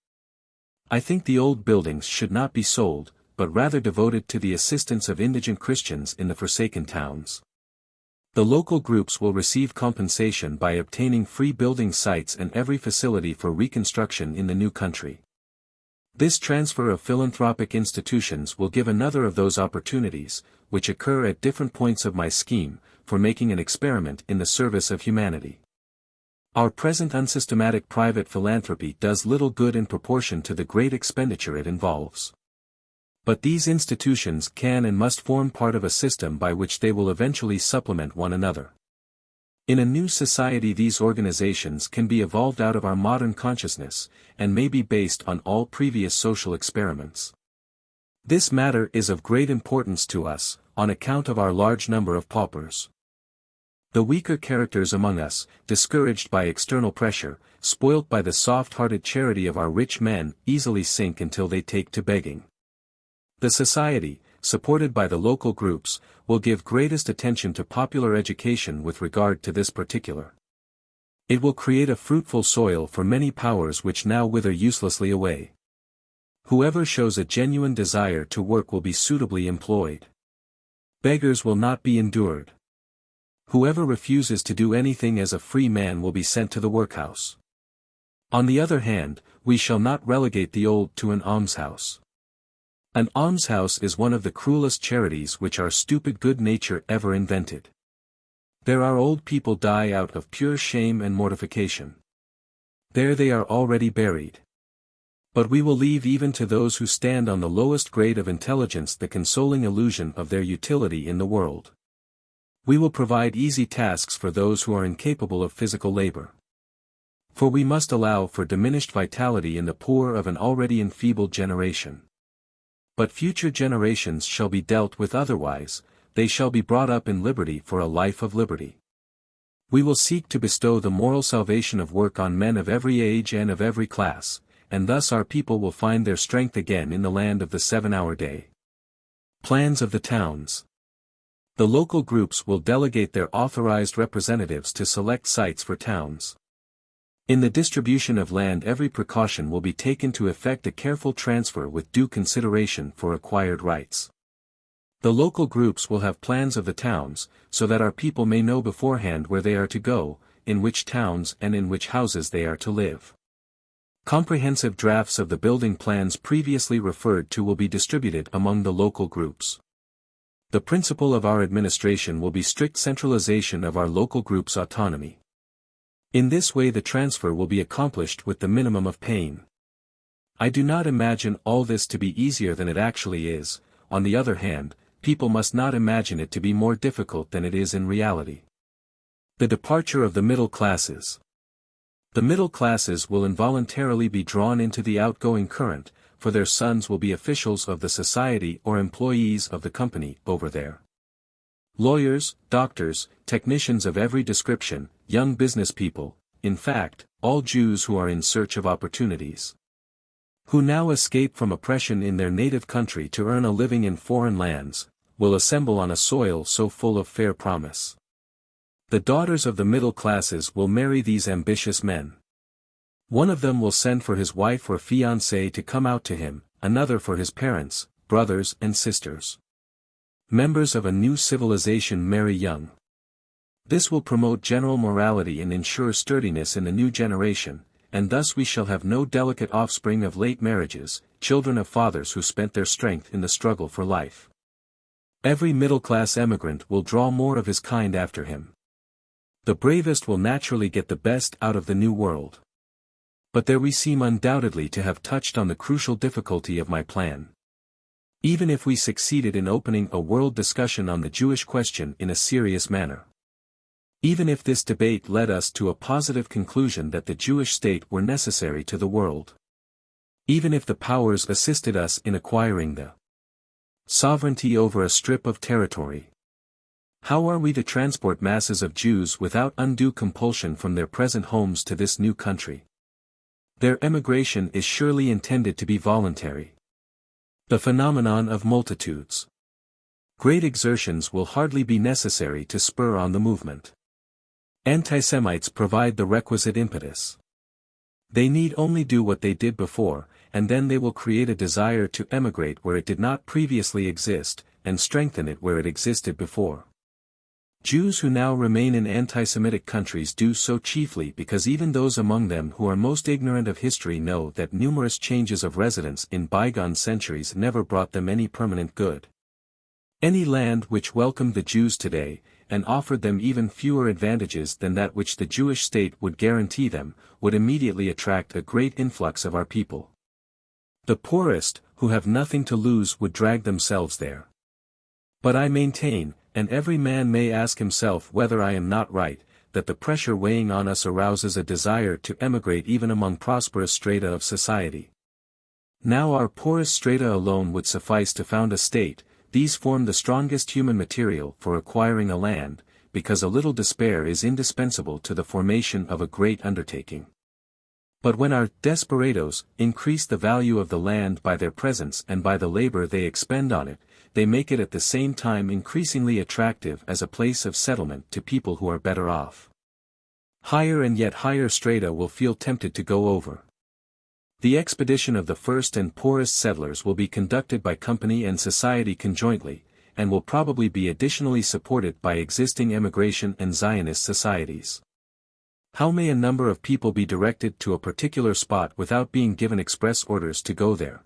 I think the old buildings should not be sold, but rather devoted to the assistance of indigent Christians in the forsaken towns. The local groups will receive compensation by obtaining free building sites and every facility for reconstruction in the new country. This transfer of philanthropic institutions will give another of those opportunities, which occur at different points of my scheme, for making an experiment in the service of humanity. Our present unsystematic private philanthropy does little good in proportion to the great expenditure it involves. But these institutions can and must form part of a system by which they will eventually supplement one another. In a new society these organizations can be evolved out of our modern consciousness, and may be based on all previous social experiments. This matter is of great importance to us, on account of our large number of paupers. The weaker characters among us, discouraged by external pressure, spoilt by the soft-hearted charity of our rich men, easily sink until they take to begging. The society, supported by the local groups, will give greatest attention to popular education with regard to this particular. It will create a fruitful soil for many powers which now wither uselessly away. Whoever shows a genuine desire to work will be suitably employed. Beggars will not be endured. Whoever refuses to do anything as a free man will be sent to the workhouse. On the other hand, we shall not relegate the old to an almshouse. An almshouse is one of the cruelest charities which our stupid good nature ever invented. There our old people die out of pure shame and mortification. There they are already buried. But we will leave even to those who stand on the lowest grade of intelligence the consoling illusion of their utility in the world. We will provide easy tasks for those who are incapable of physical labor. For we must allow for diminished vitality in the poor of an already enfeebled generation. But future generations shall be dealt with otherwise, they shall be brought up in liberty for a life of liberty. We will seek to bestow the moral salvation of work on men of every age and of every class, and thus our people will find their strength again in the land of the 7-hour day. Plans of the towns. The local groups will delegate their authorized representatives to select sites for towns. In the distribution of land every precaution will be taken to effect a careful transfer with due consideration for acquired rights. The local groups will have plans of the towns, so that our people may know beforehand where they are to go, in which towns and in which houses they are to live. Comprehensive drafts of the building plans previously referred to will be distributed among the local groups. The principle of our administration will be strict centralization of our local groups' autonomy. In this way the transfer will be accomplished with the minimum of pain. I do not imagine all this to be easier than it actually is. On the other hand, people must not imagine it to be more difficult than it is in reality. The departure of the middle classes. The middle classes will involuntarily be drawn into the outgoing current, for their sons will be officials of the society or employees of the company over there. Lawyers, doctors, technicians of every description, young business people, in fact, all Jews who are in search of opportunities, who now escape from oppression in their native country to earn a living in foreign lands, will assemble on a soil so full of fair promise. The daughters of the middle classes will marry these ambitious men. One of them will send for his wife or fiancée to come out to him, another for his parents, brothers and sisters. Members of a new civilization marry young. This will promote general morality and ensure sturdiness in the new generation, and thus we shall have no delicate offspring of late marriages, children of fathers who spent their strength in the struggle for life. Every middle-class emigrant will draw more of his kind after him. The bravest will naturally get the best out of the new world. But there we seem undoubtedly to have touched on the crucial difficulty of my plan. Even if we succeeded in opening a world discussion on the Jewish question in a serious manner. Even if this debate led us to a positive conclusion that the Jewish state were necessary to the world. Even if the powers assisted us in acquiring the sovereignty over a strip of territory. How are we to transport masses of Jews without undue compulsion from their present homes to this new country? Their emigration is surely intended to be voluntary. The phenomenon of multitudes. Great exertions will hardly be necessary to spur on the movement. Anti-Semites provide the requisite impetus. They need only do what they did before, and then they will create a desire to emigrate where it did not previously exist, and strengthen it where it existed before. Jews who now remain in anti-Semitic countries do so chiefly because even those among them who are most ignorant of history know that numerous changes of residence in bygone centuries never brought them any permanent good. Any land which welcomed the Jews today, and offered them even fewer advantages than that which the Jewish state would guarantee them, would immediately attract a great influx of our people. The poorest, who have nothing to lose, would drag themselves there. But I maintain, and every man may ask himself whether I am not right, that the pressure weighing on us arouses a desire to emigrate even among prosperous strata of society. Now our poorest strata alone would suffice to found a state. These form the strongest human material for acquiring a land, because a little despair is indispensable to the formation of a great undertaking. But when our desperados increase the value of the land by their presence and by the labor they expend on it, they make it at the same time increasingly attractive as a place of settlement to people who are better off. Higher and yet higher strata will feel tempted to go over. The expedition of the first and poorest settlers will be conducted by company and society conjointly, and will probably be additionally supported by existing emigration and Zionist societies. How may a number of people be directed to a particular spot without being given express orders to go there?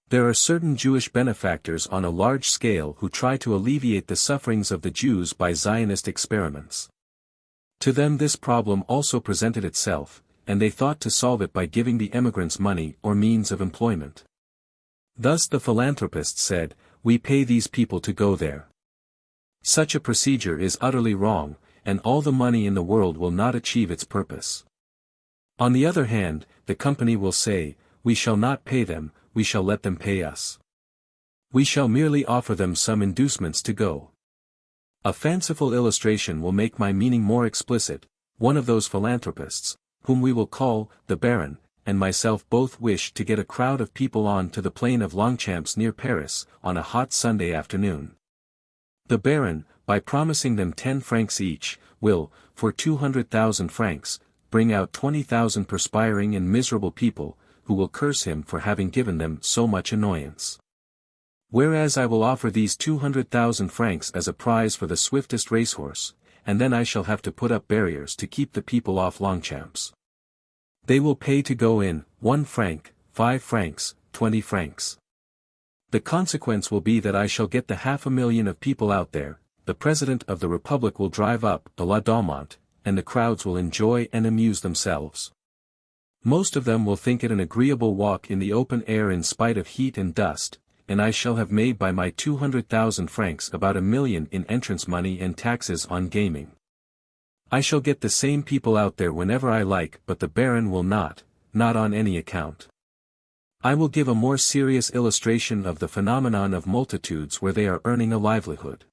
There are certain Jewish benefactors on a large scale who try to alleviate the sufferings of the Jews by Zionist experiments. To them this problem also presented itself, and they thought to solve it by giving the emigrants money or means of employment. Thus the philanthropists said, "We pay these people to go there." Such a procedure is utterly wrong, and all the money in the world will not achieve its purpose. On the other hand, the company will say, "We shall not pay them, we shall let them pay us. We shall merely offer them some inducements to go." A fanciful illustration will make my meaning more explicit. One of those philanthropists, whom we will call the Baron, and myself both wish to get a crowd of people on to the plain of Longchamps near Paris, on a hot Sunday afternoon. The Baron, by promising them 10 francs each, will, for 200,000 francs, bring out 20,000 perspiring and miserable people, who will curse him for having given them so much annoyance. Whereas I will offer these 200,000 francs as a prize for the swiftest racehorse, and then I shall have to put up barriers to keep the people off Longchamps. They will pay to go in, 1 franc, 5 francs, 20 francs. The consequence will be that I shall get the 500,000 of people out there. The President of the Republic will drive up to La Daumont, and the crowds will enjoy and amuse themselves. Most of them will think it an agreeable walk in the open air in spite of heat and dust, and I shall have made by my 200,000 francs about 1 million in entrance money and taxes on gaming. I shall get the same people out there whenever I like, but the Baron will not on any account. I will give a more serious illustration of the phenomenon of multitudes where they are earning a livelihood.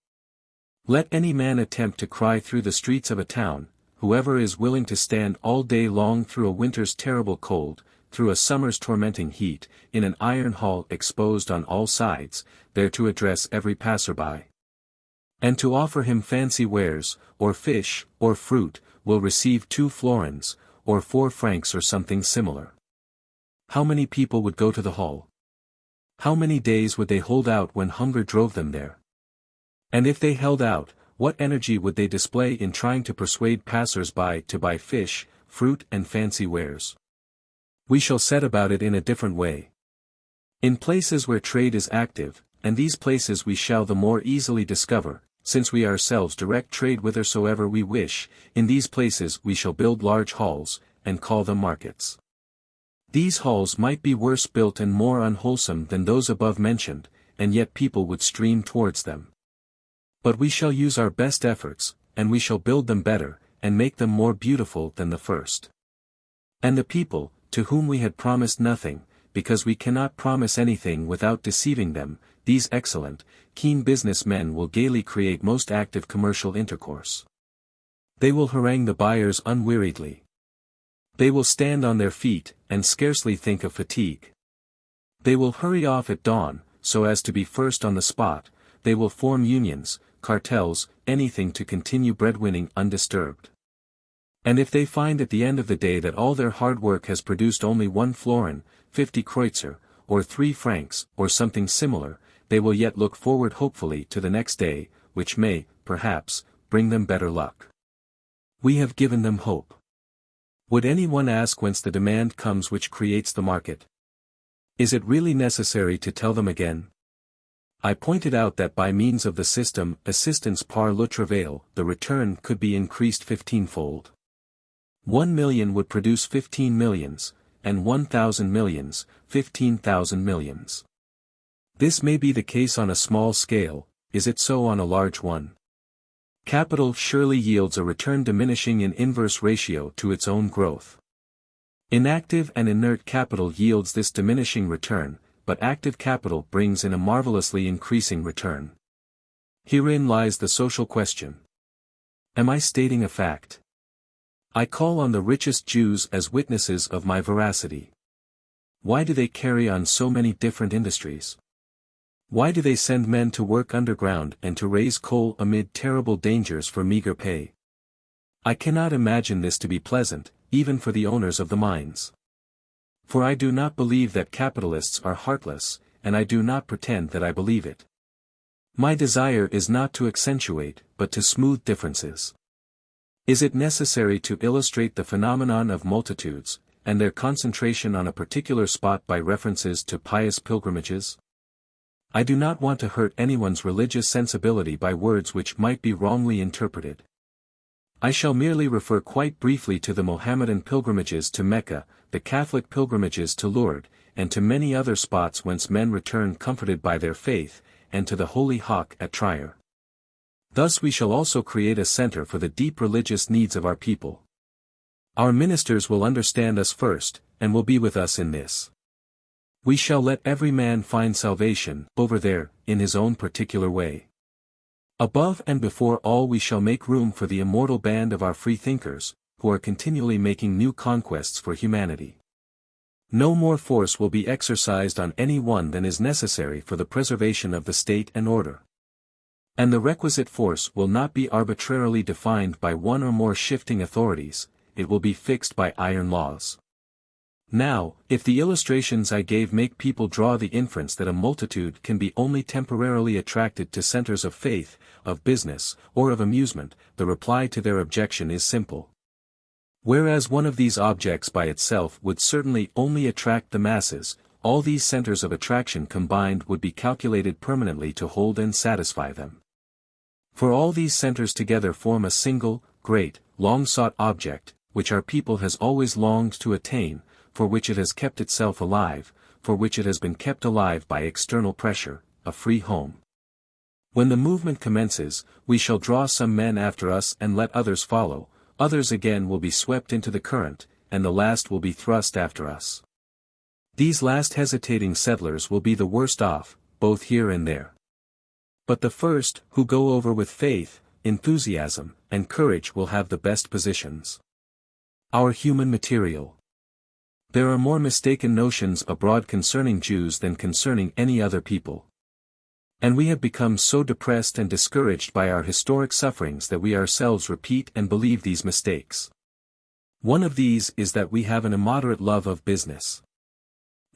Let any man attempt to cry through the streets of a town, whoever is willing to stand all day long through a winter's terrible cold, through a summer's tormenting heat, in an iron hall exposed on all sides, there to address every passer-by, and to offer him fancy wares, or fish, or fruit, will receive 2 florins, or 4 francs or something similar. How many people would go to the hall? How many days would they hold out when hunger drove them there? And if they held out, what energy would they display in trying to persuade passers-by to buy fish, fruit and fancy wares? We shall set about it in a different way. In places where trade is active, and these places we shall the more easily discover, since we ourselves direct trade whithersoever we wish, in these places we shall build large halls, and call them markets. These halls might be worse built and more unwholesome than those above mentioned, and yet people would stream towards them. But we shall use our best efforts, and we shall build them better, and make them more beautiful than the first. And the people, to whom we had promised nothing, because we cannot promise anything without deceiving them, these excellent, keen business men will gaily create most active commercial intercourse. They will harangue the buyers unweariedly. They will stand on their feet, and scarcely think of fatigue. They will hurry off at dawn, so as to be first on the spot. They will form unions, cartels, anything to continue breadwinning undisturbed. And if they find at the end of the day that all their hard work has produced only 1 florin, 50 kreuzer, or 3 francs, or something similar, they will yet look forward hopefully to the next day, which may, perhaps, bring them better luck. We have given them hope. Would anyone ask whence the demand comes which creates the market? Is it really necessary to tell them again? I pointed out that by means of the system assistance par le travail, the return could be increased 15-fold. 1 million would produce 15 millions, and 1,000 millions, 15,000 millions. This may be the case on a small scale, is it so on a large one? Capital surely yields a return diminishing in inverse ratio to its own growth. Inactive and inert capital yields this diminishing return, but active capital brings in a marvelously increasing return. Herein lies the social question. Am I stating a fact? I call on the richest Jews as witnesses of my veracity. Why do they carry on so many different industries? Why do they send men to work underground and to raise coal amid terrible dangers for meager pay? I cannot imagine this to be pleasant, even for the owners of the mines. For I do not believe that capitalists are heartless, and I do not pretend that I believe it. My desire is not to accentuate, but to smooth differences. Is it necessary to illustrate the phenomenon of multitudes, and their concentration on a particular spot by references to pious pilgrimages? I do not want to hurt anyone's religious sensibility by words which might be wrongly interpreted. I shall merely refer quite briefly to the Mohammedan pilgrimages to Mecca, the Catholic pilgrimages to Lourdes, and to many other spots whence men return comforted by their faith, and to the Holy Hawk at Trier. Thus we shall also create a center for the deep religious needs of our people. Our ministers will understand us first, and will be with us in this. We shall let every man find salvation, over there, in his own particular way. Above and before all we shall make room for the immortal band of our freethinkers, who are continually making new conquests for humanity. No more force will be exercised on any one than is necessary for the preservation of the state and order. And the requisite force will not be arbitrarily defined by one or more shifting authorities, it will be fixed by iron laws. Now, if the illustrations I gave make people draw the inference that a multitude can be only temporarily attracted to centers of faith, of business, or of amusement, the reply to their objection is simple. Whereas one of these objects by itself would certainly only attract the masses, all these centers of attraction combined would be calculated permanently to hold and satisfy them. For all these centers together form a single, great, long-sought object, which our people has always longed to attain, for which it has kept itself alive, for which it has been kept alive by external pressure, a free home. When the movement commences, we shall draw some men after us and let others follow, others again will be swept into the current, and the last will be thrust after us. These last hesitating settlers will be the worst off, both here and there. But the first, who go over with faith, enthusiasm, and courage will have the best positions. Our human material. There are more mistaken notions abroad concerning Jews than concerning any other people. And we have become so depressed and discouraged by our historic sufferings that we ourselves repeat and believe these mistakes. One of these is that we have an immoderate love of business.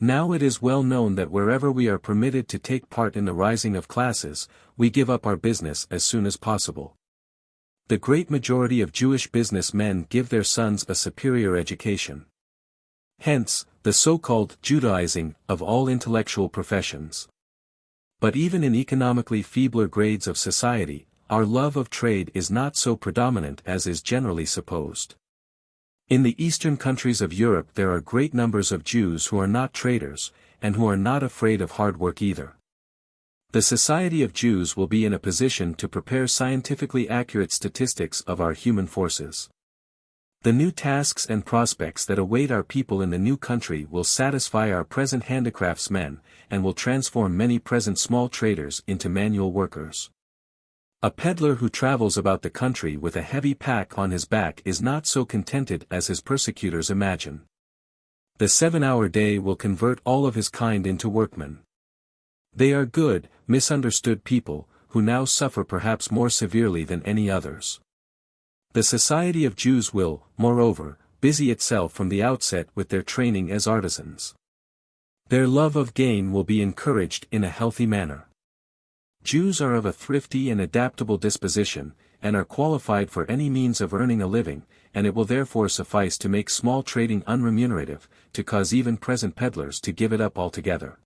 Now it is well known that wherever we are permitted to take part in the rising of classes, we give up our business as soon as possible. The great majority of Jewish business men give their sons a superior education. Hence, the so-called Judaizing of all intellectual professions. But even in economically feebler grades of society, our love of trade is not so predominant as is generally supposed. In the eastern countries of Europe there are great numbers of Jews who are not traders, and who are not afraid of hard work either. The Society of Jews will be in a position to prepare scientifically accurate statistics of our human forces. The new tasks and prospects that await our people in the new country will satisfy our present handicraftsmen, and will transform many present small traders into manual workers. A peddler who travels about the country with a heavy pack on his back is not so contented as his persecutors imagine. The 7-hour day will convert all of his kind into workmen. They are good, misunderstood people, who now suffer perhaps more severely than any others. The Society of Jews will, moreover, busy itself from the outset with their training as artisans. Their love of gain will be encouraged in a healthy manner. Jews are of a thrifty and adaptable disposition, and are qualified for any means of earning a living, and it will therefore suffice to make small trading unremunerative, to cause even present peddlers to give it up altogether.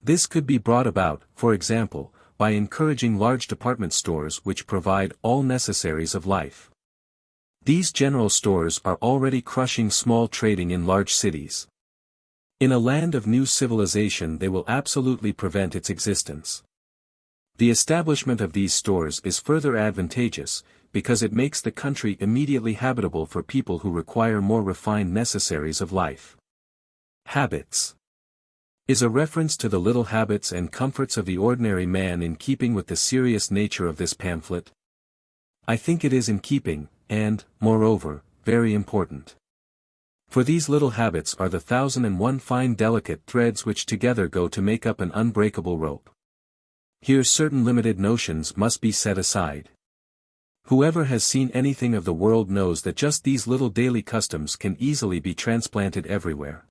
This could be brought about, for example, by encouraging large department stores which provide all necessaries of life. These general stores are already crushing small trading in large cities. In a land of new civilization they will absolutely prevent its existence. The establishment of these stores is further advantageous, because it makes the country immediately habitable for people who require more refined necessaries of life. Habits is a reference to the little habits and comforts of the ordinary man in keeping with the serious nature of this pamphlet. I think it is in keeping, and, moreover, very important. For these little habits are the 1,001 fine delicate threads which together go to make up an unbreakable rope. Here certain limited notions must be set aside. Whoever has seen anything of the world knows that just these little daily customs can easily be transplanted everywhere.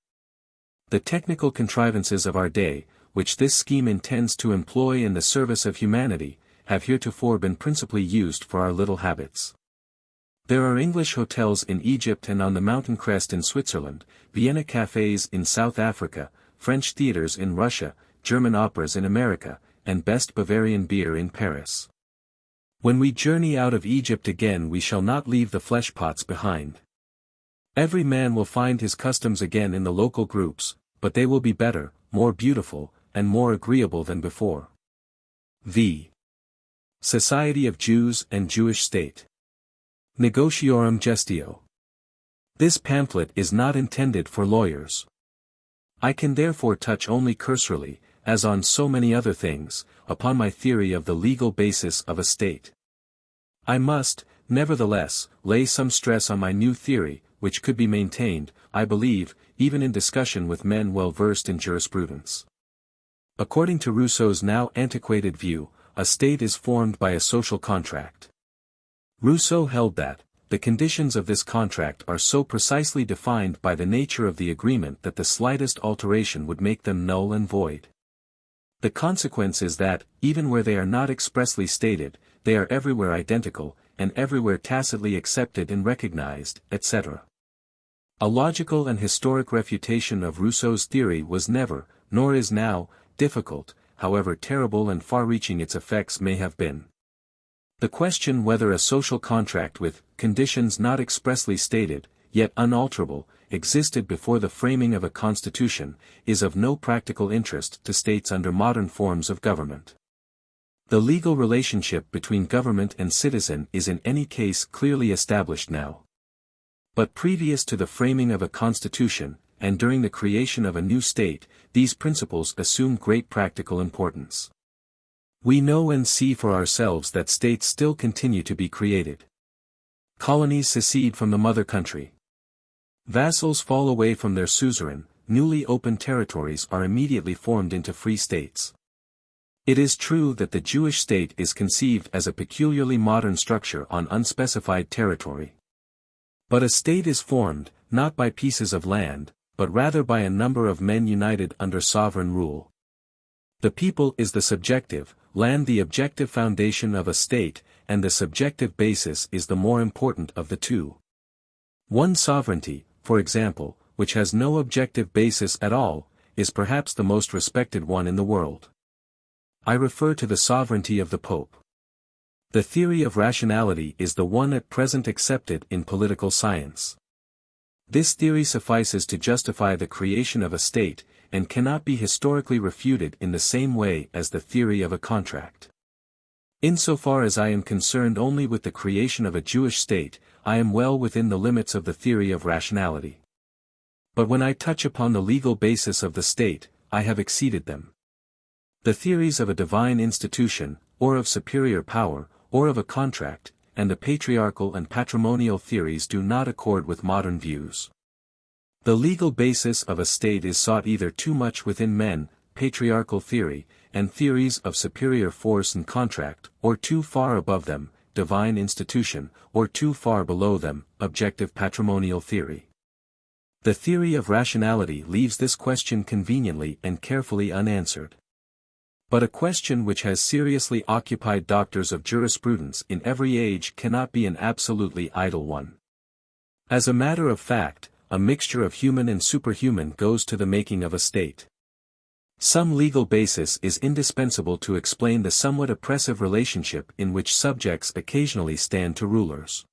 The technical contrivances of our day, which this scheme intends to employ in the service of humanity, have heretofore been principally used for our little habits. There are English hotels in Egypt and on the mountain crest in Switzerland, Vienna cafes in South Africa, French theaters in Russia, German operas in America, and best Bavarian beer in Paris. When we journey out of Egypt again we shall not leave the flesh pots behind. Every man will find his customs again in the local groups, but they will be better, more beautiful, and more agreeable than before. V. Society of Jews and Jewish State. Negotiorum Gestio. This pamphlet is not intended for lawyers. I can therefore touch only cursorily, as on so many other things, upon my theory of the legal basis of a state. I must, nevertheless, lay some stress on my new theory, which could be maintained, I believe, even in discussion with men well versed in jurisprudence. According to Rousseau's now antiquated view, a state is formed by a social contract. Rousseau held that, the conditions of this contract are so precisely defined by the nature of the agreement that the slightest alteration would make them null and void. The consequence is that, even where they are not expressly stated, they are everywhere identical, and everywhere tacitly accepted and recognized, etc. A logical and historic refutation of Rousseau's theory was never, nor is now, difficult, however terrible and far-reaching its effects may have been. The question whether a social contract with conditions not expressly stated, yet unalterable, existed before the framing of a constitution, is of no practical interest to states under modern forms of government. The legal relationship between government and citizen is in any case clearly established now. But previous to the framing of a constitution, and during the creation of a new state, these principles assume great practical importance. We know and see for ourselves that states still continue to be created. Colonies secede from the mother country. Vassals fall away from their suzerain, newly opened territories are immediately formed into free states. It is true that the Jewish state is conceived as a peculiarly modern structure on unspecified territory. But a state is formed, not by pieces of land, but rather by a number of men united under sovereign rule. The people is the subjective, land the objective foundation of a state, and the subjective basis is the more important of the two. One sovereignty, for example, which has no objective basis at all, is perhaps the most respected one in the world. I refer to the sovereignty of the Pope. The theory of rationality is the one at present accepted in political science. This theory suffices to justify the creation of a state, and cannot be historically refuted in the same way as the theory of a contract. Insofar as I am concerned only with the creation of a Jewish state, I am well within the limits of the theory of rationality. But when I touch upon the legal basis of the state, I have exceeded them. The theories of a divine institution, or of superior power, or of a contract, and the patriarchal and patrimonial theories do not accord with modern views. The legal basis of a state is sought either too much within men, patriarchal theory, and theories of superior force and contract, or too far above them, divine institution, or too far below them, objective patrimonial theory. The theory of rationality leaves this question conveniently and carefully unanswered. But a question which has seriously occupied doctors of jurisprudence in every age cannot be an absolutely idle one. As a matter of fact, a mixture of human and superhuman goes to the making of a state. Some legal basis is indispensable to explain the somewhat oppressive relationship in which subjects occasionally stand to rulers.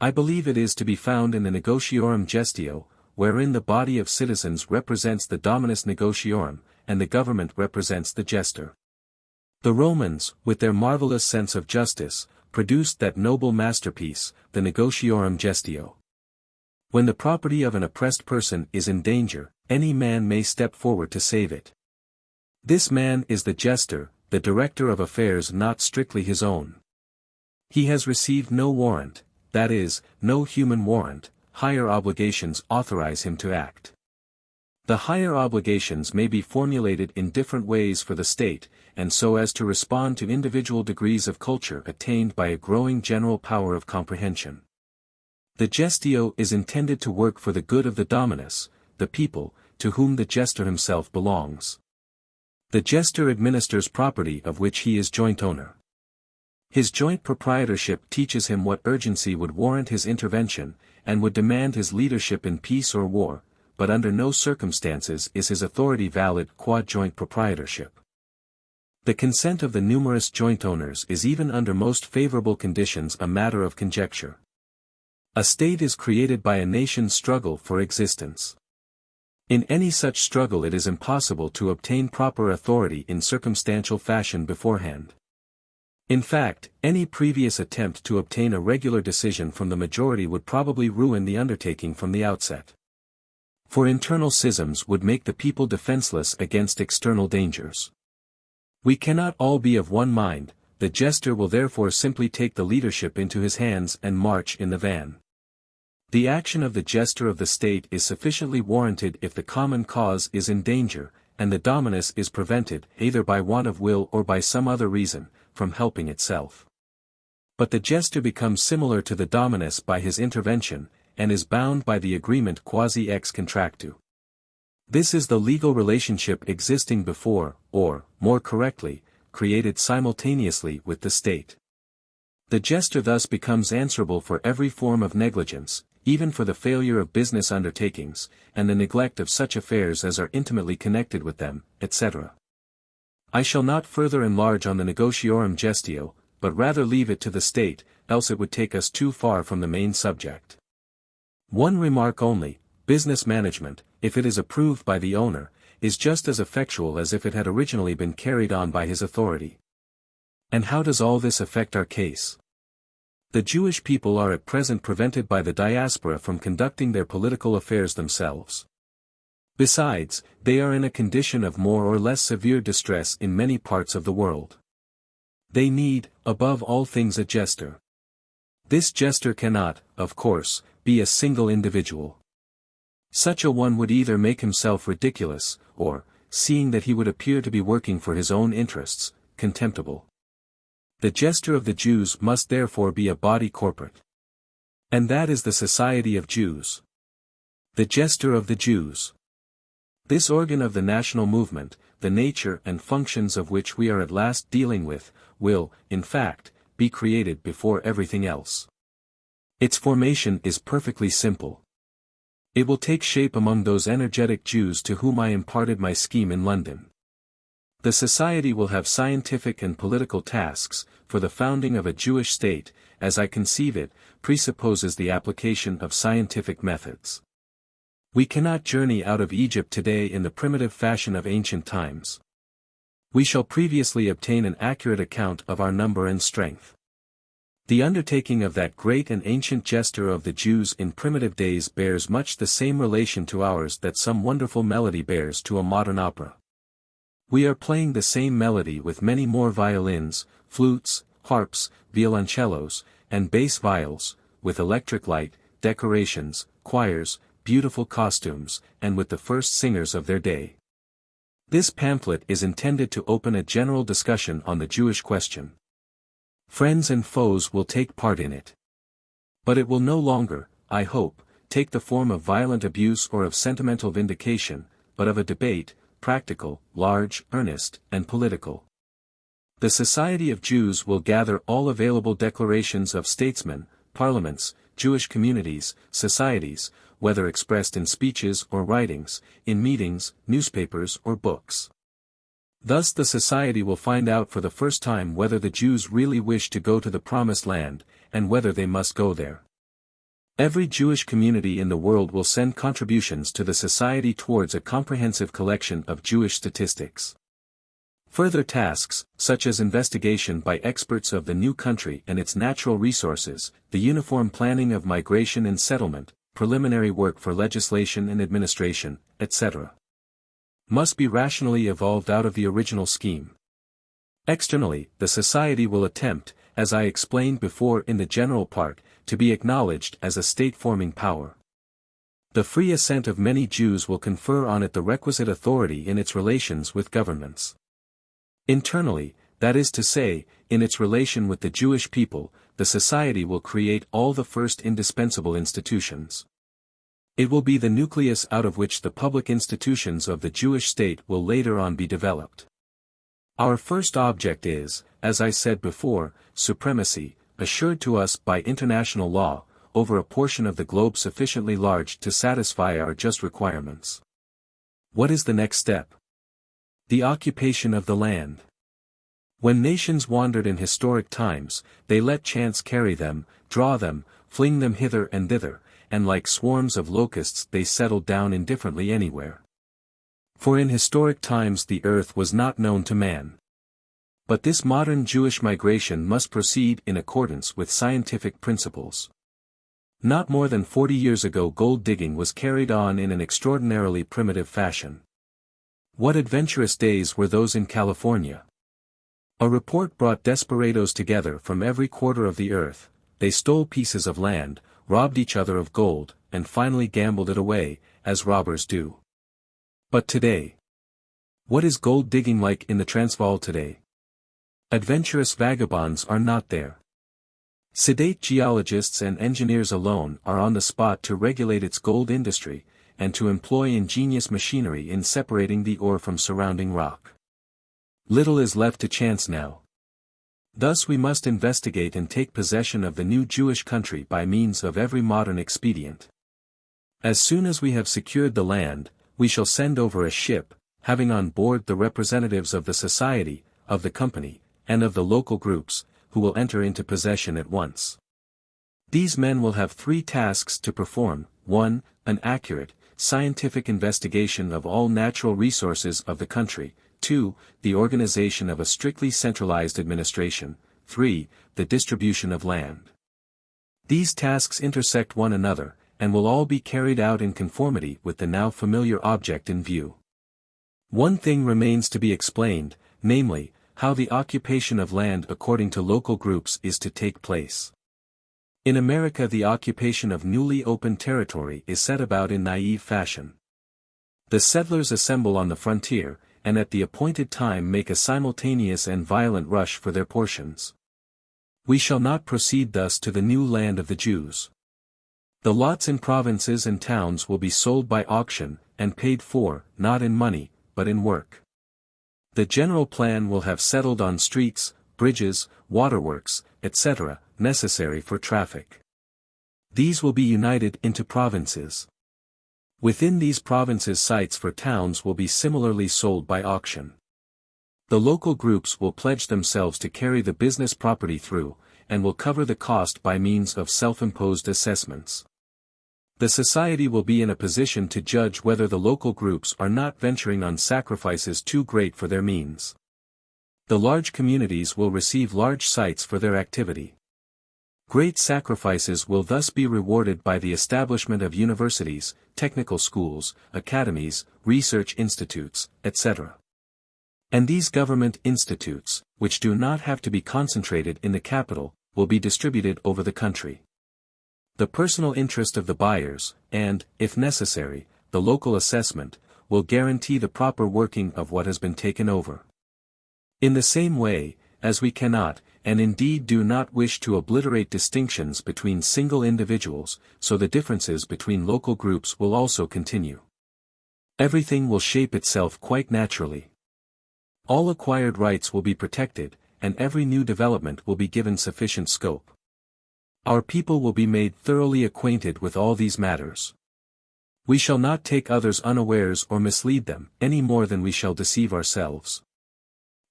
I believe it is to be found in the negotiorum gestio, wherein the body of citizens represents the dominus negotiorum, and the government represents the jester. The Romans, with their marvelous sense of justice, produced that noble masterpiece, the negotiorum gestio. When the property of an oppressed person is in danger, any man may step forward to save it. This man is the jester, the director of affairs not strictly his own. He has received no warrant, that is, no human warrant, higher obligations authorize him to act. The higher obligations may be formulated in different ways for the state, and so as to respond to individual degrees of culture attained by a growing general power of comprehension. The gestio is intended to work for the good of the dominus, the people, to whom the jester himself belongs. The jester administers property of which he is joint owner. His joint proprietorship teaches him what urgency would warrant his intervention, and would demand his leadership in peace or war, but under no circumstances is his authority valid qua joint proprietorship. The consent of the numerous joint owners is even under most favorable conditions a matter of conjecture. A state is created by a nation's struggle for existence. In any such struggle it is impossible to obtain proper authority in circumstantial fashion beforehand. In fact, any previous attempt to obtain a regular decision from the majority would probably ruin the undertaking from the outset. For internal schisms would make the people defenseless against external dangers. We cannot all be of one mind, the jester will therefore simply take the leadership into his hands and march in the van. The action of the jester of the state is sufficiently warranted if the common cause is in danger, and the dominus is prevented, either by want of will or by some other reason, from helping itself. But the jester becomes similar to the dominus by his intervention, and is bound by the agreement quasi ex contractu. This is the legal relationship existing before, or, more correctly, created simultaneously with the state. The jester thus becomes answerable for every form of negligence, even for the failure of business undertakings, and the neglect of such affairs as are intimately connected with them, etc. I shall not further enlarge on the negotiorum gestio, but rather leave it to the state, else it would take us too far from the main subject. One remark only: business management, if it is approved by the owner, is just as effectual as if it had originally been carried on by his authority. And how does all this affect our case? The Jewish people are at present prevented by the diaspora from conducting their political affairs themselves. Besides, they are in a condition of more or less severe distress in many parts of the world. They need, above all things, a jester. This jester cannot, of course, be a single individual. Such a one would either make himself ridiculous, or, seeing that he would appear to be working for his own interests, contemptible. The jester of the Jews must therefore be a body corporate. And that is the Society of Jews. The jester of the Jews. This organ of the national movement, the nature and functions of which we are at last dealing with, will, in fact, be created before everything else. Its formation is perfectly simple. It will take shape among those energetic Jews to whom I imparted my scheme in London. The society will have scientific and political tasks, for the founding of a Jewish state, as I conceive it, presupposes the application of scientific methods. We cannot journey out of Egypt today in the primitive fashion of ancient times. We shall previously obtain an accurate account of our number and strength. The undertaking of that great and ancient jester of the Jews in primitive days bears much the same relation to ours that some wonderful melody bears to a modern opera. We are playing the same melody with many more violins, flutes, harps, violoncellos, and bass viols, with electric light, decorations, choirs, beautiful costumes, and with the first singers of their day. This pamphlet is intended to open a general discussion on the Jewish question. Friends and foes will take part in it. But it will no longer, I hope, take the form of violent abuse or of sentimental vindication, but of a debate, practical, large, earnest, and political. The Society of Jews will gather all available declarations of statesmen, parliaments, Jewish communities, societies, whether expressed in speeches or writings, in meetings, newspapers or books. Thus the society will find out for the first time whether the Jews really wish to go to the Promised Land, and whether they must go there. Every Jewish community in the world will send contributions to the society towards a comprehensive collection of Jewish statistics. Further tasks, such as investigation by experts of the new country and its natural resources, the uniform planning of migration and settlement, preliminary work for legislation and administration, etc., must be rationally evolved out of the original scheme. Externally, the society will attempt, as I explained before in the general part, to be acknowledged as a state-forming power. The free assent of many Jews will confer on it the requisite authority in its relations with governments. Internally, that is to say, in its relation with the Jewish people, the society will create all the first indispensable institutions. It will be the nucleus out of which the public institutions of the Jewish state will later on be developed. Our first object is, as I said before, supremacy, assured to us by international law, over a portion of the globe sufficiently large to satisfy our just requirements. What is the next step? The occupation of the land. When nations wandered in historic times, they let chance carry them, draw them, fling them hither and thither, and like swarms of locusts they settled down indifferently anywhere. For in historic times the earth was not known to man. But this modern Jewish migration must proceed in accordance with scientific principles. Not more than 40 years ago gold digging was carried on in an extraordinarily primitive fashion. What adventurous days were those in California! A report brought desperadoes together from every quarter of the earth. They stole pieces of land, robbed each other of gold, and finally gambled it away, as robbers do. But today, what is gold digging like in the Transvaal today? Adventurous vagabonds are not there. Sedate geologists and engineers alone are on the spot to regulate its gold industry, and to employ ingenious machinery in separating the ore from surrounding rock. Little is left to chance now. Thus we must investigate and take possession of the new Jewish country by means of every modern expedient. As soon as we have secured the land, we shall send over a ship, having on board the representatives of the society, of the company, and of the local groups, who will enter into possession at once. These men will have three tasks to perform: 1. An accurate, scientific investigation of all natural resources of the country; 2. The organization of a strictly centralized administration; 3. The distribution of land. These tasks intersect one another, and will all be carried out in conformity with the now familiar object in view. One thing remains to be explained, namely, how the occupation of land according to local groups is to take place. In America, the occupation of newly opened territory is set about in naive fashion. The settlers assemble on the frontier, and at the appointed time make a simultaneous and violent rush for their portions. We shall not proceed thus to the new land of the Jews. The lots in provinces and towns will be sold by auction, and paid for, not in money, but in work. The general plan will have settled on streets, bridges, waterworks, etc., necessary for traffic. These will be united into provinces. Within these provinces, sites for towns will be similarly sold by auction. The local groups will pledge themselves to carry the business property through, and will cover the cost by means of self-imposed assessments. The society will be in a position to judge whether the local groups are not venturing on sacrifices too great for their means. The large communities will receive large sites for their activity. Great sacrifices will thus be rewarded by the establishment of universities, technical schools, academies, research institutes, etc. And these government institutes, which do not have to be concentrated in the capital, will be distributed over the country. The personal interest of the buyers, and, if necessary, the local assessment, will guarantee the proper working of what has been taken over. In the same way, as we cannot, and indeed do not wish to obliterate distinctions between single individuals, so the differences between local groups will also continue. Everything will shape itself quite naturally. All acquired rights will be protected, and every new development will be given sufficient scope. Our people will be made thoroughly acquainted with all these matters. We shall not take others unawares or mislead them, any more than we shall deceive ourselves.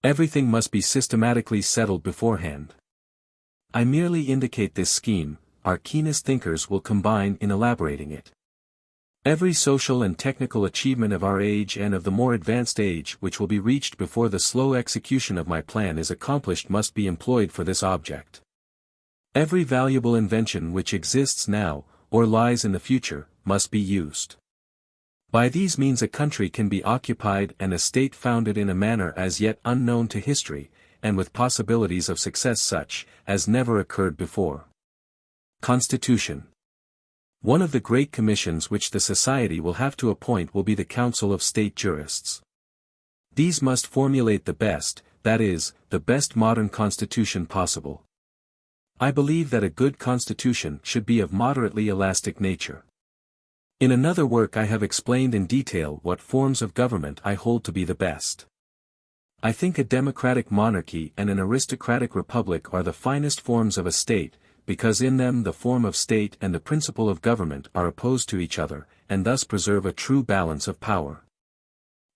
Everything must be systematically settled beforehand. I merely indicate this scheme, our keenest thinkers will combine in elaborating it. Every social and technical achievement of our age and of the more advanced age which will be reached before the slow execution of my plan is accomplished must be employed for this object. Every valuable invention which exists now, or lies in the future, must be used. By these means a country can be occupied and a state founded in a manner as yet unknown to history, and with possibilities of success such as never occurred before. Constitution. One of the great commissions which the society will have to appoint will be the Council of State Jurists. These must formulate the best, that is, the best modern constitution possible. I believe that a good constitution should be of moderately elastic nature. In another work I have explained in detail what forms of government I hold to be the best. I think a democratic monarchy and an aristocratic republic are the finest forms of a state, because in them the form of state and the principle of government are opposed to each other, and thus preserve a true balance of power.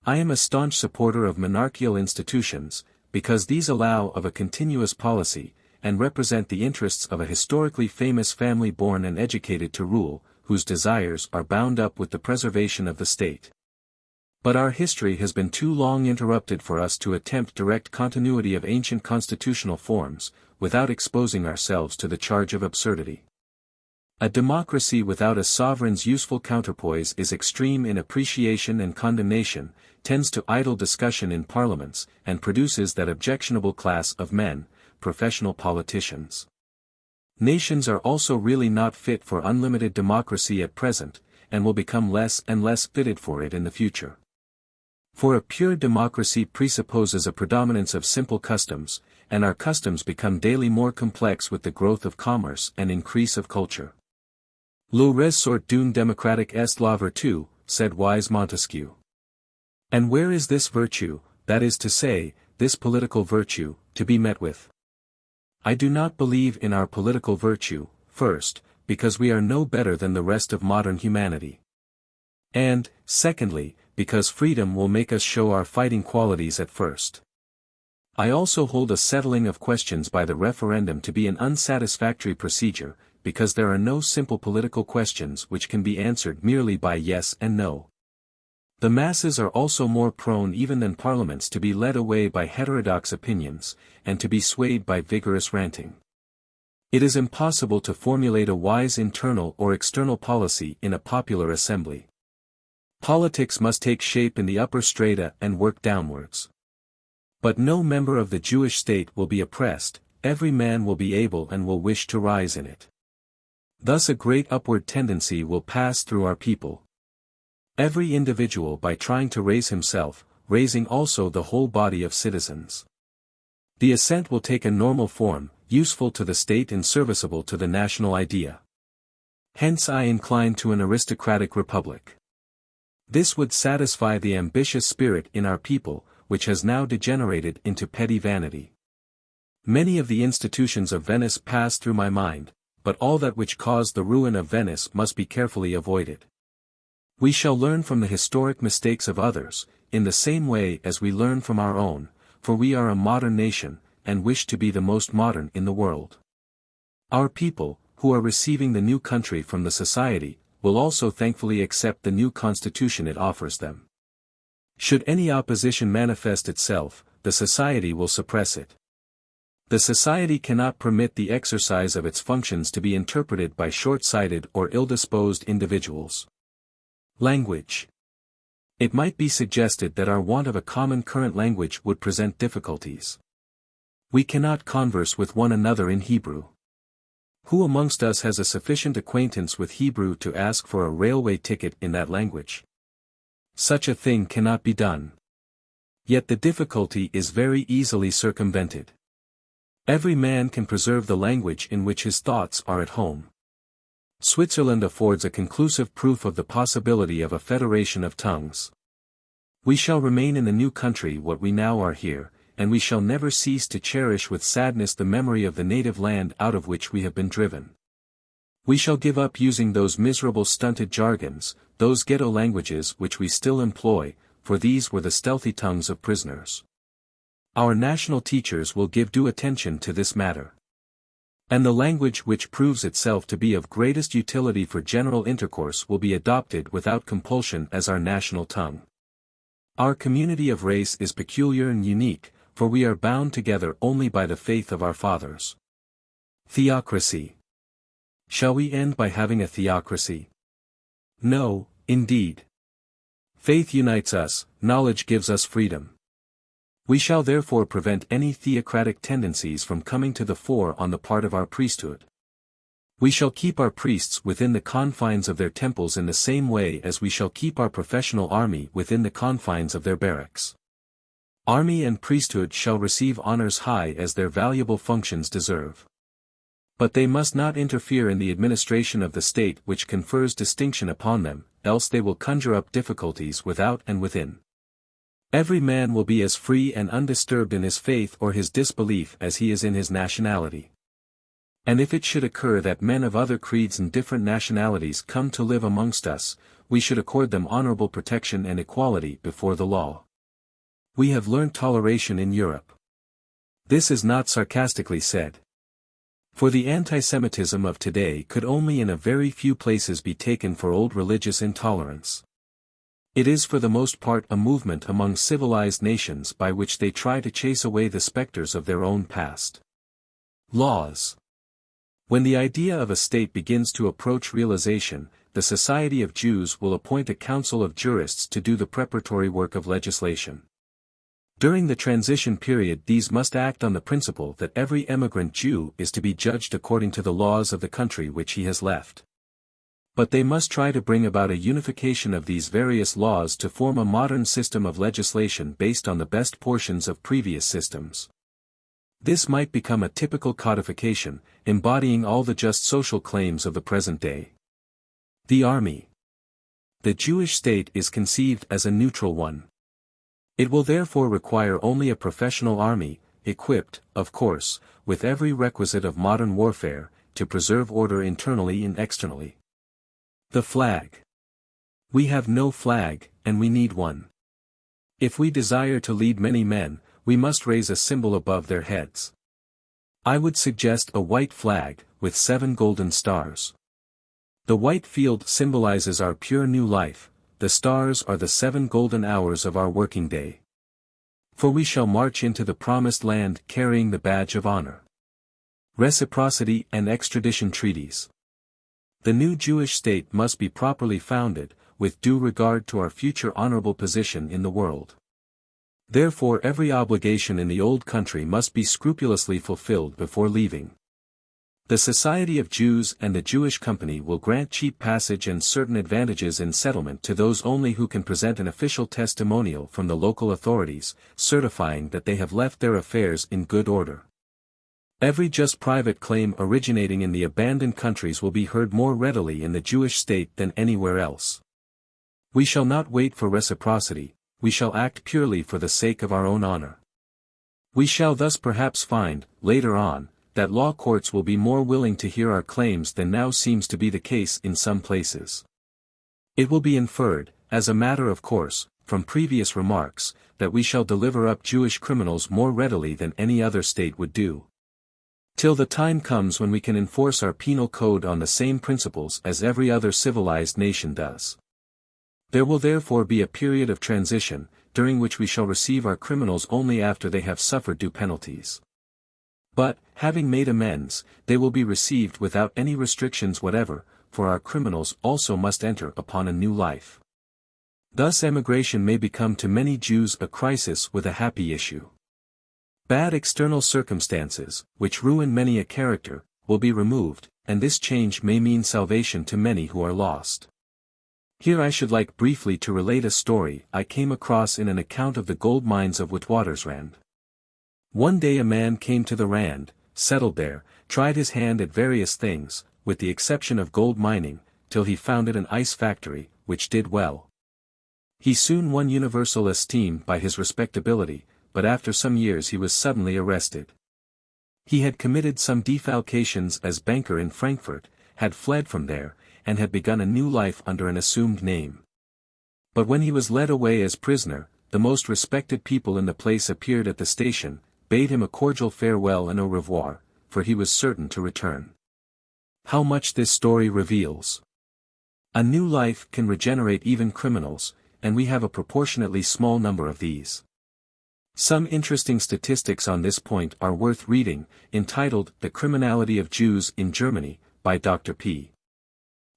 I am a staunch supporter of monarchical institutions, because these allow of a continuous policy, and represent the interests of a historically famous family born and educated to rule, whose desires are bound up with the preservation of the state. But our history has been too long interrupted for us to attempt direct continuity of ancient constitutional forms, without exposing ourselves to the charge of absurdity. A democracy without a sovereign's useful counterpoise is extreme in appreciation and condemnation, tends to idle discussion in parliaments, and produces that objectionable class of men, professional politicians. Nations are also really not fit for unlimited democracy at present, and will become less and less fitted for it in the future. For a pure democracy presupposes a predominance of simple customs, and our customs become daily more complex with the growth of commerce and increase of culture. Le ressort d'une démocratique est la vertu, said wise Montesquieu. And where is this virtue, that is to say, this political virtue, to be met with? I do not believe in our political virtue, first, because we are no better than the rest of modern humanity. And, secondly, because freedom will make us show our fighting qualities at first. I also hold a settling of questions by the referendum to be an unsatisfactory procedure, because there are no simple political questions which can be answered merely by yes and no. The masses are also more prone even than parliaments to be led away by heterodox opinions, and to be swayed by vigorous ranting. It is impossible to formulate a wise internal or external policy in a popular assembly. Politics must take shape in the upper strata and work downwards. But no member of the Jewish state will be oppressed, every man will be able and will wish to rise in it. Thus a great upward tendency will pass through our people. Every individual by trying to raise himself, raising also the whole body of citizens. The ascent will take a normal form, useful to the state and serviceable to the national idea. Hence I incline to an aristocratic republic. This would satisfy the ambitious spirit in our people, which has now degenerated into petty vanity. Many of the institutions of Venice pass through my mind, but all that which caused the ruin of Venice must be carefully avoided. We shall learn from the historic mistakes of others, in the same way as we learn from our own, for we are a modern nation, and wish to be the most modern in the world. Our people, who are receiving the new country from the society, will also thankfully accept the new constitution it offers them. Should any opposition manifest itself, the society will suppress it. The society cannot permit the exercise of its functions to be interpreted by short-sighted or ill-disposed individuals. Language. It might be suggested that our want of a common current language would present difficulties. We cannot converse with one another in Hebrew. Who amongst us has a sufficient acquaintance with Hebrew to ask for a railway ticket in that language? Such a thing cannot be done. Yet the difficulty is very easily circumvented. Every man can preserve the language in which his thoughts are at home. Switzerland affords a conclusive proof of the possibility of a federation of tongues. We shall remain in the new country what we now are here, and we shall never cease to cherish with sadness the memory of the native land out of which we have been driven. We shall give up using those miserable stunted jargons, those ghetto languages which we still employ, for these were the stealthy tongues of prisoners. Our national teachers will give due attention to this matter. And the language which proves itself to be of greatest utility for general intercourse will be adopted without compulsion as our national tongue. Our community of race is peculiar and unique, for we are bound together only by the faith of our fathers. Theocracy. Shall we end by having a theocracy? No, indeed. Faith unites us, knowledge gives us freedom. We shall therefore prevent any theocratic tendencies from coming to the fore on the part of our priesthood. We shall keep our priests within the confines of their temples in the same way as we shall keep our professional army within the confines of their barracks. Army and priesthood shall receive honors high as their valuable functions deserve. But they must not interfere in the administration of the state which confers distinction upon them, else they will conjure up difficulties without and within. Every man will be as free and undisturbed in his faith or his disbelief as he is in his nationality. And if it should occur that men of other creeds and different nationalities come to live amongst us, we should accord them honorable protection and equality before the law. We have learned toleration in Europe. This is not sarcastically said. For the anti-Semitism of today could only in a very few places be taken for old religious intolerance. It is for the most part a movement among civilized nations by which they try to chase away the specters of their own past. Laws. When the idea of a state begins to approach realization, the Society of Jews will appoint a council of jurists to do the preparatory work of legislation. During the transition period these must act on the principle that every emigrant Jew is to be judged according to the laws of the country which he has left. But they must try to bring about a unification of these various laws to form a modern system of legislation based on the best portions of previous systems. This might become a typical codification, embodying all the just social claims of the present day. The Army. The Jewish state is conceived as a neutral one. It will therefore require only a professional army, equipped, of course, with every requisite of modern warfare, to preserve order internally and externally. The flag. We have no flag, and we need one. If we desire to lead many men, we must raise a symbol above their heads. I would suggest a white flag, with 7 golden stars. The white field symbolizes our pure new life, the stars are the 7 golden hours of our working day. For we shall march into the promised land carrying the badge of honor. Reciprocity and extradition treaties. The new Jewish state must be properly founded, with due regard to our future honorable position in the world. Therefore every obligation in the old country must be scrupulously fulfilled before leaving. The Society of Jews and the Jewish Company will grant cheap passage and certain advantages in settlement to those only who can present an official testimonial from the local authorities, certifying that they have left their affairs in good order. Every just private claim originating in the abandoned countries will be heard more readily in the Jewish state than anywhere else. We shall not wait for reciprocity, we shall act purely for the sake of our own honor. We shall thus perhaps find, later on, that law courts will be more willing to hear our claims than now seems to be the case in some places. It will be inferred, as a matter of course, from previous remarks, that we shall deliver up Jewish criminals more readily than any other state would do. Till the time comes when we can enforce our penal code on the same principles as every other civilized nation does. There will therefore be a period of transition, during which we shall receive our criminals only after they have suffered due penalties. But, having made amends, they will be received without any restrictions whatever, for our criminals also must enter upon a new life. Thus emigration may become to many Jews a crisis with a happy issue. Bad external circumstances, which ruin many a character, will be removed, and this change may mean salvation to many who are lost. Here I should like briefly to relate a story I came across in an account of the gold mines of Witwatersrand. One day a man came to the Rand, settled there, tried his hand at various things, with the exception of gold mining, till he founded an ice factory, which did well. He soon won universal esteem by his respectability, but after some years he was suddenly arrested. He had committed some defalcations as banker in Frankfurt, had fled from there, and had begun a new life under an assumed name. But when he was led away as prisoner, the most respected people in the place appeared at the station, bade him a cordial farewell and au revoir, for he was certain to return. How much this story reveals! A new life can regenerate even criminals, and we have a proportionately small number of these. Some interesting statistics on this point are worth reading, entitled The Criminality of Jews in Germany, by Dr. P.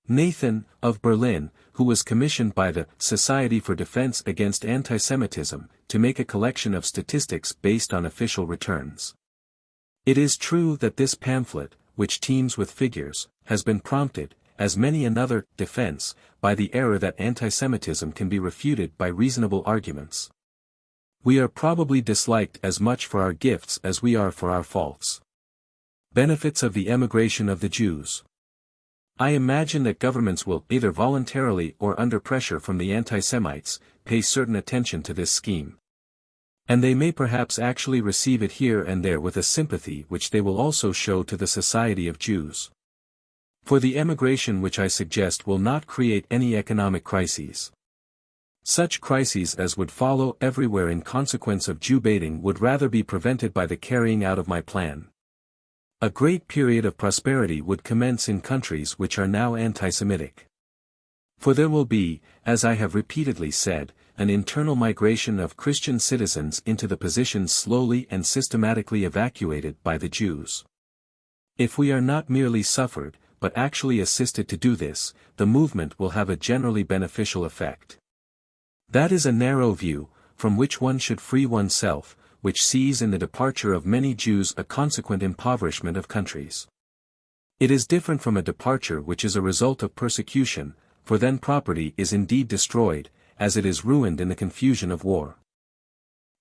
Nathan, of Berlin, who was commissioned by the Society for Defense Against Anti-Semitism, to make a collection of statistics based on official returns. It is true that this pamphlet, which teems with figures, has been prompted, as many another defense, by the error that anti-Semitism can be refuted by reasonable arguments. We are probably disliked as much for our gifts as we are for our faults. Benefits of the emigration of the Jews. I imagine that governments will, either voluntarily or under pressure from the anti-Semites, pay certain attention to this scheme. And they may perhaps actually receive it here and there with a sympathy which they will also show to the Society of Jews. For the emigration which I suggest will not create any economic crises. Such crises as would follow everywhere in consequence of Jew baiting would rather be prevented by the carrying out of my plan. A great period of prosperity would commence in countries which are now anti-Semitic. For there will be, as I have repeatedly said, an internal migration of Christian citizens into the positions slowly and systematically evacuated by the Jews. If we are not merely suffered, but actually assisted to do this, the movement will have a generally beneficial effect. That is a narrow view, from which one should free oneself, which sees in the departure of many Jews a consequent impoverishment of countries. It is different from a departure which is a result of persecution, for then property is indeed destroyed, as it is ruined in the confusion of war.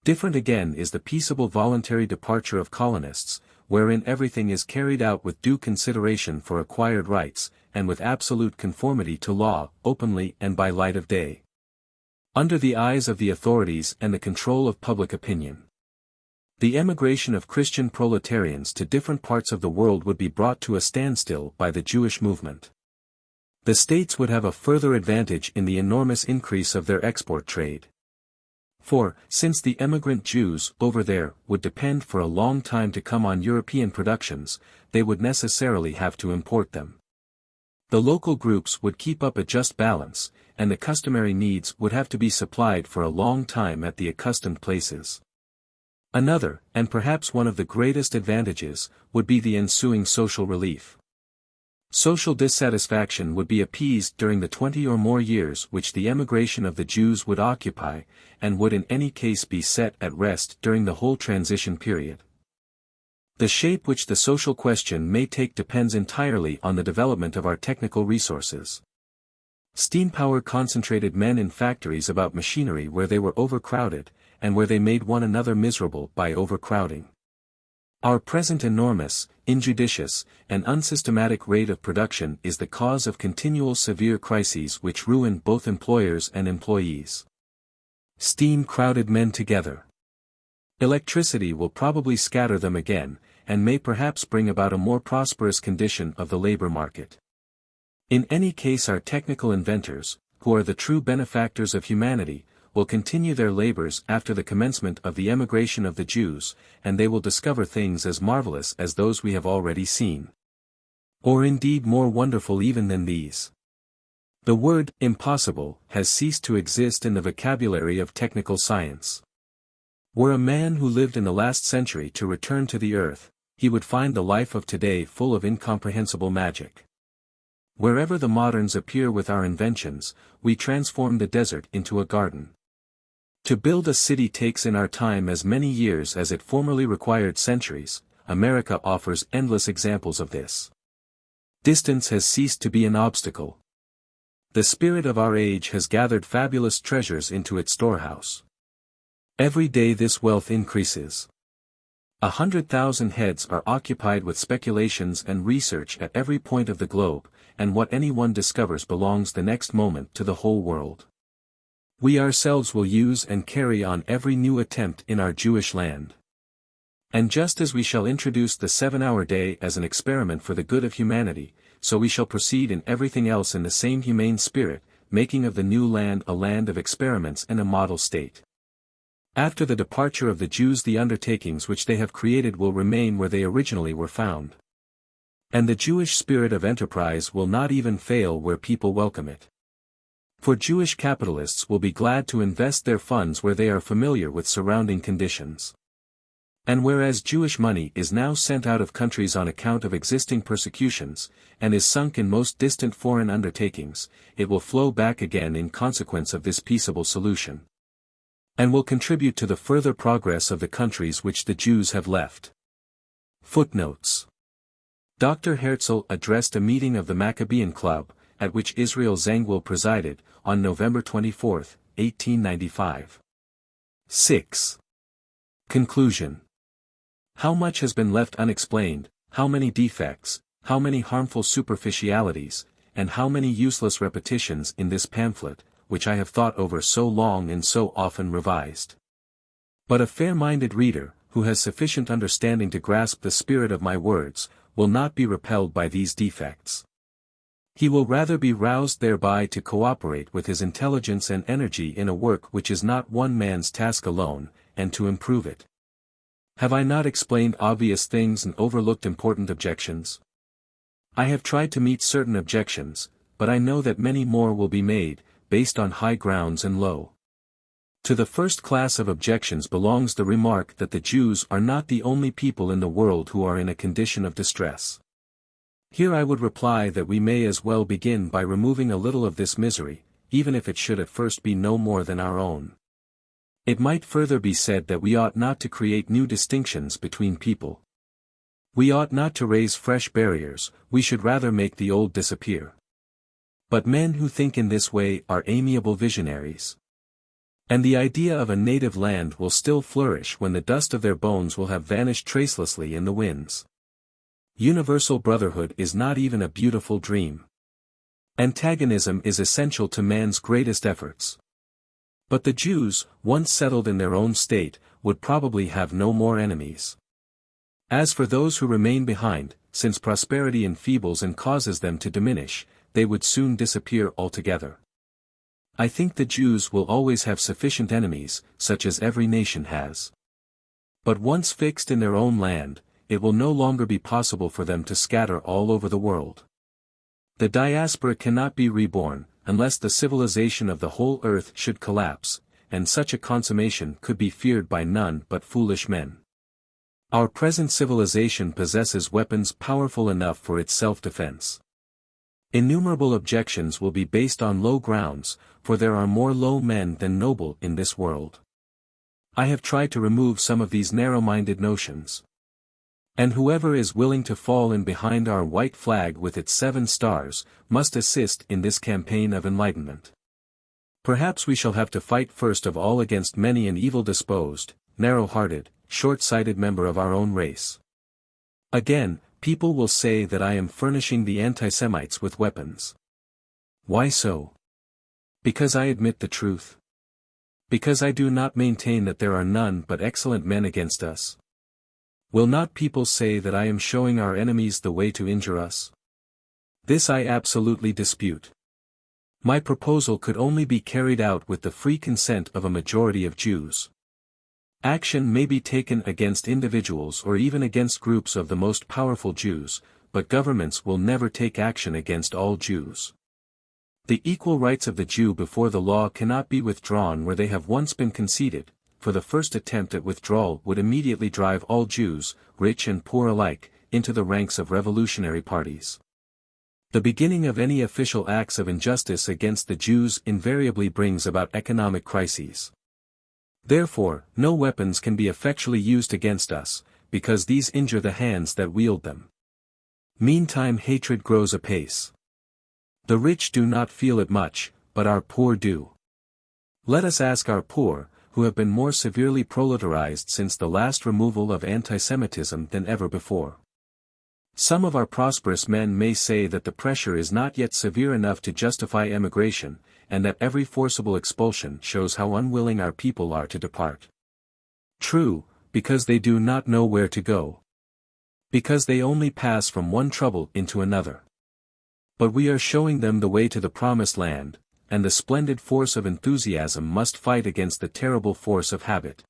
Different again is the peaceable voluntary departure of colonists, wherein everything is carried out with due consideration for acquired rights, and with absolute conformity to law, openly and by light of day. Under the eyes of the authorities and the control of public opinion. The emigration of Christian proletarians to different parts of the world would be brought to a standstill by the Jewish movement. The states would have a further advantage in the enormous increase of their export trade. For, since the emigrant Jews over there would depend for a long time to come on European productions, they would necessarily have to import them. The local groups would keep up a just balance, and the customary needs would have to be supplied for a long time at the accustomed places. Another, and perhaps one of the greatest advantages, would be the ensuing social relief. Social dissatisfaction would be appeased during the 20 or more years which the emigration of the Jews would occupy, and would in any case be set at rest during the whole transition period. The shape which the social question may take depends entirely on the development of our technical resources. Steam power concentrated men in factories about machinery where they were overcrowded, and where they made one another miserable by overcrowding. Our present enormous, injudicious, and unsystematic rate of production is the cause of continual severe crises which ruin both employers and employees. Steam crowded men together. Electricity will probably scatter them again, and may perhaps bring about a more prosperous condition of the labor market. In any case, our technical inventors, who are the true benefactors of humanity, will continue their labors after the commencement of the emigration of the Jews, and they will discover things as marvelous as those we have already seen. Or indeed more wonderful even than these. The word impossible has ceased to exist in the vocabulary of technical science. Were a man who lived in the last century to return to the earth, he would find the life of today full of incomprehensible magic. Wherever the moderns appear with our inventions, we transform the desert into a garden. To build a city takes in our time as many years as it formerly required centuries. America offers endless examples of this. Distance has ceased to be an obstacle. The spirit of our age has gathered fabulous treasures into its storehouse. Every day this wealth increases. 100,000 heads are occupied with speculations and research at every point of the globe, and what anyone discovers belongs the next moment to the whole world. We ourselves will use and carry on every new attempt in our Jewish land. And just as we shall introduce the 7-hour day as an experiment for the good of humanity, so we shall proceed in everything else in the same humane spirit, making of the new land a land of experiments and a model state. After the departure of the Jews, the undertakings which they have created will remain where they originally were found. And the Jewish spirit of enterprise will not even fail where people welcome it. For Jewish capitalists will be glad to invest their funds where they are familiar with surrounding conditions. And whereas Jewish money is now sent out of countries on account of existing persecutions, and is sunk in most distant foreign undertakings, it will flow back again in consequence of this peaceable solution. And will contribute to the further progress of the countries which the Jews have left. Footnotes. Dr. Herzl addressed a meeting of the Maccabean Club, at which Israel Zangwill presided, on November 24, 1895. 6. Conclusion. How much has been left unexplained, how many defects, how many harmful superficialities, and how many useless repetitions in this pamphlet, which I have thought over so long and so often revised. But a fair-minded reader, who has sufficient understanding to grasp the spirit of my words, will not be repelled by these defects. He will rather be roused thereby to cooperate with his intelligence and energy in a work which is not one man's task alone, and to improve it. Have I not explained obvious things and overlooked important objections? I have tried to meet certain objections, but I know that many more will be made, based on high grounds and low. To the first class of objections belongs the remark that the Jews are not the only people in the world who are in a condition of distress. Here I would reply that we may as well begin by removing a little of this misery, even if it should at first be no more than our own. It might further be said that we ought not to create new distinctions between people. We ought not to raise fresh barriers, we should rather make the old disappear. But men who think in this way are amiable visionaries. And the idea of a native land will still flourish when the dust of their bones will have vanished tracelessly in the winds. Universal brotherhood is not even a beautiful dream. Antagonism is essential to man's greatest efforts. But the Jews, once settled in their own state, would probably have no more enemies. As for those who remain behind, since prosperity enfeebles and causes them to diminish, they would soon disappear altogether. I think the Jews will always have sufficient enemies, such as every nation has. But once fixed in their own land, it will no longer be possible for them to scatter all over the world. The diaspora cannot be reborn, unless the civilization of the whole earth should collapse, and such a consummation could be feared by none but foolish men. Our present civilization possesses weapons powerful enough for its self-defense. Innumerable objections will be based on low grounds, for there are more low men than noble in this world. I have tried to remove some of these narrow-minded notions. And whoever is willing to fall in behind our white flag with its 7 stars, must assist in this campaign of enlightenment. Perhaps we shall have to fight first of all against many an evil-disposed, narrow-hearted, short-sighted member of our own race. Again, people will say that I am furnishing the anti-Semites with weapons. Why so? Because I admit the truth. Because I do not maintain that there are none but excellent men against us. Will not people say that I am showing our enemies the way to injure us? This I absolutely dispute. My proposal could only be carried out with the free consent of a majority of Jews. Action may be taken against individuals or even against groups of the most powerful Jews, but governments will never take action against all Jews. The equal rights of the Jew before the law cannot be withdrawn where they have once been conceded, for the first attempt at withdrawal would immediately drive all Jews, rich and poor alike, into the ranks of revolutionary parties. The beginning of any official acts of injustice against the Jews invariably brings about economic crises. Therefore, no weapons can be effectually used against us, because these injure the hands that wield them. Meantime hatred grows apace. The rich do not feel it much, but our poor do. Let us ask our poor, who have been more severely proletarized since the last removal of anti-Semitism than ever before. Some of our prosperous men may say that the pressure is not yet severe enough to justify emigration, and that every forcible expulsion shows how unwilling our people are to depart. True, because they do not know where to go. Because they only pass from one trouble into another. But we are showing them the way to the promised land, and the splendid force of enthusiasm must fight against the terrible force of habit.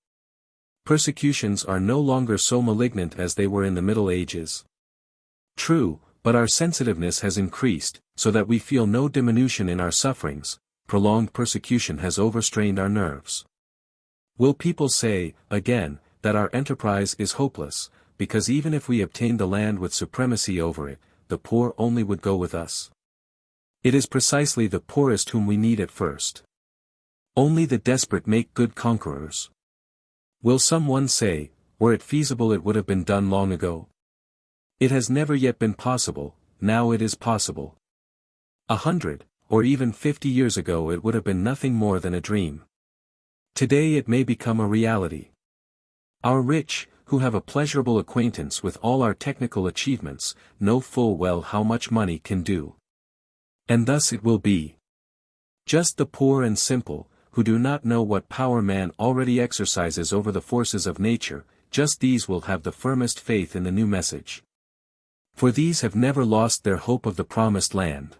Persecutions are no longer so malignant as they were in the Middle Ages. True, but our sensitiveness has increased, so that we feel no diminution in our sufferings. Prolonged persecution has overstrained our nerves. Will people say, again, that our enterprise is hopeless, because even if we obtained the land with supremacy over it, the poor only would go with us? It is precisely the poorest whom we need at first. Only the desperate make good conquerors. Will someone say, were it feasible it would have been done long ago? It has never yet been possible, now it is possible. 100, or even 50 years ago it would have been nothing more than a dream. Today it may become a reality. Our rich, who have a pleasurable acquaintance with all our technical achievements, know full well how much money can do. And thus it will be. Just the poor and simple, who do not know what power man already exercises over the forces of nature, just these will have the firmest faith in the new message. For these have never lost their hope of the promised land.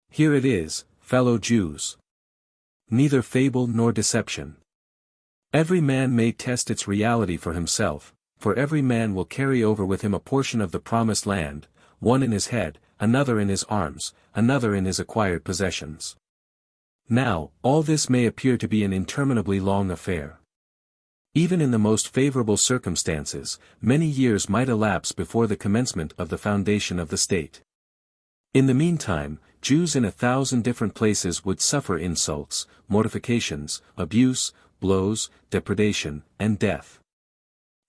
Here it is, fellow Jews. Neither fable nor deception. Every man may test its reality for himself, for every man will carry over with him a portion of the promised land, one in his head, another in his arms, another in his acquired possessions. Now, all this may appear to be an interminably long affair. Even in the most favorable circumstances, many years might elapse before the commencement of the foundation of the state. In the meantime, Jews in 1,000 different places would suffer insults, mortifications, abuse, blows, depredation, and death.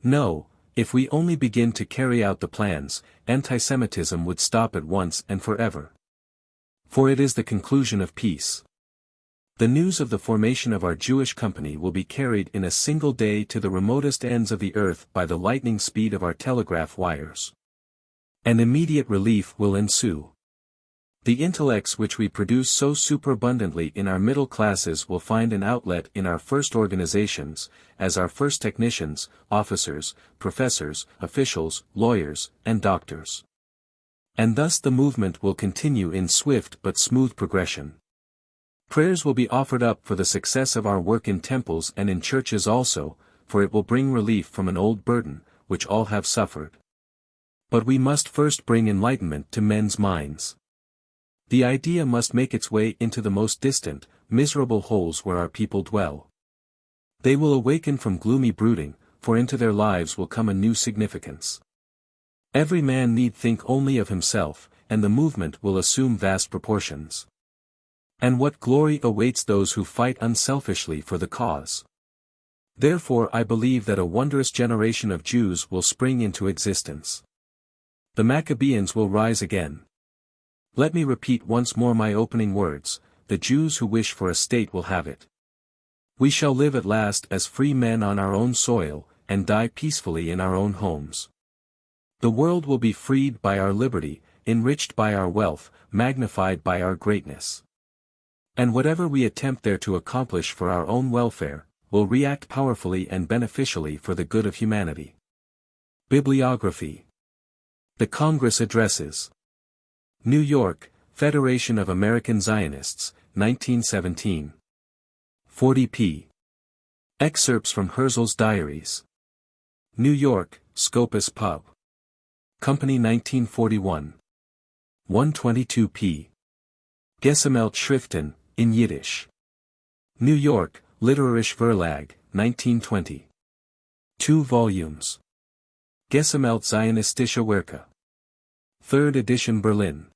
No, if we only begin to carry out the plans, anti-Semitism would stop at once and forever. For it is the conclusion of peace. The news of the formation of our Jewish company will be carried in a single day to the remotest ends of the earth by the lightning speed of our telegraph wires. And immediate relief will ensue. The intellects which we produce so superabundantly in our middle classes will find an outlet in our first organizations, as our first technicians, officers, professors, officials, lawyers, and doctors. And thus the movement will continue in swift but smooth progression. Prayers will be offered up for the success of our work in temples and in churches also, for it will bring relief from an old burden, which all have suffered. But we must first bring enlightenment to men's minds. The idea must make its way into the most distant, miserable holes where our people dwell. They will awaken from gloomy brooding, for into their lives will come a new significance. Every man need think only of himself, and the movement will assume vast proportions. And what glory awaits those who fight unselfishly for the cause. Therefore I believe that a wondrous generation of Jews will spring into existence. The Maccabeans will rise again. Let me repeat once more my opening words: the Jews who wish for a state will have it. We shall live at last as free men on our own soil, and die peacefully in our own homes. The world will be freed by our liberty, enriched by our wealth, magnified by our greatness. And whatever we attempt there to accomplish for our own welfare, will react powerfully and beneficially for the good of humanity. Bibliography. The Congress Addresses. New York, Federation of American Zionists, 1917. 40 p. Excerpts from Herzl's Diaries. New York, Scopus Pub. Company 1941. 122 p. Gesammelt Schriften, in Yiddish. New York, Literarische Verlag, 1920. 2 volumes. Gesammelt Zionistische Werke. 3rd edition Berlin.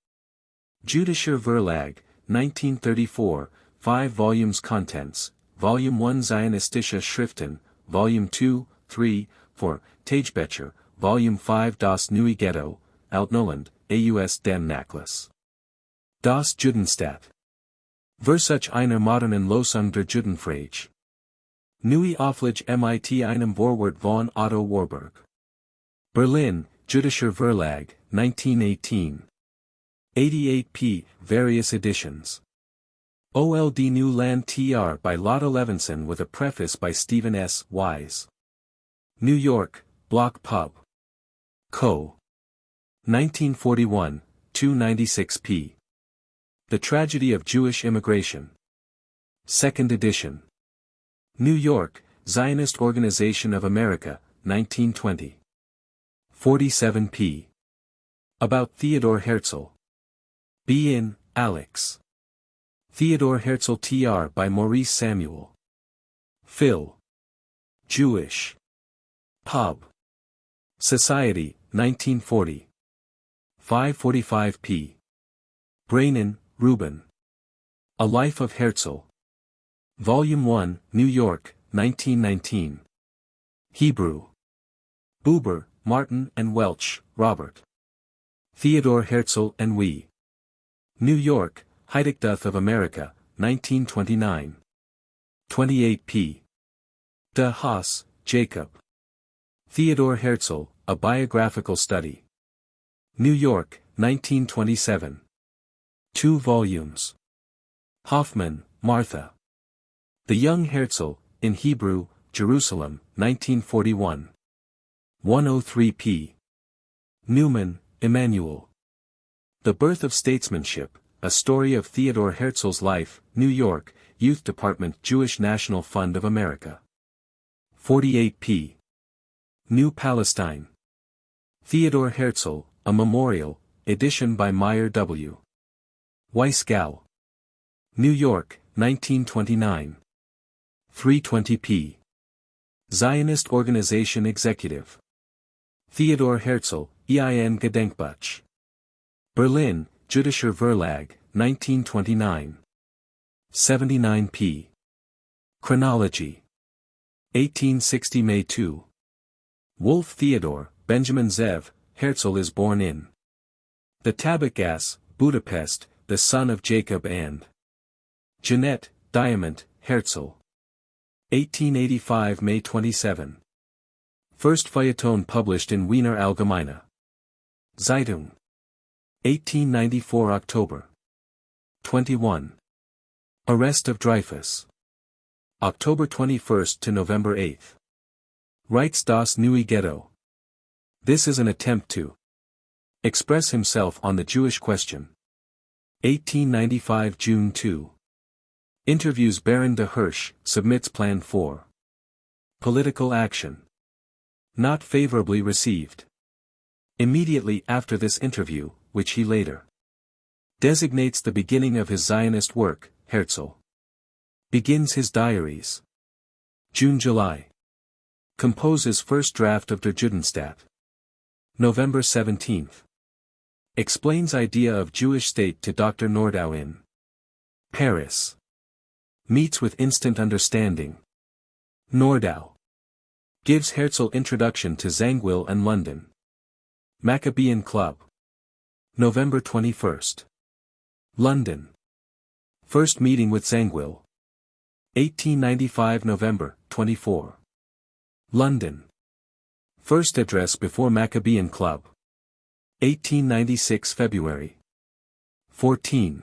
Jüdischer Verlag, 1934, 5 volumes contents, Volume 1 Zionistische Schriften, Volume 2, 3, 4, Tagebecher, Volume 5 Das Neue Ghetto, Altneuland, Aus dem Nachlass. Das Judenstaat. Versuch einer modernen Losung der Judenfrage. Neue Auflage mit einem Vorwort von Otto Warburg. Berlin, Jüdischer Verlag, 1918. 88 p. Various editions. Old New Land Tr. by Lotta Levinson with a preface by Stephen S. Wise. New York, Block Pub. Co. 1941, 296 p. The Tragedy of Jewish Immigration. 2nd edition. New York, Zionist Organization of America, 1920. 47 p. About Theodor Herzl. B. in, Alex. Theodor Herzl Tr. by Maurice Samuel. Phil. Jewish. Pub. Society, 1940. 545 p. Brainin, Reuben. A Life of Herzl. Volume 1, New York, 1919. Hebrew. Buber, Martin and Welch, Robert. Theodor Herzl and We. New York, Heiligtuth of America, 1929. 28 p. De Haas, Jacob. Theodor Herzl, A Biographical Study. New York, 1927. 2 volumes. Hoffman, Martha. The Young Herzl, in Hebrew, Jerusalem, 1941. 103 p. Newman, Emmanuel. The Birth of Statesmanship, A Story of Theodor Herzl's Life, New York, Youth Department Jewish National Fund of America. 48 p. New Palestine. Theodor Herzl, A Memorial, edition by Meyer W. Weisgau. New York, 1929. 320 p. Zionist Organization Executive. Theodor Herzl, Ein Gedenkbuch. Berlin, Jüdischer Verlag, 1929. 79 p. Chronology. 1860 May 2. Wolf Theodor, Benjamin Zev, Herzl is born in the Tabak Budapest, the son of Jacob and Jeanette, Diamant, Herzl. 1885 May 27. First feuilleton published in Wiener Allgemeine Zeitung. 1894 October. 21. Arrest of Dreyfus. October 21 to November 8. Writes Das Neue Ghetto. This is an attempt to express himself on the Jewish question. 1895 June 2. Interviews Baron de Hirsch, submits plan for political action. Not favorably received. Immediately after this interview, which he later designates the beginning of his Zionist work, Herzl begins his diaries. June-July. Composes first draft of Der Judenstaat. November 17. Explains idea of Jewish state to Dr. Nordau in Paris. Meets with instant understanding. Nordau gives Herzl introduction to Zangwill and London. Maccabean Club. November 21. London. First meeting with Zangwill. 1895 November 24. London. First address before Maccabean Club. 1896 February 14.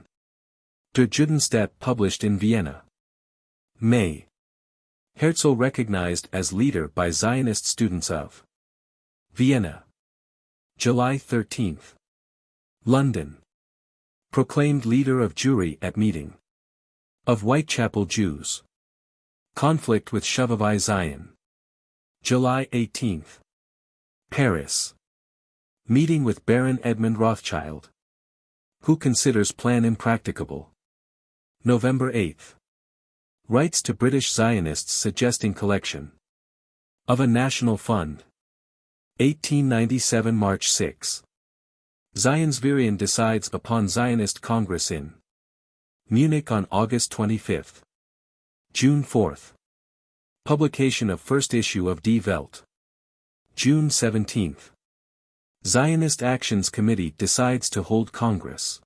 Der Judenstaat published in Vienna. May. Herzl recognized as leader by Zionist students of Vienna. July 13. London. Proclaimed leader of Jewry at meeting of Whitechapel Jews. Conflict with Shovavai Zion. July 18. Paris. Meeting with Baron Edmund Rothschild, who considers plan impracticable. November 8. Writes to British Zionists suggesting collection of a national fund. 1897 March 6. Zionsverian decides upon Zionist Congress in Munich on August 25. June 4. Publication of first issue of Die Welt. June 17. Zionist Actions Committee decides to hold Congress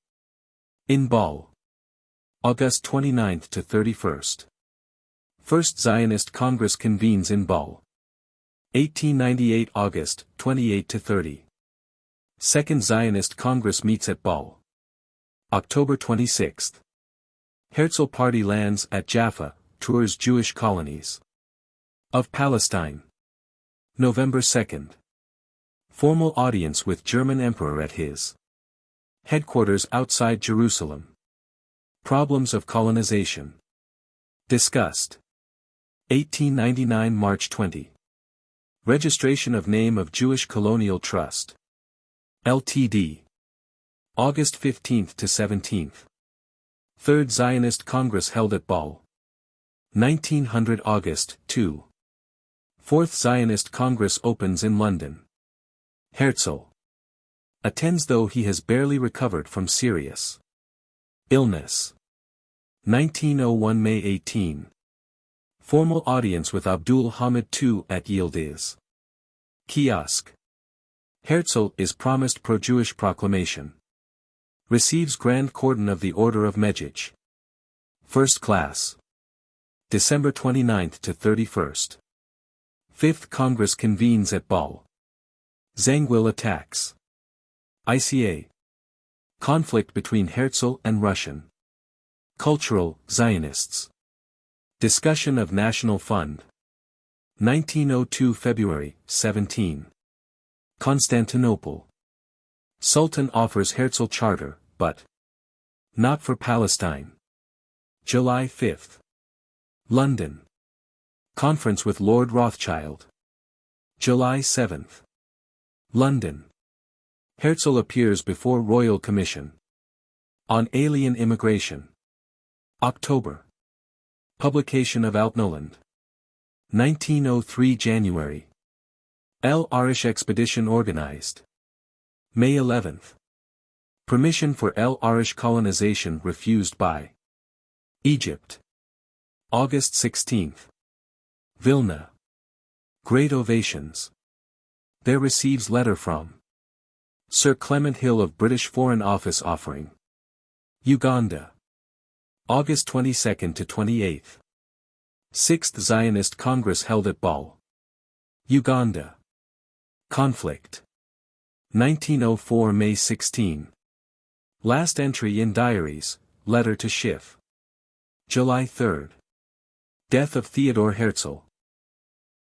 in Ball. August 29 to 31. First Zionist Congress convenes in Ball. 1898 August 28 to 30. Second Zionist Congress meets at Ball. October 26. Herzl party lands at Jaffa, tours Jewish colonies of Palestine. November 2. Formal audience with German Emperor at his headquarters outside Jerusalem. Problems of colonization discussed. 1899 March 20. Registration of name of Jewish Colonial Trust. Ltd. August 15 to 17. Third Zionist Congress held at Ball. 1900 August 2. Fourth Zionist Congress opens in London. Herzl attends though he has barely recovered from serious illness. 1901 May 18. Formal audience with Abdul Hamid II at Yildiz Kiosk. Herzl is promised pro-Jewish proclamation. Receives Grand Cordon of the Order of Medjid. First class. December 29 to 31. Fifth Congress convenes at Ball. Zangwill attacks. ICA. Conflict between Herzl and Russian cultural Zionists. Discussion of National Fund. 1902 February 17. Constantinople. Sultan offers Herzl charter, but not for Palestine. July 5. London. Conference with Lord Rothschild. July 7. London. Herzl appears before Royal Commission on Alien Immigration. October. Publication of Altnoland. 1903 January. El Arish expedition organized. May 11. Permission for El Arish colonization refused by Egypt. August 16. Vilna. Great ovations. There receives letter from Sir Clement Hill of British Foreign Office offering Uganda. August 22 to 28. Sixth Zionist Congress held at Ball. Uganda. Conflict. 1904 May 16. Last entry in diaries, letter to Schiff. July 3. Death of Theodor Herzl.